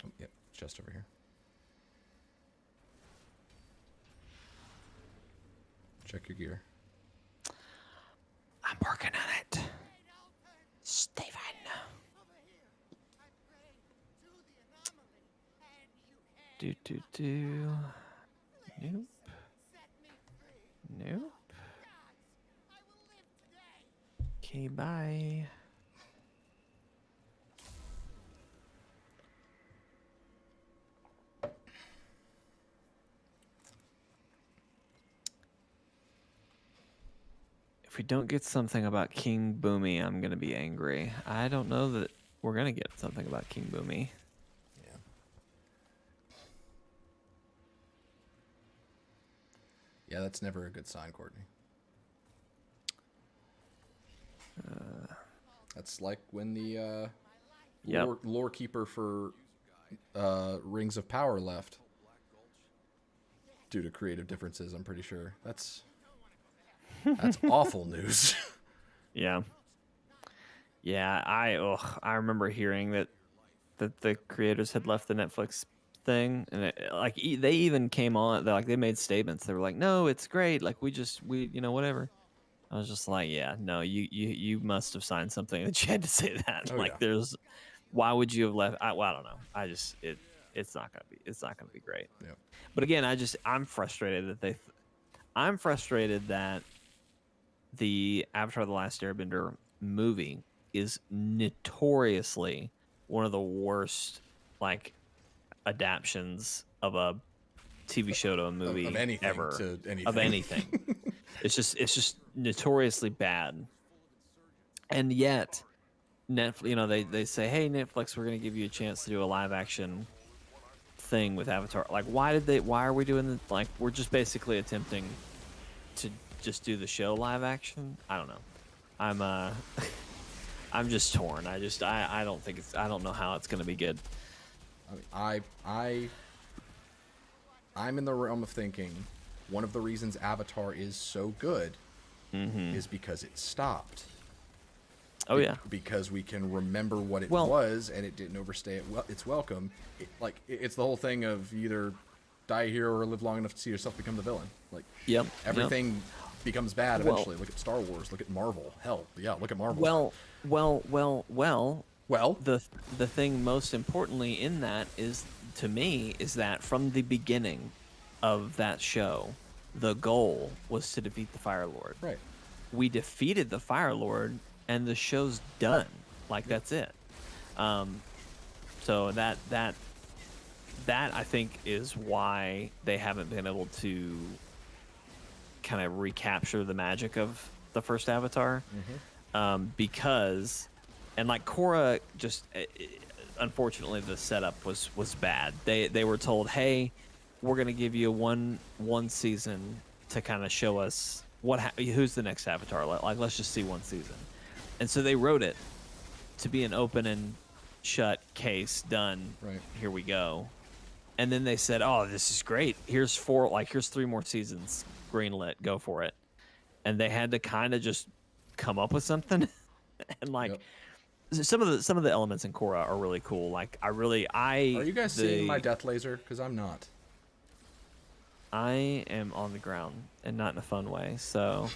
Oh, yep, just over here. Check your gear. I'm working on it. Steven. Do. Nope. Nope. Okay, bye. If we don't get something about King Boomy, I'm gonna be angry. I don't know that we're gonna get something about King Boomy. Yeah. Yeah, that's never a good sign, Courtney. That's like when the Yep. lore keeper for Rings of Power left due to creative differences. I'm pretty sure that's awful news. Yeah. Yeah, I remember hearing that the creators had left the Netflix thing, and they even came on. They made statements. They were like, "No, it's great. Like we whatever." I was just like, "Yeah, no, you must have signed something that you had to say that. Oh, yeah. Why would you have left? I don't know. It's not gonna be great." Yeah. But again, I'm frustrated that the Avatar: The Last Airbender movie is notoriously one of the worst like adaptions of a TV show to a movie of anything ever to anything. of anything. It's just notoriously bad. And yet Netflix, you know, they say, "Hey Netflix, we're going to give you a chance to do a live action thing with Avatar." Like why are we doing this? Like we're just basically attempting to just do the show live action. I don't know. I'm I'm just torn. I don't think I don't know how it's going to be good. I mean, I'm in the realm of thinking one of the reasons Avatar is so good is because it stopped. Oh yeah. Because we can remember what it was, and it didn't overstay its welcome. It's the whole thing of either die a hero or live long enough to see yourself become the villain. Like, everything becomes bad eventually. Look at Star Wars. Look at Marvel. Hell, yeah, look at Marvel. Well. The The thing most importantly in that is, to me, is that from the beginning of that show, the goal was to defeat the Fire Lord. Right. We defeated the Fire Lord, and the show's done. Like that's it. So that I think is why they haven't been able to kind of recapture the magic of the first Avatar, because, and like Korra, just unfortunately the setup was bad. They were told, hey, we're gonna give you one season to kind of show us who's the next Avatar. Like let's just see one season. And so they wrote it to be an open and shut case, done. Right. Here we go. And then they said, "Oh, this is great. Here's 3 more seasons. Greenlit, go for it." And they had to kind of just come up with something. And like some of the elements in Korra are really cool. Like Are you guys seeing my death laser? Because I'm not. I am on the ground and not in a fun way. So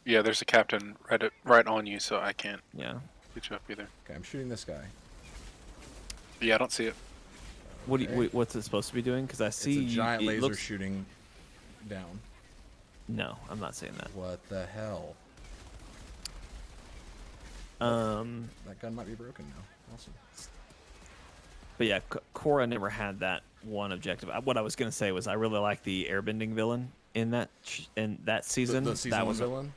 Yeah, there's a captain right on you, so I can't yeah. get you up either. Okay, I'm shooting this guy. Yeah, I don't see it. What's it supposed to be doing? Because I see It's a giant laser looks... shooting down. No, I'm not saying that. What the hell? That gun might be broken now. Awesome. But yeah, Korra never had that one objective. What I was gonna say was I really like the airbending villain in that season. The season that one was villain?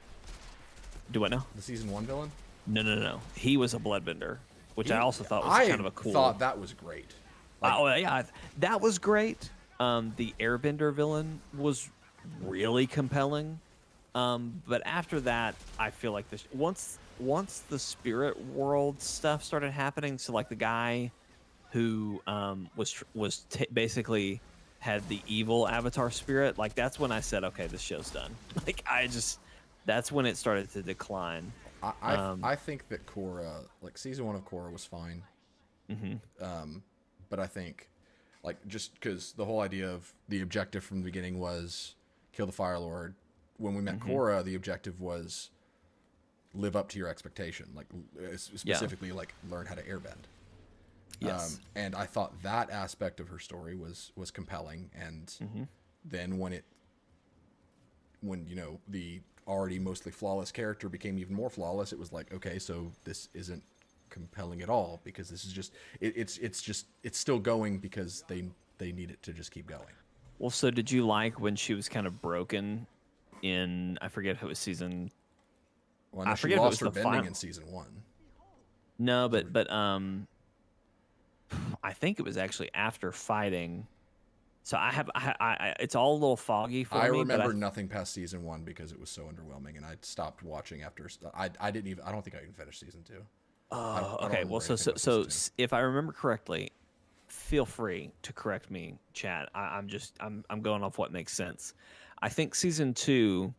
Do I know? The season 1 villain? No. He was a bloodbender, which I also thought was kind of a cool. I thought that was great. That was great. The airbender villain was really compelling. But after that, I feel like once the spirit world stuff started happening, so like the guy who basically had the evil avatar spirit, like that's when I said, okay, this show's done. Like that's when it started to decline. I think that Korra, like season 1 of Korra was fine. But I think, like, just because the whole idea of the objective from the beginning was kill the Fire Lord. When we met Korra, the objective was live up to your expectation, like specifically like learn how to airbend. Yes. And I thought that aspect of her story was compelling. And then when you know, the already mostly flawless character became even more flawless, it was like, okay, so this isn't compelling at all, because this is just it's still going because they need it to just keep going. Well, so did you like when she was kind of broken in, I forget if it was season... Well, I forget she lost her bending in season 1. No, but I think it was actually after fighting. So I it's all a little foggy for me. I remember nothing past season 1 because it was so underwhelming, and I stopped watching after. I don't think I even finished season 2. Oh, okay. Well, so if I remember correctly, feel free to correct me, chat. I'm going off what makes sense. I think season 2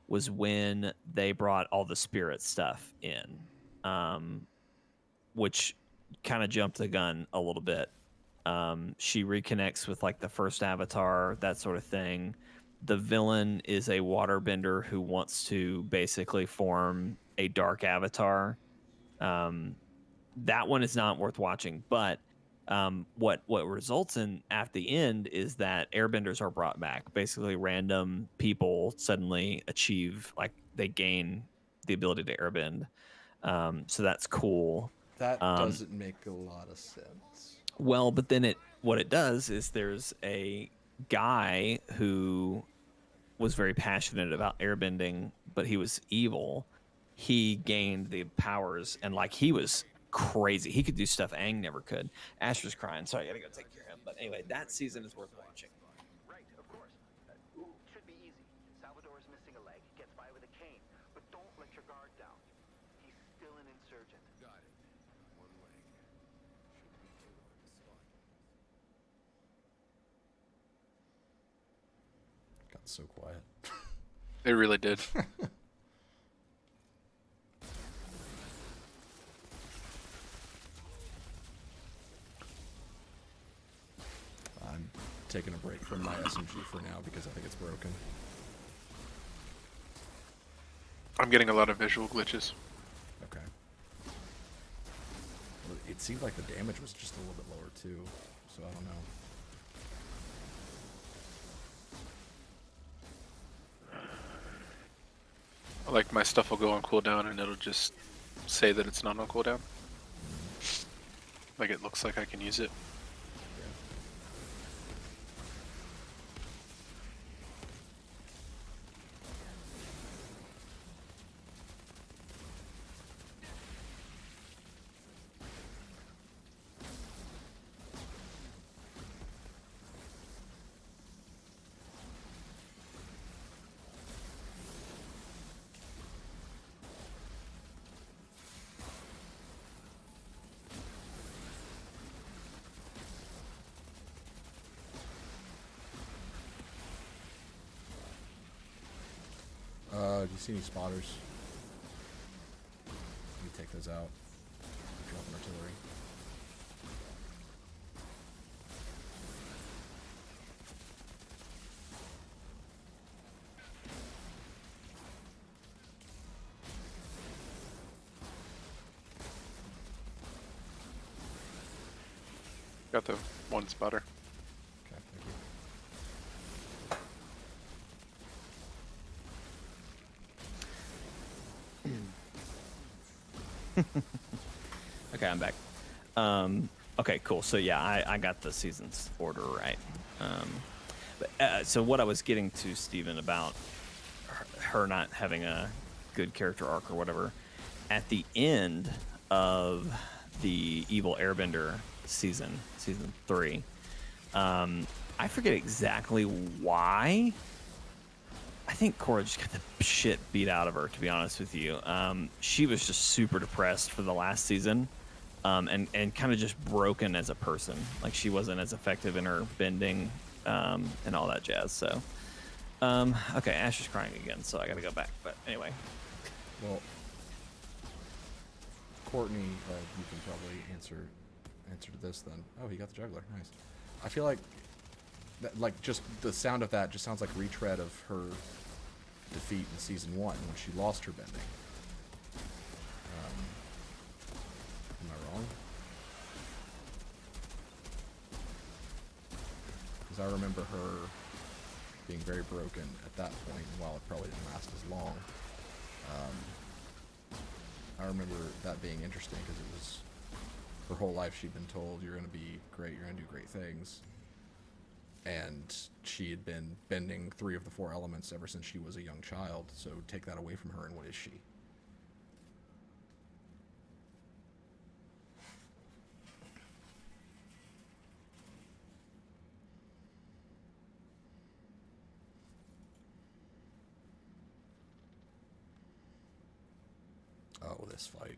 was when they brought all the spirit stuff in, which kind of jumped the gun a little bit. She reconnects with like the first avatar, that sort of thing. The villain is a waterbender who wants to basically form a dark avatar. That one is not worth watching, but what results in at the end is that airbenders are brought back. Basically, random people suddenly achieve, like, they gain the ability to airbend. So that's cool. That doesn't make a lot of sense. Well, but then what it does is there's a guy who was very passionate about airbending, but he was evil. He gained the powers, and like he was crazy. He could do stuff Aang never could. Asher's crying, so I gotta go take care of him. But anyway, that season is worth watching. Right, of course. Should be easy. Salvador's missing a leg, gets by with a cane. But don't let your guard down. He's still an insurgent. Got it. One leg. Should be too hard to spot. Got so quiet. It really did. I'm taking a break from my SMG for now because I think it's broken. I'm getting a lot of visual glitches. Okay. Well, it seemed like the damage was just a little bit lower too, so I don't know. Like my stuff will go on cooldown and it'll just say that it's not on cooldown. Like it looks like I can use it. Do you see any spotters? Let me take those out. Drop an artillery. Got the one spotter. Okay, thank you. Okay, I'm back. Okay, cool. So yeah, I got the season's order right. So what I was getting to, Steven, about her not having a good character arc or whatever, at the end of the Evil Airbender season 3, I forget exactly why. I think Korra just got the shit beat out of her, to be honest with you. She was just super depressed for the last season, and kind of just broken as a person. Like she wasn't as effective in her bending and all that jazz. So, okay, Ash is crying again, so I gotta go back. But anyway, Well, Courtney, you can probably answer to this then. Oh, he got the juggler. Nice. I feel like that, just the sound of that just sounds like retread of her defeat in season 1 when she lost her bending. Am I wrong? Because I remember her being very broken at that point, and while it probably didn't last as long. I remember that being interesting because it was her whole life she'd been told, you're going to be great, you're going to do great things. And she had been bending 3 of the 4 elements ever since she was a young child, so take that away from her, and what is she? Oh, this fight.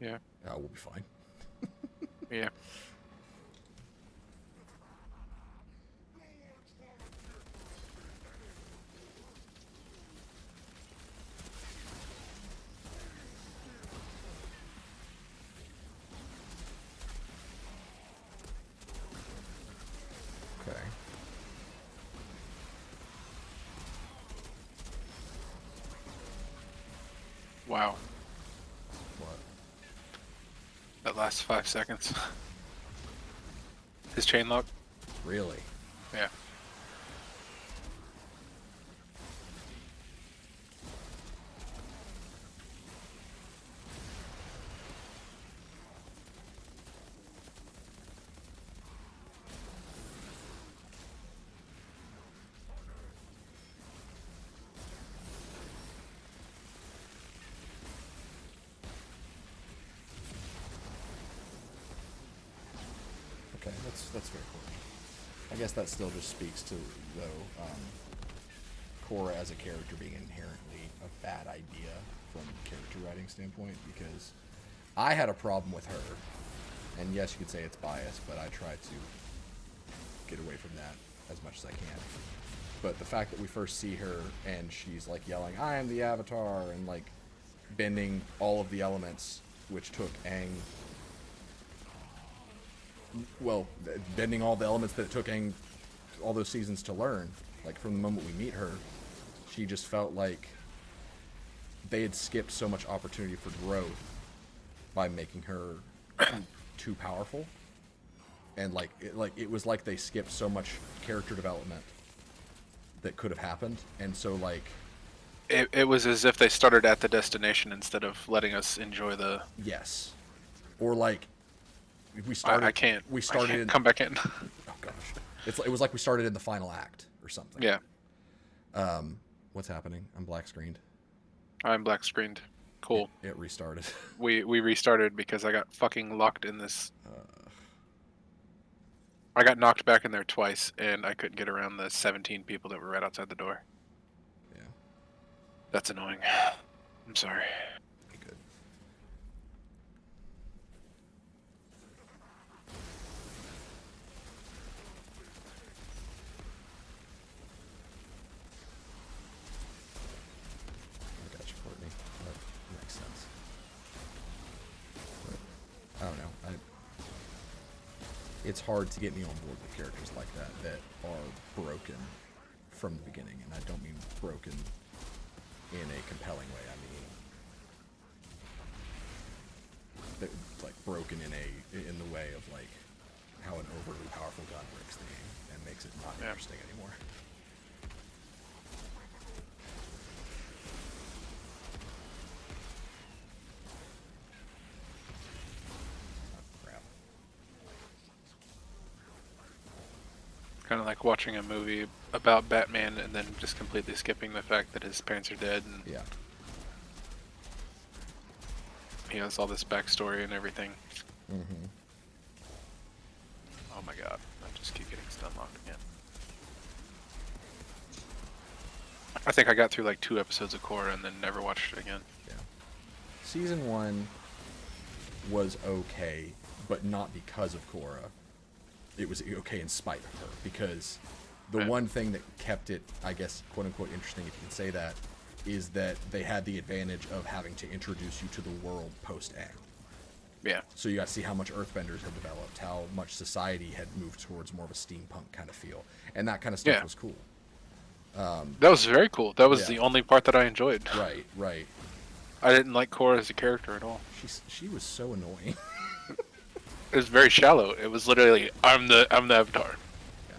Yeah. Oh, we'll be fine. Yeah. Okay. Wow. What? That last 5 seconds. His chain lock. Really? Yeah. Okay, that's very cool. I guess that still just speaks to, though, Korra as a character being inherently a bad idea from a character writing standpoint, because I had a problem with her, and yes, you could say it's biased, but I try to get away from that as much as I can. But the fact that we first see her and she's like yelling, "I am the Avatar," and like bending all of the elements, which took Aang, well, bending all the elements that it took Aang all those seasons to learn, like from the moment we meet her, she just felt like they had skipped so much opportunity for growth by making her too powerful. And it was like they skipped so much character development that could have happened. And so like it was as if they started at the destination instead of letting us enjoy the. Yes. Or like we started. I can't. We started. I can't come back in. Oh gosh. It was like we started in the final act or something. Yeah. What's happening? I'm black screened. I'm black screened. Cool. It restarted. We restarted because I got fucking locked in this. I got knocked back in there twice, and I couldn't get around the 17 people that were right outside the door. Yeah. That's annoying. I'm sorry. Good. I got you, Courtney. That makes sense. But, I don't know. It's hard to get me on board with characters like that are broken from the beginning, and I don't mean broken in a compelling way. I mean like broken in the way of like how an overly powerful gun breaks the game and makes it not interesting anymore. Kind of like watching a movie about Batman and then just completely skipping the fact that his parents are dead and Yeah. he has all this backstory and everything. Mm-hmm. Oh my god, I just keep getting stun locked again. I think I got through like 2 episodes of Korra and then never watched it again. Yeah. Season 1 was okay, but not because of Korra. It was okay in spite of her, because the one thing that kept it, I guess, quote unquote, interesting, if you can say that, is that they had the advantage of having to introduce you to the world post Aang. Yeah. So you got to see how much Earthbenders had developed, how much society had moved towards more of a steampunk kind of feel, and that kind of stuff was cool. That was very cool. That was the only part that I enjoyed. Right. I didn't like Korra as a character at all. She was so annoying. It was very shallow. It was literally, I'm the Avatar. Yeah.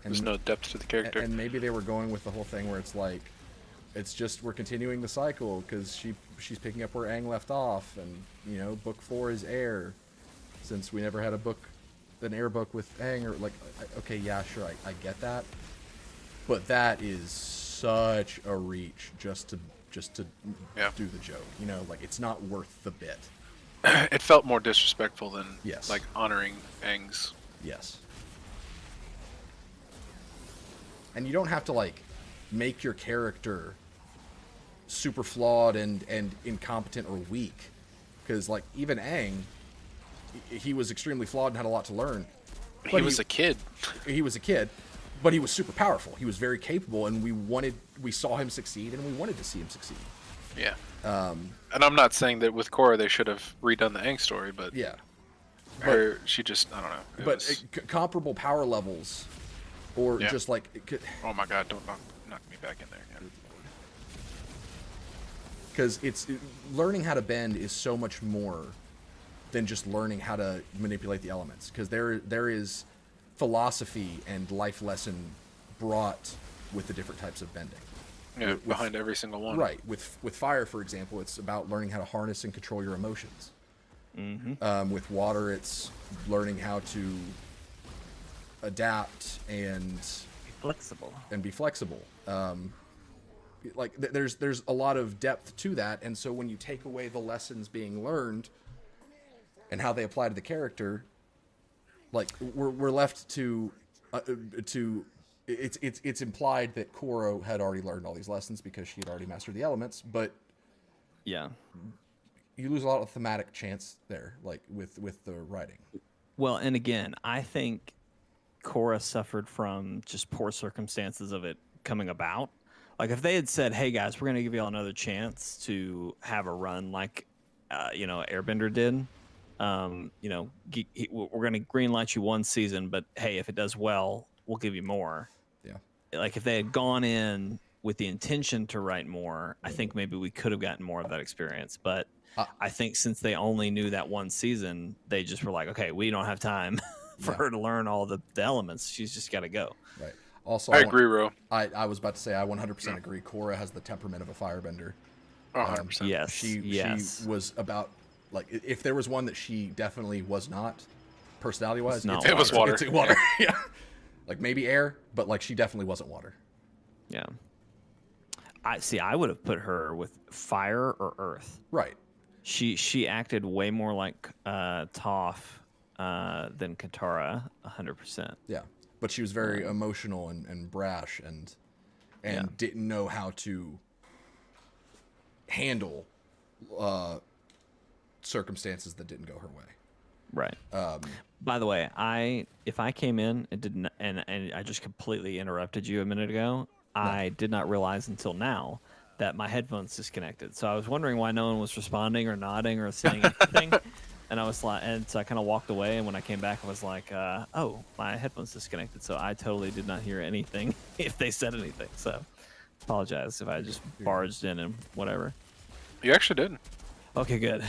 There's no depth to the character. And maybe they were going with the whole thing where it's like, it's just we're continuing the cycle because she's picking up where Aang left off, and book 4 is Air, since we never had an Air book with Aang, or like, okay, yeah, sure, I get that, but that is such a reach just to do the joke, like it's not worth the bit. It felt more disrespectful than like honoring Aang's. Yes. And you don't have to like make your character super flawed and incompetent or weak, because like even Aang, he was extremely flawed and had a lot to learn. He was a kid. He was a kid, but he was super powerful. He was very capable, and we saw him succeed, and we wanted to see him succeed. Yeah. And I'm not saying that with Korra they should have redone the Aang story, but yeah, she just, I don't know. But comparable power levels, or just like. Oh my god! Don't knock me back in there. Because learning how to bend is so much more than just learning how to manipulate the elements. Because there is philosophy and life lesson brought with the different types of bending. Yeah, behind every single one. Right. With fire, for example, it's about learning how to harness and control your emotions. Mm-hmm. With water, it's learning how to adapt and be flexible. Like there's a lot of depth to that, and so when you take away the lessons being learned and how they apply to the character, like we're left to it's implied that Koro had already learned all these lessons because she had already mastered the elements, but Yeah. you lose a lot of thematic chance there, like with the writing. Well, and again, I think Korra suffered from just poor circumstances of it coming about. Like if they had said, "Hey guys, we're going to give you all another chance to have a run like Airbender did. We're going to greenlight you one season, but hey, if it does well, we'll give you more." Yeah. Like if they had gone in with the intention to write more, I think maybe we could have gotten more of that experience. But I think since they only knew that one season, they just were like, okay, we don't have time for her to learn all the elements. She's just got to go. Right. Also, I agree, Ro. I was about to say I 100% agree. Korra has the temperament of a firebender. 100%. Yes. She was about, like, if there was one that she definitely was not, personality-wise, It was water. It's water. Yeah. Like maybe air, but like she definitely wasn't water. Yeah. I would have put her with fire or earth. Right. She acted way more like Toph than Katara, 100%. Yeah. But she was very emotional and brash and didn't know how to handle circumstances that didn't go her way. Right. By the way, if I came in and didn't and I just completely interrupted you a minute ago, I did not realize until now that my headphones disconnected. So I was wondering why no one was responding or nodding or saying anything. And I was like, and so I kind of walked away. And when I came back, I was like, oh, my headphones disconnected. So I totally did not hear anything if they said anything. So apologize if I just barged in and whatever. You actually did. Okay, good.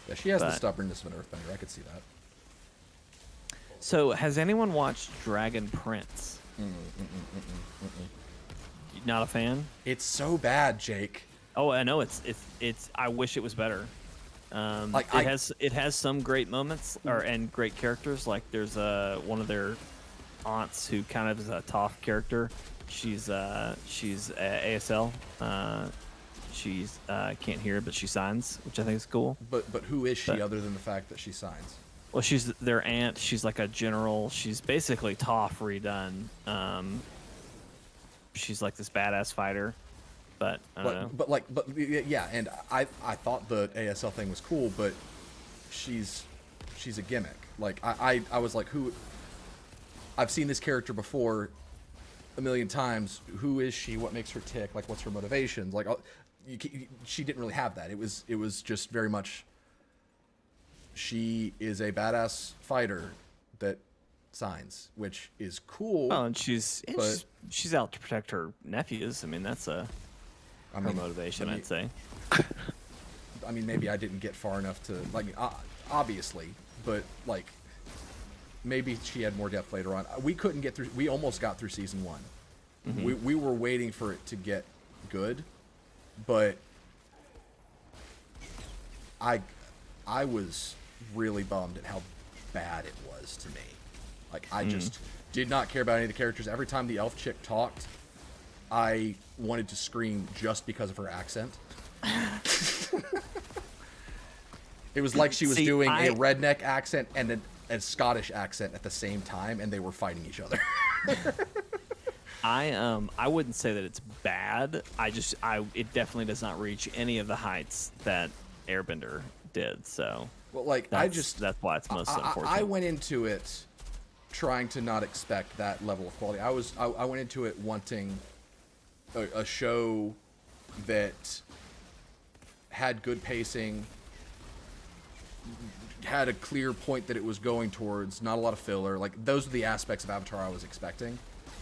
Yeah, she has the stubbornness of an earthbender. I could see that. So has anyone watched Dragon Prince? Not a fan? It's so bad, Jake. Oh, I know it's. I wish it was better. It has some great moments and great characters. Like there's one of their aunts who kind of is a Toph character. She's ASL. She's can't hear, but she signs, which I think is cool. But who is she other than the fact that she signs? Well, she's their aunt. She's like a general. She's basically Toph redone. She's like this badass fighter. But I don't know. But yeah, and I thought the ASL thing was cool, but she's a gimmick. Like I was like, who? I've seen this character before a million times. Who is she? What makes her tick? Like, what's her motivations? Like, she didn't really have that. It was just very much. She is a badass fighter that signs, which is cool. Oh, and she's out to protect her nephews. I mean, that's her motivation, I'd say. I mean, maybe I didn't get far enough to like, obviously, but like, maybe she had more depth later on. We couldn't get through. We almost got through season 1. Mm-hmm. We were waiting for it to get good, but I was really bummed at how bad it was to me. Like, I just did not care about any of the characters. Every time the elf chick talked, I wanted to scream just because of her accent. It was like she was doing a redneck accent and a Scottish accent at the same time, and they were fighting each other. I wouldn't say that it's bad. It definitely does not reach any of the heights that Airbender did. So, well, like that's why it's most unfortunate. I went into it trying to not expect that level of quality. I went into it wanting a show that had good pacing, had a clear point that it was going towards, not a lot of filler. Like, those are the aspects of Avatar I was expecting,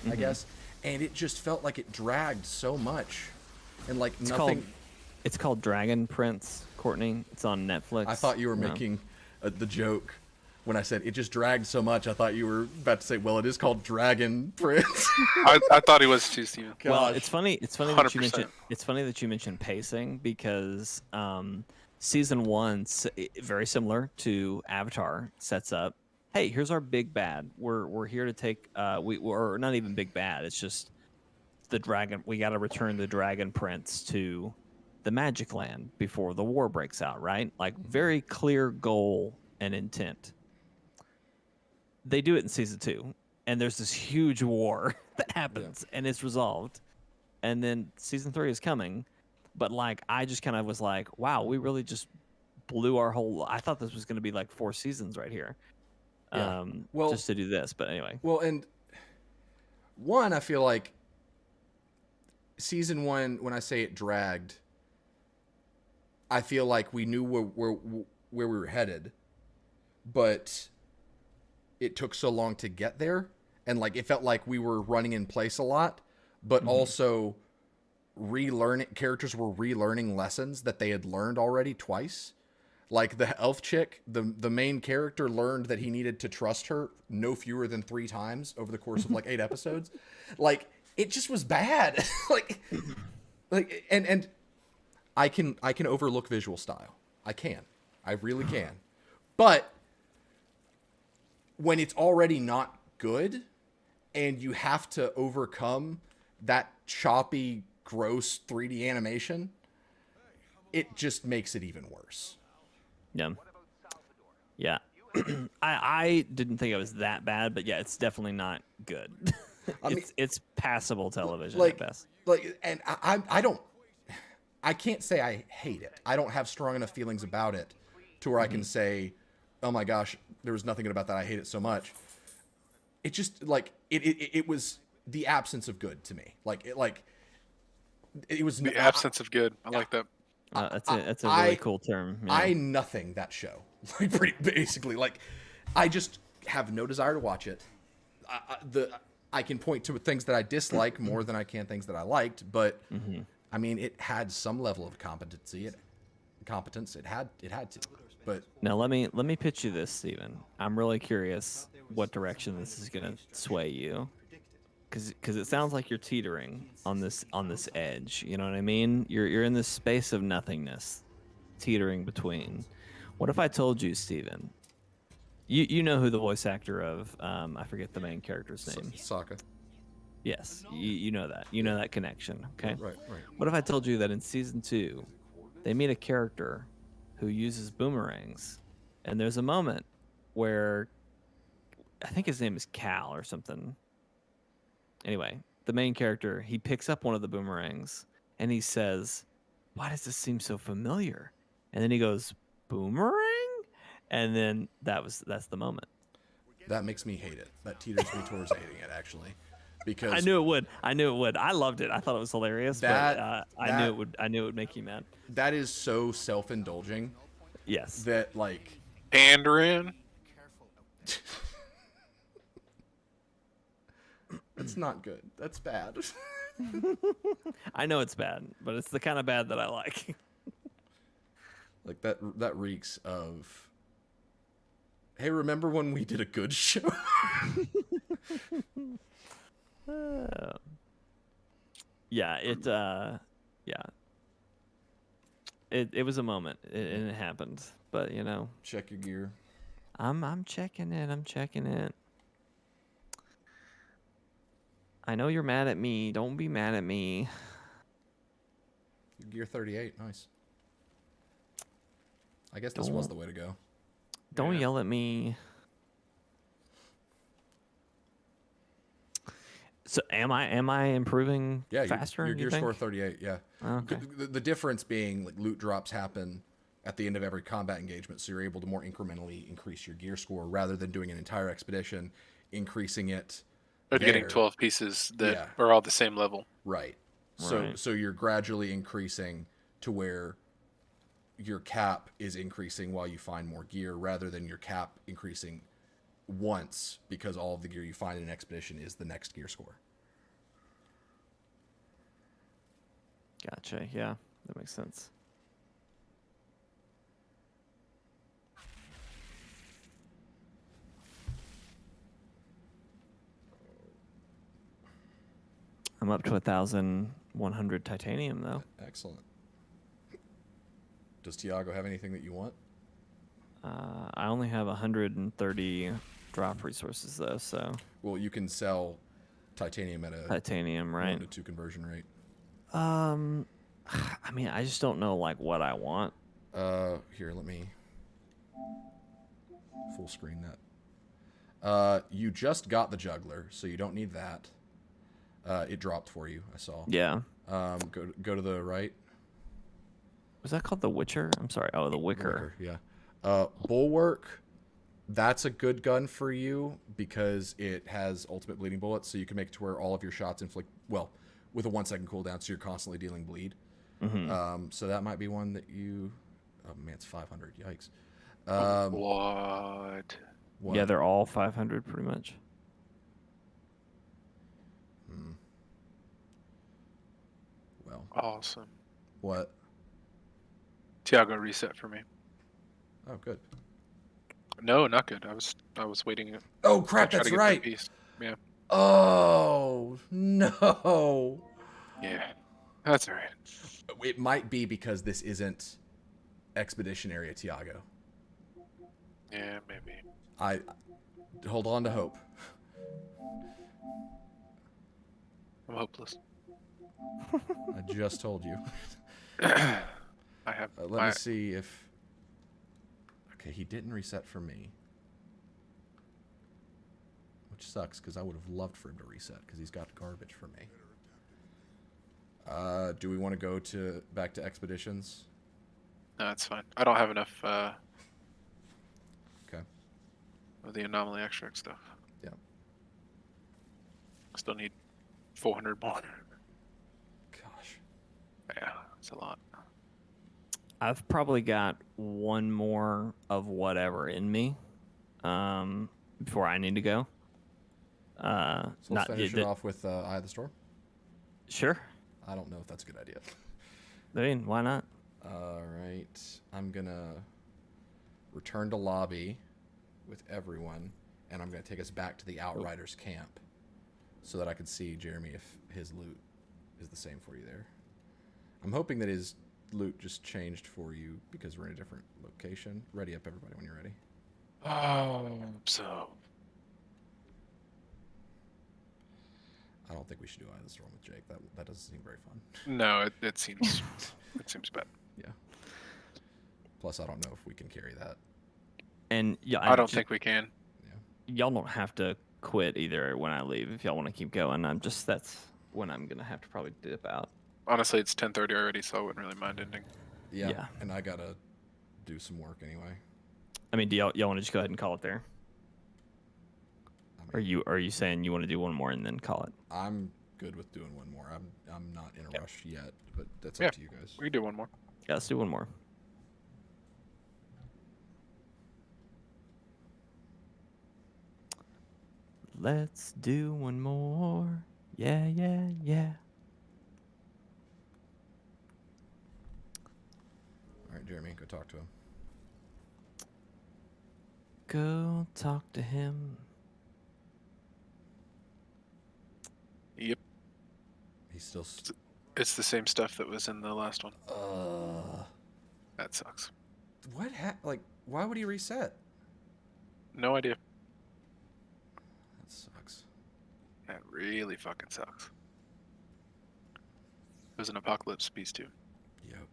I guess. And it just felt like it dragged so much, and like nothing. It's called Dragon Prince, Courtney. It's on Netflix. I thought you were making the joke when I said it just dragged so much. I thought you were about to say, "Well, it is called Dragon Prince." I thought he was too, Steven. Well, it's funny. It's funny that you mentioned. It's funny that you mentioned pacing because season 1, very similar to Avatar, sets up. Hey, here's our big bad. We're here to take. We're not even big bad. It's just the dragon. We got to return the Dragon Prince to the Magic Land before the war breaks out, right? Like very clear goal and intent. They do it in season 2, and there's this huge war that happens, and it's resolved. And then season 3 is coming, but like I just kind of was like, wow, we really just blew our whole. I thought this was going to be like 4 seasons right here, well, just to do this. But anyway, well, and one, I feel like season 1, when I say it dragged, I feel like we knew where we were headed, but it took so long to get there, and like it felt like we were running in place a lot, but also characters were relearning lessons that they had learned already twice. Like the elf chick, the main character learned that he needed to trust her no fewer than 3 times over the course of like 8 episodes. Like it just was bad. like and I can overlook visual style. I really can. But when it's already not good and you have to overcome that choppy, gross 3D animation, it just makes it even worse. yeah, yeah. I didn't think it was that bad, but yeah, it's definitely not good. It's passable television at best. And I can't say I hate it. I don't have strong enough feelings about it to where I can say, oh my gosh, there was nothing about that. I hate it so much. It just like it was the absence of good to me. It was The absence of good. I like that. That's a really cool term. Yeah. I nothing that show. Like pretty basically, like I just have no desire to watch it. I can point to things that I dislike more than I can things that I liked, but I mean, it had some level of competence. It had to. But now let me pitch you this, Steven. I'm really curious what direction this is gonna sway you, because it sounds like you're teetering on this edge. You know what I mean? You're in this space of nothingness, teetering between. What if I told you, Steven? You know who the voice actor of I forget the main character's name. Sokka. Yes, you know that. You know that connection. Okay. Right. What if I told you that in season 2, they meet a character who uses boomerangs, and there's a moment where I think his name is Cal or something. Anyway, the main character, he picks up one of the boomerangs and he says, "Why does this seem so familiar?" And then he goes, "Boomerang?" And then that's the moment. That makes me hate it. That teeters me towards hating it, actually, because I knew it would. I loved it. I thought it was hilarious. But I knew it would make you mad. That is so self-indulging. Yes. That like Pandering. That's not good. That's bad. I know it's bad, but it's the kind of bad that I like. Like that reeks of, hey, remember when we did a good show? Yeah, it was a moment, and it happened. But you know, Check your gear. I'm checking it. I'm checking it. I know you're mad at me. Don't be mad at me. Gear 38. Nice. I guess this was the way to go. Don't yell at me. So am I improving faster? Your gear score 38. Yeah. Okay. The difference being like loot drops happen at the end of every combat engagement, so you're able to more incrementally increase your gear score rather than doing an entire expedition, increasing it. Or getting 12 pieces that are all the same level. Right. So you're gradually increasing to where your cap is increasing while you find more gear, rather than your cap increasing once because all of the gear you find in an expedition is the next gear score. Gotcha. Yeah, that makes sense. I'm up to 1,100 titanium though. Excellent. Does Tiago have anything that you want? I only have 130 drop resources though, so. Well, you can sell titanium at a titanium, right? 1 to 2 conversion rate. I mean, I just don't know like what I want. Here, let me full screen that. You just got the juggler, so you don't need that. It dropped for you, I saw. Yeah. Go to the right. Was that called the Witcher? I'm sorry. Oh, the Wicker. Yeah. Bulwark. That's a good gun for you because it has ultimate bleeding bullets, so you can make it to where all of your shots inflict, well, with a 1 second cooldown, so you're constantly dealing bleed. So that might be one that you. Oh man, it's 500. Yikes. What? What? Yeah, they're all 500 pretty much. Well, Awesome. what? Tiago reset for me. Oh, good. No, not good. I was waiting. Oh crap! to try That's to get that right. piece. Yeah. Oh no. Yeah. That's all right. It might be because this isn't Expedition Area Tiago. Yeah, maybe. I hold on to hope. I'm hopeless. I just told you. I have. Let me see if. Okay, he didn't reset for me, which sucks because I would have loved for him to reset because he's got garbage for me. Do we want to go back to expeditions? No, it's fine. I don't have enough Okay. of the anomaly extract stuff. Yeah. Still need 400 more. Gosh. Yeah, it's a lot. I've probably got one more of whatever in me before I need to go. So let's finish it off with Eye of the Storm. Sure. I don't know if that's a good idea. I mean, why not? All right. I'm going to return to lobby with everyone, and I'm going to take us back to the Outriders camp so that I can see, Jeremy, if his loot is the same for you there. I'm hoping that his loot just changed for you because we're in a different location. Ready up, everybody, when you're ready. So. I don't think we should do Eye of the Storm with Jake. That doesn't seem very fun. No, it seems bad. Yeah. Plus, I don't know if we can carry that. And yeah, I don't think we can. Y'all don't have to quit either when I leave if y'all want to keep going. That's when I'm gonna have to probably dip out. Honestly, it's 10:30 already, so I wouldn't really mind ending. Yeah. And I gotta do some work anyway. I mean, do y'all want to just go ahead and call it there? Are you saying you want to do one more and then call it? I'm good with doing one more. I'm not in a rush yet, but that's up to you guys. We can do one more. Yeah, let's do one more. Let's do one more. Yeah, yeah, yeah. All right, Jeremy, go talk to him. Go talk to him. Yep. He's still. It's the same stuff that was in the last one. Uh. That sucks. What? Why would he reset? No idea. That sucks. That really fucking sucks. It was an apocalypse piece too. Yep.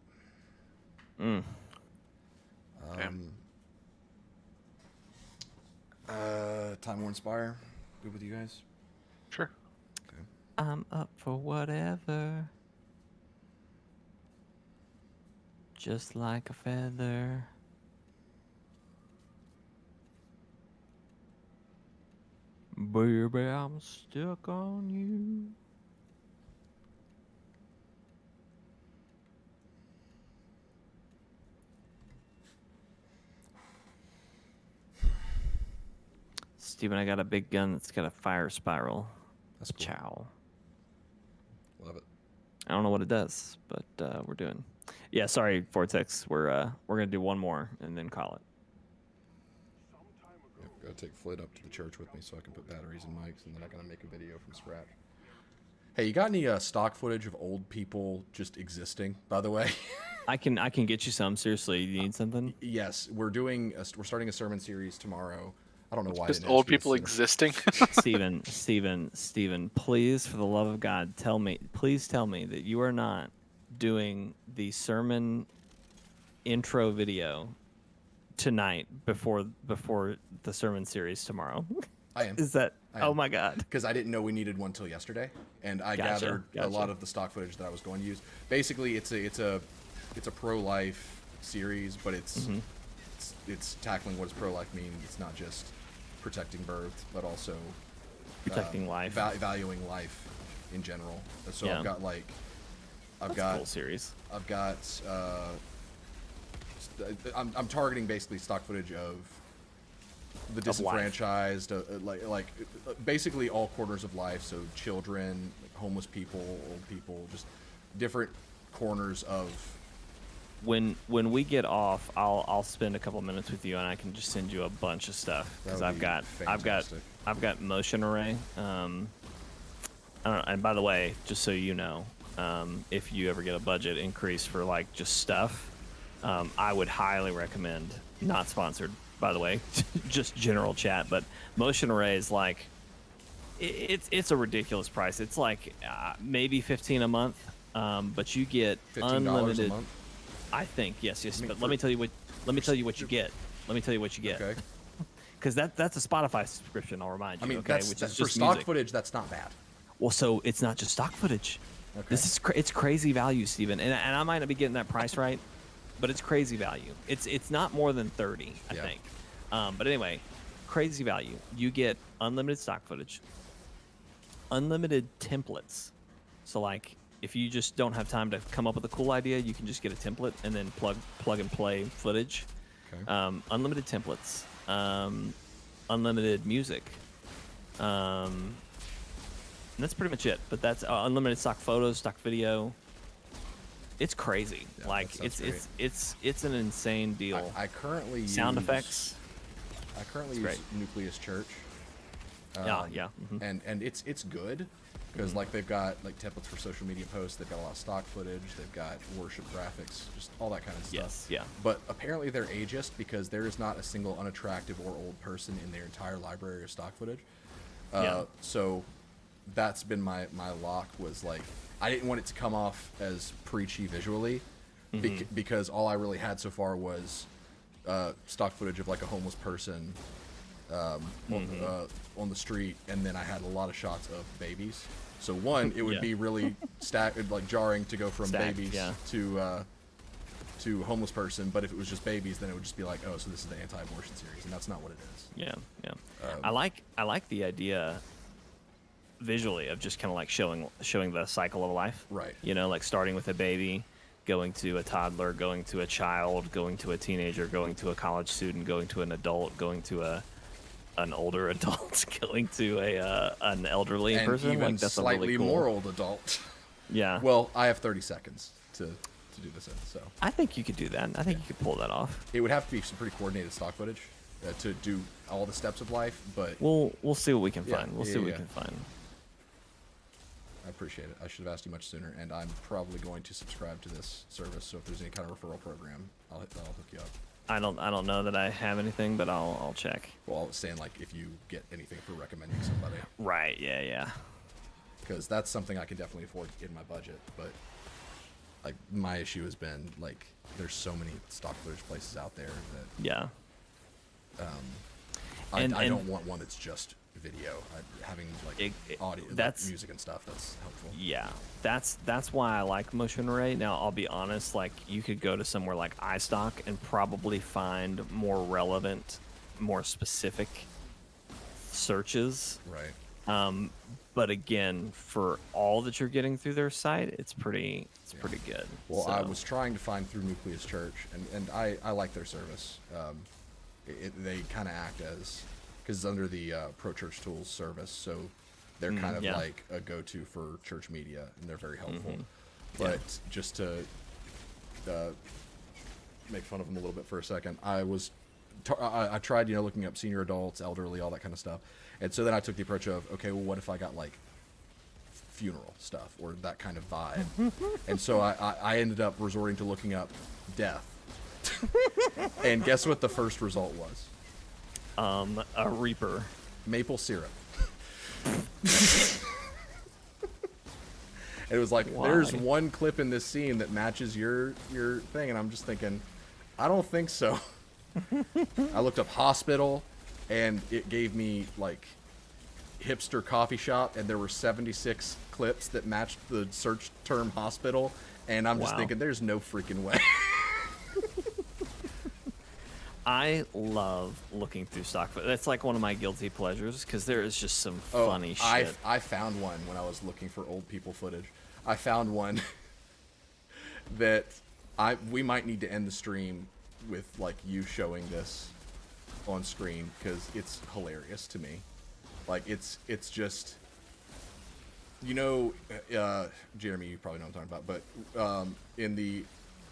Time War Inspire. Good with you guys? Sure. Okay. I'm up for whatever. Just like a feather. Baby, I'm stuck on you. Steven, I got a big gun that's got a fire spiral. That's cool. Chow. Love it. I don't know what it does, but we're doing. Yeah, sorry, Vortex. We're gonna do one more and then call it. Yep, gotta take Floyd up to the church with me so I can put batteries in mics, and then I'm gonna make a video from scratch. Hey, you got any stock footage of old people just existing? By the way, I can get you some. Seriously, you need something? Yes, we're starting a sermon series tomorrow. I don't know why. Just old people existing. Steven, please, for the love of God, please tell me that you are not doing the sermon intro video tonight before the sermon series tomorrow. I am. Is that? I am. Oh my God. Because I didn't know we needed one till yesterday, and I Gotcha, gathered a lot of the stock footage that I was going to use. Basically, it's a pro-life series, but it's tackling what does pro-life mean. It's not just protecting birth, but also Protecting life. valuing life in general. So Yeah. I've got like, That's a cool series. I've got I'm targeting basically stock footage of the disenfranchised, basically all corners of life. So children, homeless people, old people, just different corners of. When we get off, I'll spend a couple minutes with you, and I can just send you a bunch of stuff because I've got motion array. I don't know, and by the way, just so you know, if you ever get a budget increase for like just stuff, I would highly recommend. Not sponsored, by the way, just general chat. But motion array is like, it's a ridiculous price. It's like maybe $15 a month, but you get $15 unlimited. a month? I think yes. I mean, But let me tell you what you get. Let me tell you what you get. Okay. Because that's a Spotify subscription. I'll remind you. I mean, okay, that's which is for just stock music. footage. That's not bad. Well, so it's not just stock footage. Okay. This is it's crazy value, Steven. And I might not be getting that price right, but it's crazy value. It's not more than 30, I Yeah. think. But anyway, crazy value. You get unlimited stock footage, unlimited templates. So like, if you just don't have time to come up with a cool idea, you can just get a template and then plug and play footage. Okay. Unlimited templates, unlimited music. And that's pretty much it. But that's unlimited stock photos, stock video. It's crazy. Yeah, like that sounds it's an insane deal. I currently Sound use, effects. I currently It's use Nucleus Church. Yeah. Mhm. And it's good because like they've got like templates for social media posts. They've got a lot of stock footage. They've got worship graphics, just all that kind of stuff. Yes, yeah. But apparently they're ageist because there is not a single unattractive or old person in their entire library of stock footage. Yeah. So that's been my lock was like I didn't want it to come off as preachy visually because all I really had so far was stock footage of like a homeless person on the street, and then I had a lot of shots of babies. So one, it would Yeah. be really jarring to go from Stacked, babies yeah. to homeless person, but if it was just babies, then it would just be like, oh, so this is the anti-abortion series, and that's not what it is. Yeah. I like the idea visually of just kind of like showing the cycle of life. Right. You know, like starting with a baby, going to a toddler, going to a child, going to a teenager, going to a college student, going to an adult, going to an older adult, going to an elderly And person. even Like that's slightly a really cool. more old adult. Yeah. Well, I have 30 seconds to do this in, so I think you could do that. I think you could pull that off. it would have to be some pretty coordinated stock footage to do all the steps of life, but We'll see what we can Yeah, find. We'll yeah, see what we yeah. can find. I appreciate it. I should have asked you much sooner, and I'm probably going to subscribe to this service. So if there's any kind of referral program, I'll hook you up. I don't know that I have anything, but I'll check. Well, I was saying like if you get anything for recommending somebody, Right. Yeah. because that's something I can definitely afford in my budget. But like my issue has been like there's so many stock footage places out there that Yeah. I And- don't want one that's just video. Having like audio, that's- like music and stuff. That's helpful. Yeah, that's why I like motion array. Now I'll be honest, like you could go to somewhere like iStock and probably find more relevant, more specific searches. Right. But again, for all that you're getting through their site, it's pretty good. Well, So, I was trying to find through Nucleus Church, and I like their service. They kind of act as, because it's under the Pro Church Tools service, so they're kind of yeah. like a go-to for church media, and they're very helpful. Mm-hmm. But just to make fun of them a little bit for a second, I tried, looking up senior adults, elderly, all that kind of stuff, and so then I took the approach of, okay, well, what if I got like funeral stuff or that kind of vibe? And so I ended up resorting to looking up death. And guess what the first result was? a Reaper. Maple syrup. And it was like, Why? there's one clip in this scene that matches your thing, and I'm just thinking, I don't think so. I looked up hospital, and it gave me like hipster coffee shop, and there were 76 clips that matched the search term hospital, and I'm just Wow. thinking, there's no freaking way. I love looking through stock footage. That's like one of my guilty pleasures because there is just some funny shit. I found one when I was looking for old people footage. I found one that we might need to end the stream with like you showing this on screen because it's hilarious to me. Like it's just, you know, Jeremy, you probably know what I'm talking about, but in the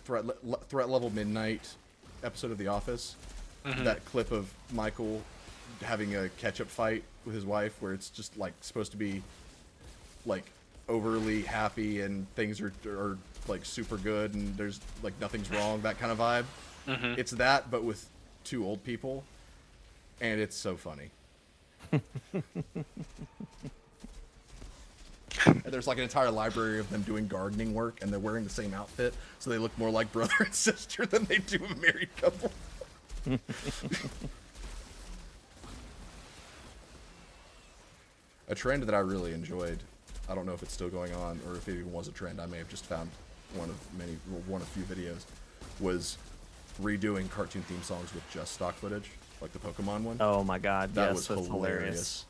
threat level midnight episode of The Office, that clip of Michael having a ketchup fight with his wife where it's just like supposed to be like overly happy and things are like super good and there's like nothing's wrong, that kind of vibe. It's that, but with two old people, and it's so funny. And there's like an entire library of them doing gardening work, and they're wearing the same outfit, so they look more like brother and sister than they do a married couple. A trend that I really enjoyed, I don't know if it's still going on or if it even was a trend, I may have just found one of few videos, was redoing cartoon theme songs with just stock footage, like the Pokemon one. Oh my god, That yes, was that's hilarious.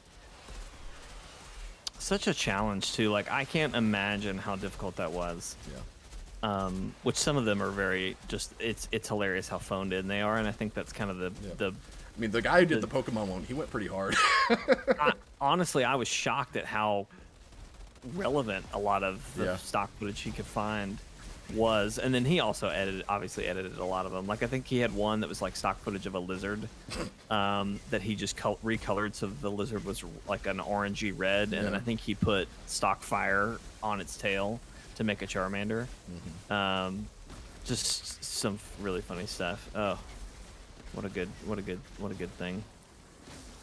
Such a challenge too. Like I can't imagine how difficult that was. Yeah. Which some of them are very just. It's hilarious how phoned in they are, and I think that's kind of the. I mean, the guy who did the Pokemon one, he went pretty hard. Honestly, I was shocked at how relevant a lot of the stock footage he could find was, and then he also obviously edited a lot of them. Like I think he had one that was like stock footage of a lizard that he just recolored so the lizard was like an orangey red, and then I think he put stock fire on its tail to make a Charmander. Just some really funny stuff. Oh, what a good thing.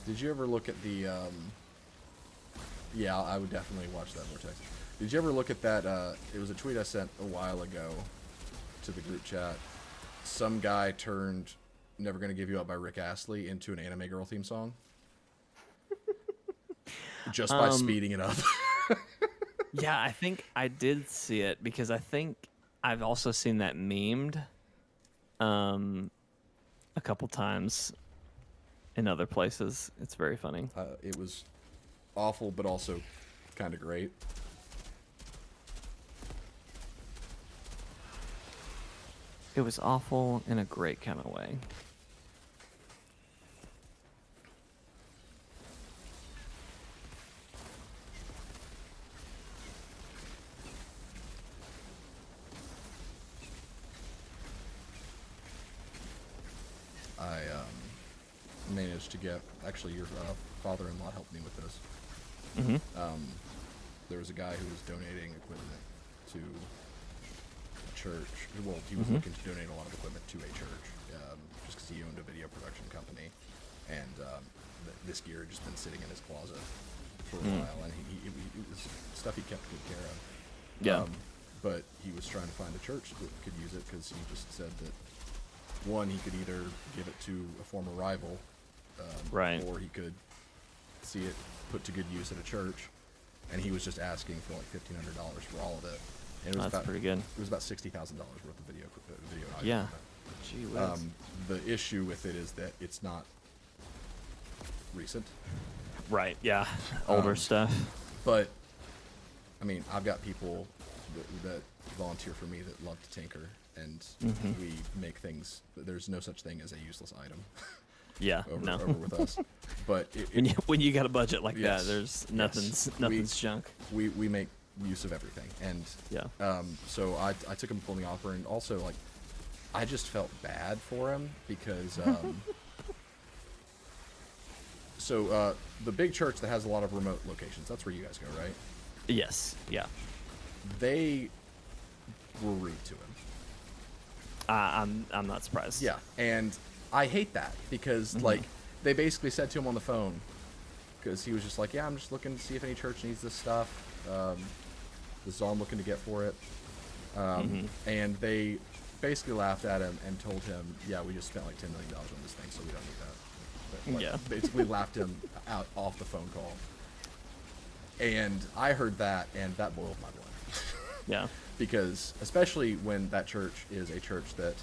Did you ever look at the? Yeah, I would definitely watch that Vortex. Did you ever look at that? It was a tweet I sent a while ago to the group chat. Some guy turned "Never Gonna Give You Up" by Rick Astley into an Anime Girl theme song, just by speeding it up. Yeah, I think I did see it because I think I've also seen that memed a couple times in other places. It's very funny. It was awful, but also kind of great. It was awful in a great kind of way. I managed to get, actually your father-in-law helped me with this. There was a guy who was donating equipment to a church. Well, he was looking to donate a lot of equipment to a church, just because he owned a video production company, and this gear had just been sitting in his closet for a while, and it was stuff he kept good care of. Yeah. But he was trying to find a church that could use it because he just said that one, he could either give it to a former rival, right, or he could see it put to good use at a church, and he was just asking for like $1,500 for all of it. And it was That's pretty good. It was about $60,000 worth of video. Yeah. Gee whiz. The issue with it is that it's not recent. Right. Yeah. Older stuff. But I mean, I've got people that volunteer for me that love to tinker, and we make things. There's no such thing as a useless item. Yeah. over with us. But when you got a budget like yes, that, there's nothing's junk. We make use of everything, and so I took him from the offer, and also like I just felt bad for him because so the big church that has a lot of remote locations, that's where you guys go, right? Yes. Yeah. They will read to him. I'm not surprised. Yeah, and I hate that because like they basically said to him on the phone, because he was just like, yeah, I'm just looking to see if any church needs this stuff. This is all I'm looking to get for it. And they basically laughed at him and told him, yeah, we just spent like $10 million on this thing, so we don't need that. But, like, Yeah. basically laughed him out off the phone call. And I heard that, and that boiled my blood. Yeah. Because especially when that church is a church that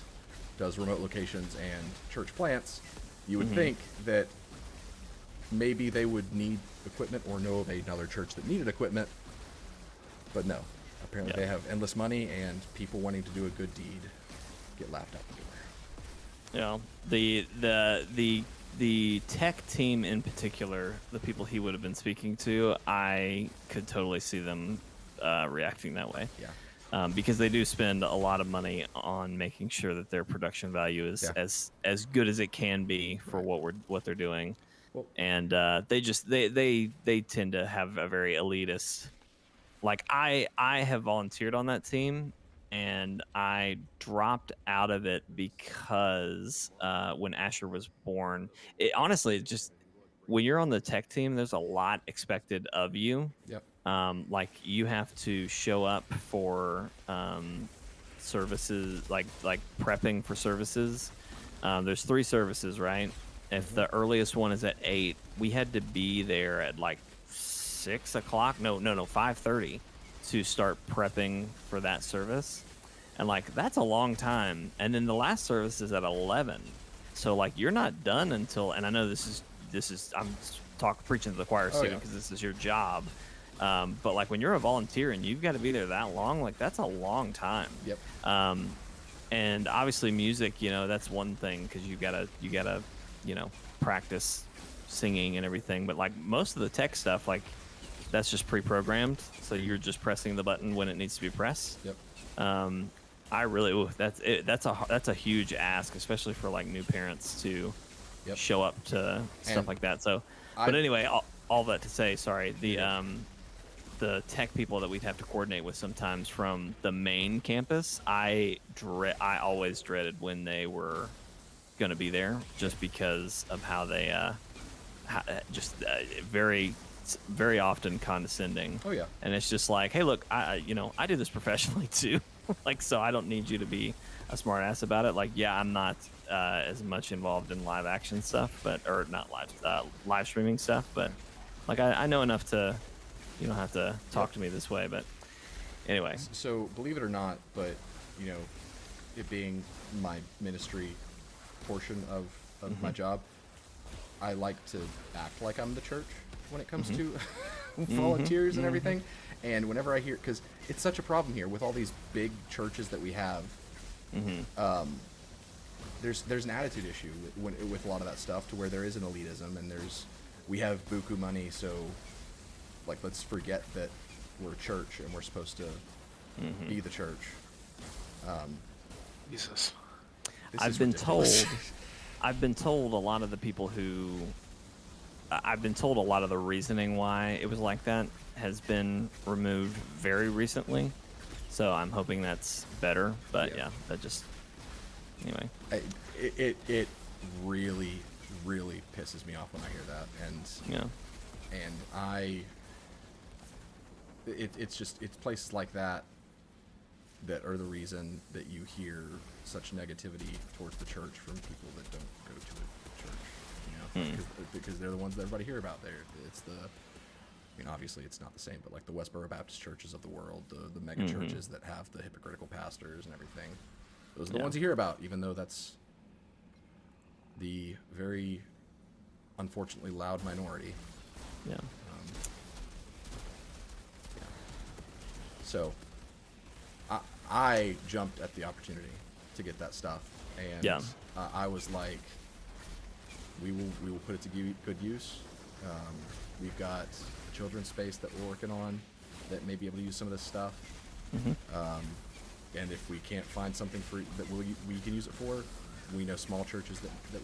does remote locations and church plants, you would think that maybe they would need equipment or know of another church that needed equipment. But no. Apparently they have endless money, and people wanting to do a good deed get laughed out the door. Yeah. The tech team in particular, the people he would have been speaking to, I could totally see them reacting that way. Yeah. Because they do spend a lot of money on making sure that their production value is as good as it can be for what they're doing. Well, And they tend to have a very elitist. Like I have volunteered on that team, and I dropped out of it because when Asher was born, honestly, just when you're on the tech team, there's a lot expected of you. Yep. Like you have to show up for services, like prepping for services. There's 3 services, right? If the earliest one is at 8, we had to be there at like 6 o'clock. No, 5:30 to start prepping for that service, and like that's a long time. And then the last service is at 11, so like you're not done until. And I know this is I'm preaching to the choir student because this is your job. But like when you're a volunteer and you've got to be there that long, like that's a long time. Yep. And obviously music, that's one thing because you gotta practice singing and everything. But like most of the tech stuff, like that's just pre-programmed, so you're just pressing the button when it needs to be pressed. Yep. I really that's a huge ask, especially for like new parents to show up to stuff like that. So, but anyway, all that to say, sorry, the tech people that we'd have to coordinate with sometimes from the main campus, I always dreaded when they were going to be there, just because of how they very often condescending. Oh yeah. And it's just like, hey, look, I do this professionally too. Like, so I don't need you to be a smart ass about it. Like, yeah, I'm not as much involved in live action stuff, or not live streaming stuff, but like I know enough to, you don't have to talk to me this way. But anyway. So believe it or not, but it being my ministry portion of my job, I like to act like I'm the church when it comes to volunteers and everything. And whenever I hear, because it's such a problem here with all these big churches that we have, there's an attitude issue with a lot of that stuff, to where there is an elitism, and we have buku money, so like let's forget that we're a church and we're supposed to be the church. Jesus. I've been told a lot of the people who I've been told a lot of the reasoning why it was like that has been removed very recently, so I'm hoping that's better. But yeah, that just anyway. It really pisses me off when I hear that, it's places like that are the reason that you hear such negativity towards the church from people that don't go to a church, because they're the ones that everybody hear about. It's obviously it's not the same, but like the Westboro Baptist churches of the world, the mega churches that have the hypocritical pastors and everything, those are the ones you hear about, even though that's the very unfortunately loud minority. Yeah. So I jumped at the opportunity to get that stuff, and I was like, we will put it to good use. We've got a children's space that we're working on that may be able to use some of this stuff. And if we can't find something that we can use it for, we know small churches that would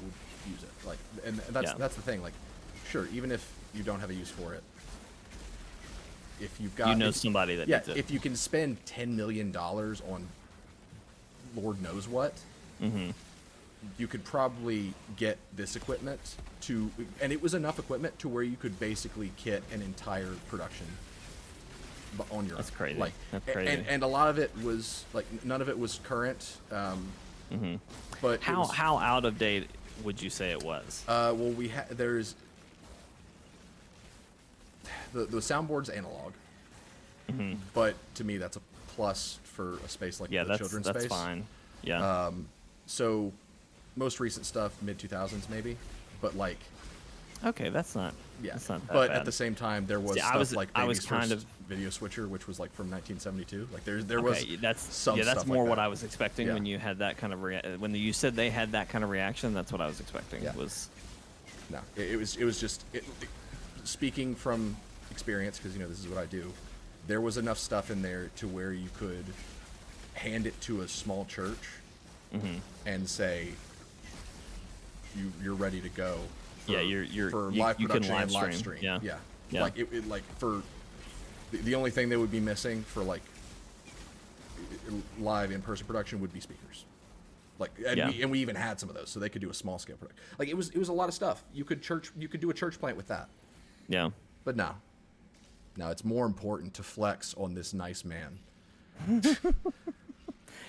use it. Like, and that's the thing. Like, sure, even if you don't have a use for it, if you've got somebody that needs it. If you can spend $10 million on Lord knows what, you could probably get this equipment and it was enough equipment to where you could basically kit an entire production on your That's own. crazy. Like, That's crazy. And a lot of it was like none of it was current. But How out of date would you say it was? well, there's the soundboard's analog, but to me that's a plus for a space like Yeah, the children's that's space. fine. Yeah. So most recent stuff, mid 2000s maybe, but like Okay, that's not. yeah. That's not that But bad. at the same time, there was See, stuff like I was Baby's kind first of. video switcher, which was like from 1972. Like there was Okay, that's some that's stuff more like what that. I was expecting Yeah. when you had that kind of when you said they had that kind of reaction. That's what I was expecting. Yeah. Was No, it was just speaking from experience, because this is what I do. There was enough stuff in there to where you could hand it to a small church and say you're ready to go. For, Yeah, you're- for you- live you can production and live live stream. stream. Yeah. Yeah. Like it like for the only thing they would be missing for like live in-person production would be speakers. Like and we even had some of those, so they could do a small scale production. Like it was a lot of stuff. You could do a church plant with that. yeah. But no, it's more important to flex on this nice man.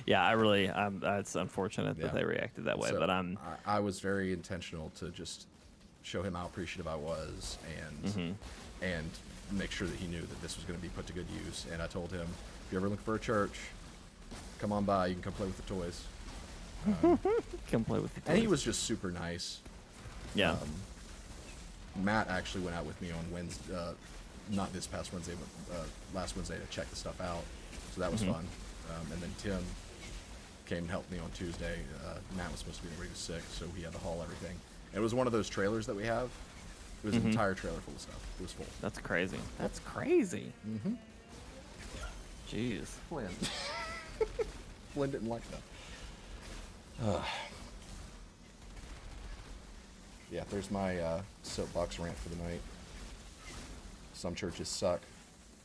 Yeah, I really. It's unfortunate Yeah. that they reacted that way, So but I'm. I was very intentional to just show him how appreciative I was, and make sure that he knew that this was going to be put to good use. And I told him, if you're ever looking for a church, come on by. You can come play with the toys. Come play with the And he toys. was just super nice. Yeah. Matt actually went out with me on Wednesday, not this past Wednesday, but last Wednesday to check the stuff out. So that was fun. And then Tim came and helped me on Tuesday. Matt was supposed to be there, but he was sick, so he had to haul everything. And it was one of those trailers that we have. It was an entire trailer full of stuff. It was full. That's crazy. That's crazy. Jeez. Flynn. Flynn didn't like that. Yeah, there's my soapbox rant for the night. Some churches suck.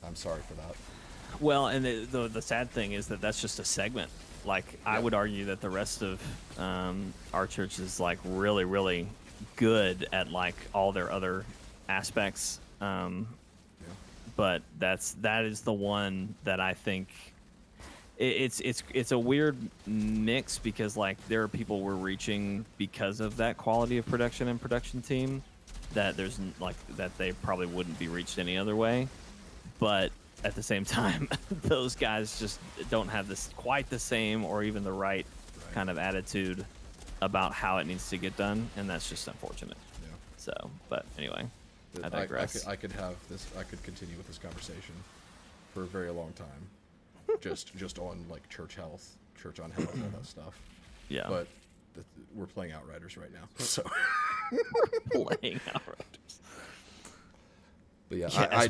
I'm sorry for that. Well, and the sad thing is that that's just a segment. Like, I would argue that the rest of our church is like really, really good at like all their other aspects. But that is the one that I think it's a weird mix, because like there are people we're reaching because of that quality of production and production team that there's like that they probably wouldn't be reached any other way. But at the same time, those guys just don't have this quite the same or even the right kind of attitude about how it needs to get done, and that's just unfortunate. Yeah. So, but anyway, I digress. I could have this. I could continue with this conversation for a very long time, just on like church health, church on health, all that stuff. Yeah. But we're playing Outriders right now, so. Playing Outriders. But yeah, Yeah,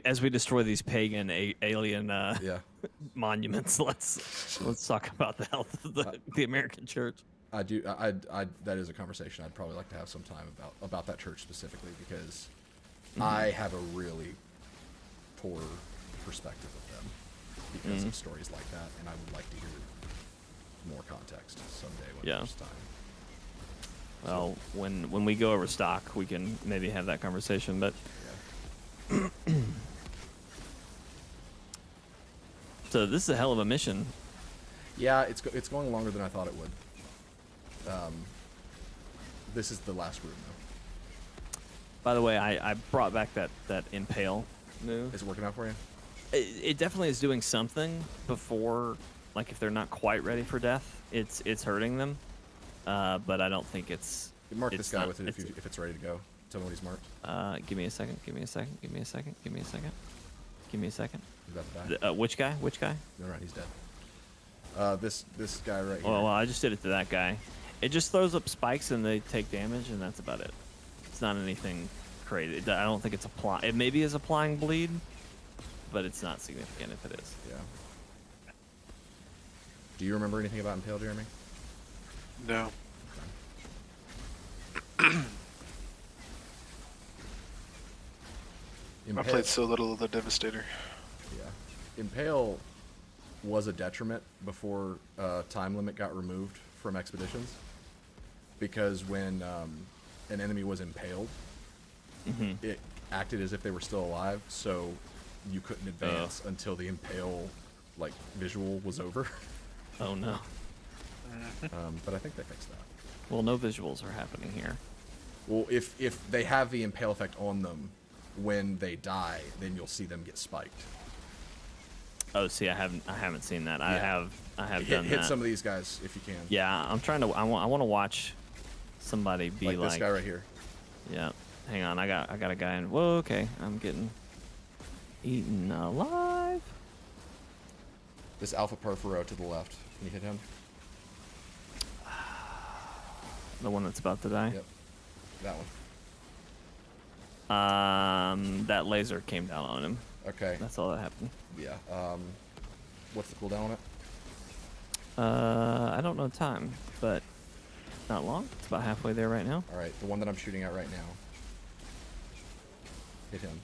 as we destroy these pagan alien yeah. monuments, let's talk about the health of the American church. I do. That is a conversation I'd probably like to have sometime about that church specifically, because I have a really poor perspective of them because of stories like that, and I would like to hear more context someday when there's time. Well, when we go over stock, we can maybe have that conversation. But so this is a hell of a mission. Yeah, it's going longer than I thought it would. This is the last room, though. By the way, I brought back that impale move. Is it working out for you? It definitely is doing something before, like if they're not quite ready for death, it's hurting them. But I don't think it's. Mark it's this guy not- with it if it's ready to go. Tell me what he's marked. Give me a second. Give me a second. Give me a second. Give me a second. Give me a second. He's about to die. Which guy? Which guy? No, right, he's dead. This guy right here. Well, I just did it to that guy. It just throws up spikes and they take damage, and that's about it. It's not anything crazy. I don't think it's applying. It maybe is applying bleed, but it's not significant if it is. Yeah. Do you remember anything about Impale, Jeremy? No. I played so little of the Devastator. Yeah. Impale was a detriment before time limit got removed from expeditions, because when an enemy was impaled, it acted as if they were still alive. So you couldn't advance until the impale like visual was over. Oh no. But I think they fixed that. Well, no visuals are happening here. Well, if they have the impale effect on them when they die, then you'll see them get spiked. Oh, see, I haven't seen that. I have Hit done that. some of these guys if you can. Yeah, I'm trying to. I want to watch somebody be Like this guy right here. Yeah. Hang on, I got a guy in. Whoa, okay, I'm getting eaten alive. This Alpha Perfuro to the left. Can you hit him? The one that's about to die. Yep. That one. That laser came down on him. Okay. That's all that happened. Yeah. What's the cooldown on it? I don't know time, but not long. It's about halfway there right now. All right, the one that I'm shooting at right now. Hit him.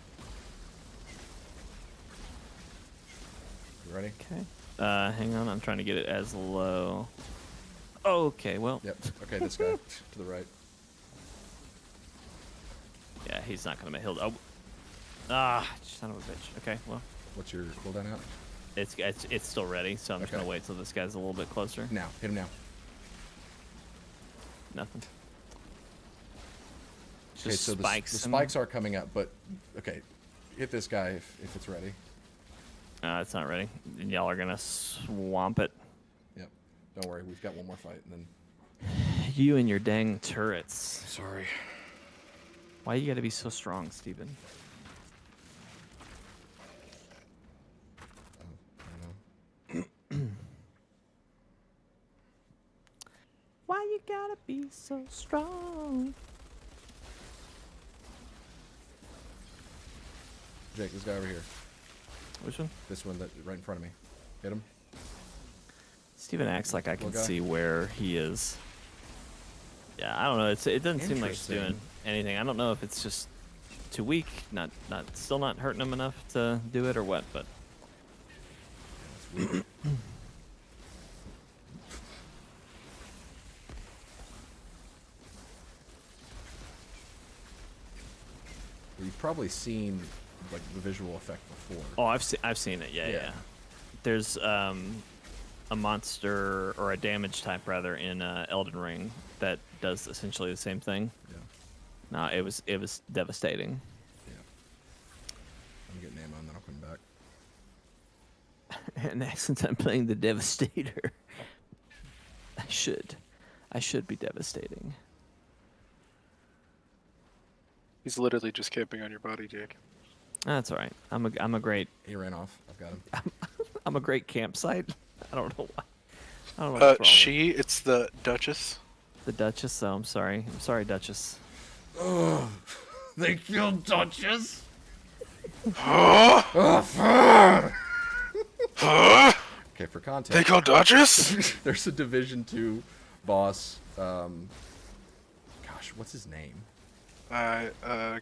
You ready? Okay. Hang on, I'm trying to get it as low. Okay, well. Yep. Okay, this guy to the right. Yeah, he's not gonna make. He'll. Oh, son of a bitch. Okay, well. What's your cooldown at? It's still ready, so I'm just Okay. gonna wait till this guy's a little bit closer. Now, hit him now. Nothing. Okay, Just so spikes. the spikes are coming up, but okay, hit this guy if it's ready. It's not ready. Y'all are gonna swamp it. Yep. Don't worry, we've got one more fight, and then. You and your dang turrets. Sorry. Why you gotta be so strong, Steven? I don't know. Why you gotta be so strong? Jake, this guy over here. Which one? This one that right in front of me. Hit him. Steven acts like I can Little guy? see where he is. Yeah, I don't know. It doesn't seem like it's doing Interesting. anything. I don't know if it's just too weak, still not hurting him enough to do it or what, but That's weird. You've probably seen like the visual effect before. oh, I've seen it. Yeah, Yeah. yeah. There's a monster or a damage type rather in Elden Ring that does essentially the same thing. Yeah. No, it was devastating. Yeah. I'm getting ammo and then I'll come back. And since I'm playing the Devastator, I should be devastating. He's literally just camping on your body, Jake. That's all right. I'm a great He ran off. I've got him. I'm a great campsite. I don't know why. I don't know what's wrong with It's the Duchess. the Duchess. So I'm sorry. I'm sorry, Duchess. They killed Duchess. Okay, for context. They call Duchess? There's a Division 2 boss. Gosh, what's his name? I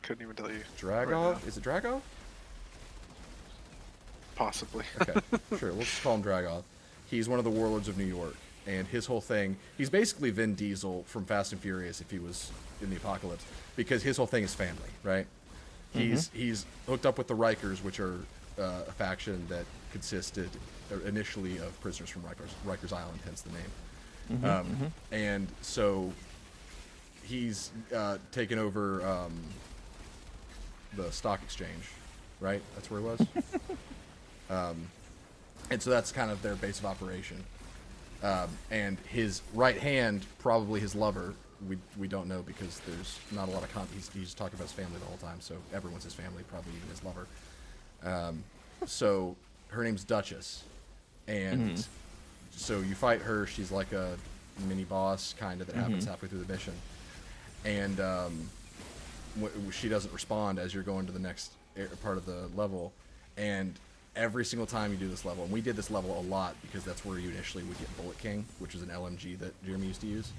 couldn't even tell you. Dragov? Right now. Is it Dragov? Possibly. Okay, sure. We'll just call him Dragov. He's one of the warlords of New York, and his whole thing. He's basically Vin Diesel from Fast and Furious if he was in the apocalypse, because his whole thing is family, right? He's hooked up with the Rikers, which are a faction that consisted initially of prisoners from Rikers Island, hence the name. And so he's taken over the stock exchange, right? That's where he was. And so that's kind of their base of operation. And his right hand, probably his lover, we don't know because there's not a lot of he's talking about his family the whole time, so everyone's his family, probably even his lover. So her name's Duchess, and so you fight her. She's like a mini boss kind of that happens halfway through the mission, and she doesn't respond as you're going to the next part of the level, and every single time you do this level, and we did this level a lot because that's where you initially would get Bullet King, which is an LMG that Jeremy used to use.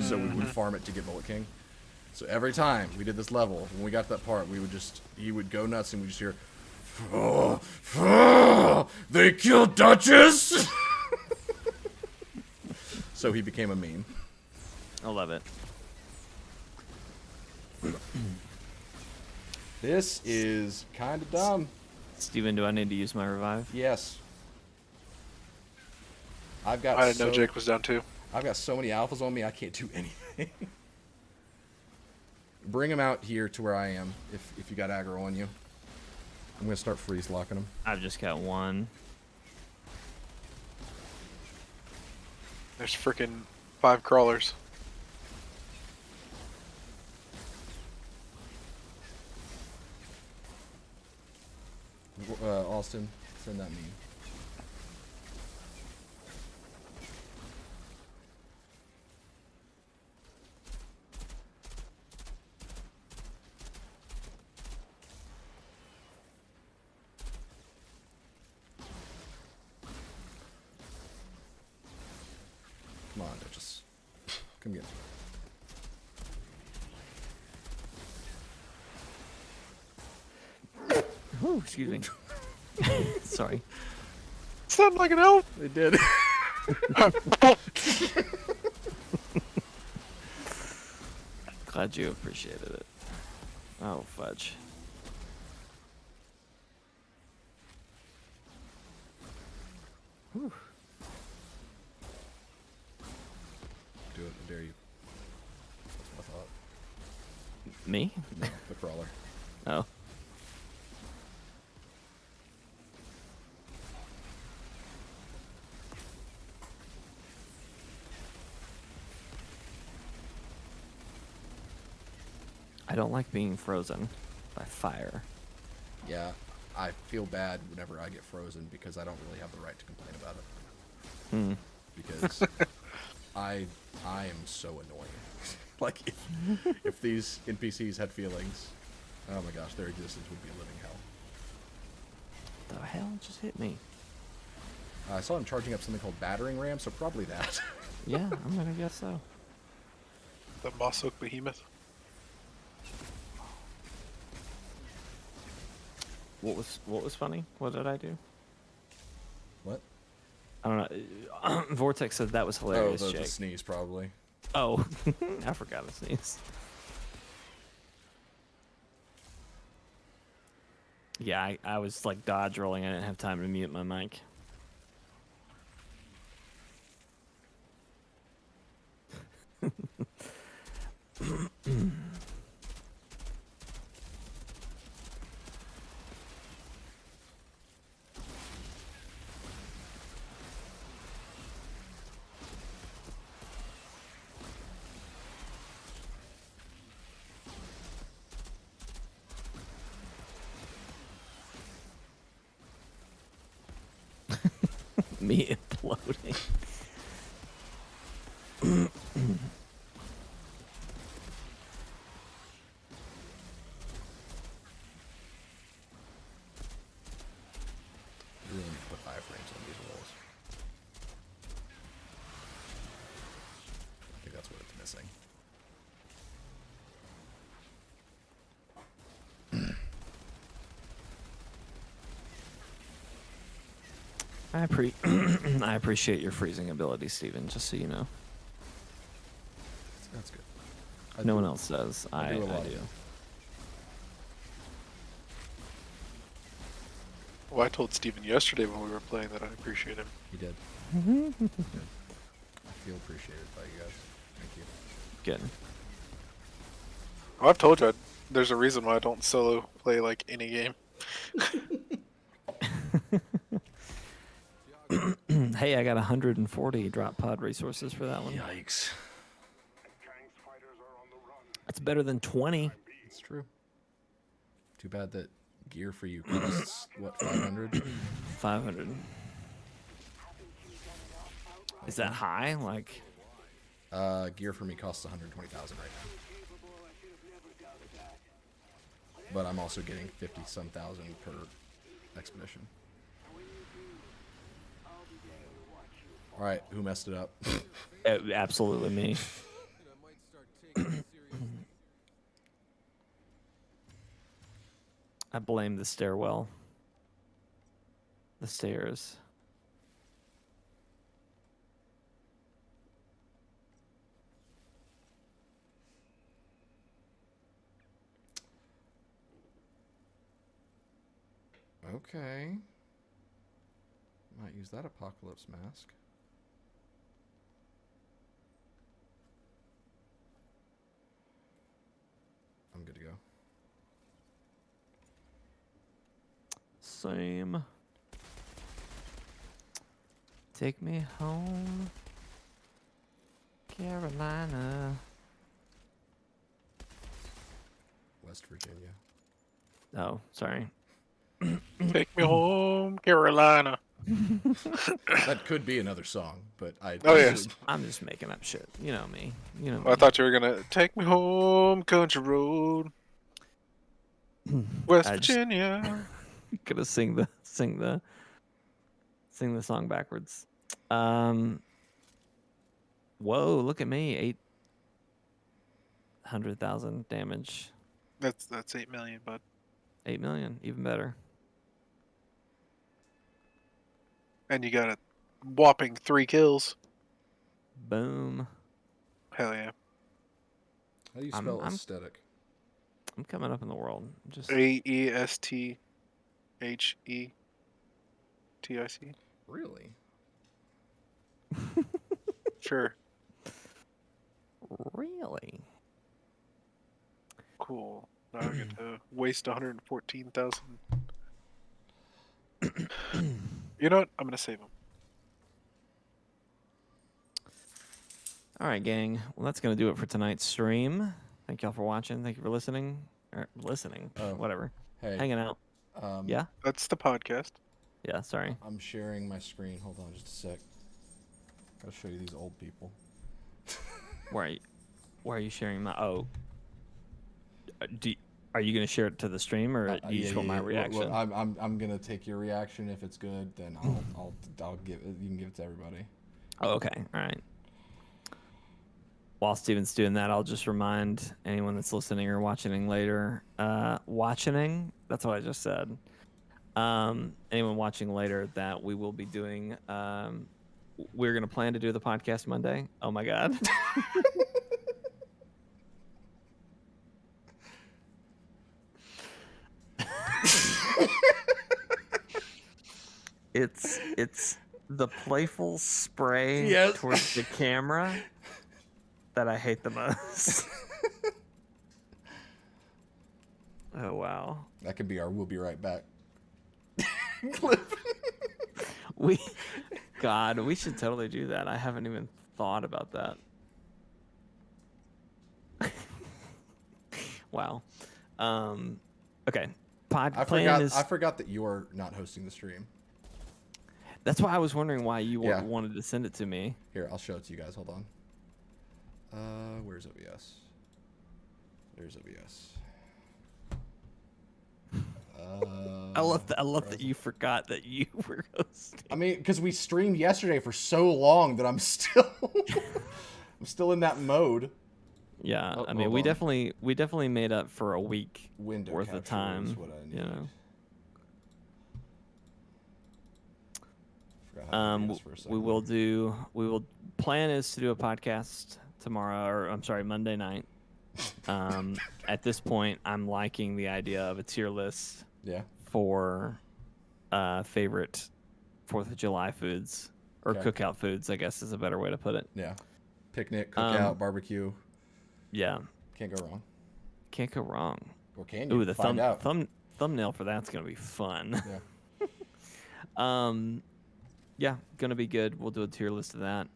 So we would farm it to get Bullet King. So every time we did this level, when we got to that part, he would go nuts, and we just hear, they killed Duchess! So he became a meme. I love it. This is kind of dumb. Steven, do I need to use my revive? Yes. I've got I didn't know Jake was down too. I've got so many alphas on me, I can't do anything. Bring him out here to where I am, if you got aggro on you. I'm going to start freeze locking him. I've just got one. There's freaking 5 crawlers. Austin, send that meme. Come on, just come get me. Ooh, excuse me. Sorry. Sound like an elf. They did. Glad you appreciated it. Oh, fudge. Whew. Do it, I dare you. That's what I thought. Me? No, the crawler. Oh. I don't like being frozen by fire. Yeah, I feel bad whenever I get frozen because I don't really have the right to complain about it. Hmm. Because I am so annoying. Like if these NPCs had feelings, oh my gosh, their existence would be a living hell. The hell just hit me? I saw him charging up something called battering ram, so probably that. Yeah, I'm gonna guess so. The moss oak behemoth. What was funny? What did I do? What? I don't know. Vortex said that was Oh, hilarious, the Jake. sneeze probably. Oh, I forgot to sneeze. Yeah, I was like dodge rolling. I didn't have time to mute my mic. Me imploding. You really need to put iframes on these rolls. I think that's what it's missing. I appreciate your freezing ability, Steven, just so you know. That's good. No one else does. I do a lot of do. it. Well, I told Steven yesterday when we were playing that I appreciate him. He did. Good. I feel appreciated by you guys. Thank you. Good. Well, I've told you, there's a reason why I don't solo play like any game. Hey, I got 140 drop pod resources for that one. Yikes. That's better than 20. It's true. Too bad that gear for you costs, what, 500? 500. Is that high? Like, Gear for me costs 120,000 right now. But I'm also getting 50-some thousand per expedition. Alright, who messed it up? absolutely me. I blame the stairwell. The stairs. Oh. Okay. Might use that apocalypse mask. I'm good to go. Same. Take me home, Carolina. West Virginia. Oh, sorry. Take me home, Carolina. That could be another song, but I. Oh, yes. I'm just making up shit. You know me. You know I me. thought you were gonna take me home, country road, West I just Virginia. gonna sing the song backwards. Whoa! Look at me. 800,000 damage. That's 8 million, bud. 8 million, even better. And you got a whopping 3 kills. Boom. Hell yeah. How do you I'm- spell I'm- aesthetic? I'm coming up in the world. Just AESTHETIC. Really? Sure. really. Cool. Now I get to waste 114,000. You know what? I'm gonna save them. All right, gang. Well, that's gonna do it for tonight's stream. Thank y'all for watching. Thank you for listening. Or listening. Oh. Whatever. Hey. Hanging out. Yeah. That's the podcast. Yeah. Sorry. I'm sharing my screen. Hold on just a sec. Gotta show you these old people. Why are you sharing my? Oh. Are you gonna share it to the stream, or do you just want my reaction? Look, I'm gonna take your reaction. If it's good, then I'll give it. You can give it to everybody. Oh, okay. All right. While Steven's doing that, I'll just remind anyone that's listening or watching later. Watching. That's what I just said. Anyone watching later that we will be doing. We're gonna plan to do the podcast Monday. Oh my god. It's the playful spray Yes. towards the camera that I hate the most. Oh wow. That could be our "We'll be right back." We should totally do that. I haven't even thought about that. Wow. Okay. I forgot that you're not hosting the stream. That's why I was wondering why you Yeah. wanted to send it to me. Here, I'll show it to you guys. Hold on. Where's OBS? There's OBS. I love that you forgot that you were hosting. I mean, because we streamed yesterday for so long that I'm still in that mode. Yeah, Oh, I mean, hold we on. definitely made up for a week Window worth of capture time. is what I need. You know. Forgot how to do this for a second. We will plan is to do a podcast tomorrow, or I'm sorry, Monday night. At this point, I'm liking the idea of a tier list Yeah. for favorite 4th of July foods, or Okay. cookout foods, I guess is a better way to put it. Yeah. Picnic, cookout, barbecue. Yeah, Can't go wrong. can't go wrong. Or can you? Ooh, the Find out. thumbnail for that's gonna be fun. Yeah. Yeah, gonna be good. We'll do a tier list of that.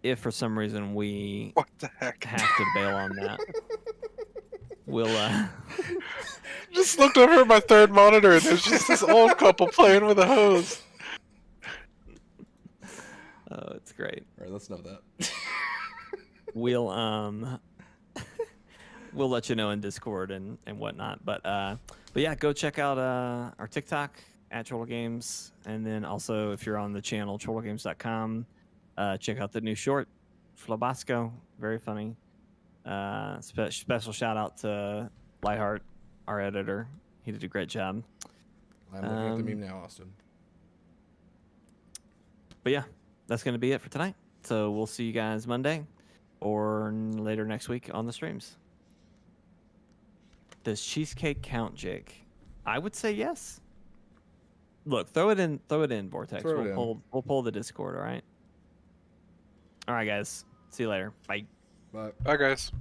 If for some reason we What the heck? have to bail on that, we'll Just looked over at my third monitor and there's just this old couple playing with a hose. oh, it's great. All right, let's know that. We'll we'll let you know in Discord and whatnot. But yeah, go check out our TikTok at Chortle Games, and then also if you're on the channel chortlegames.com, check out the new short Flabasco, very funny. Special shout out to Lightheart, our editor. He did a great job. I'm looking at the meme now, Austin. But yeah, that's gonna be it for tonight. So we'll see you guys Monday or later next week on the streams. Does cheesecake count, Jake? I would say yes. Look, throw it in, Vortex. Throw it in. We'll pull the Discord. All right. All right, guys. See you later. Bye. But Bye, guys.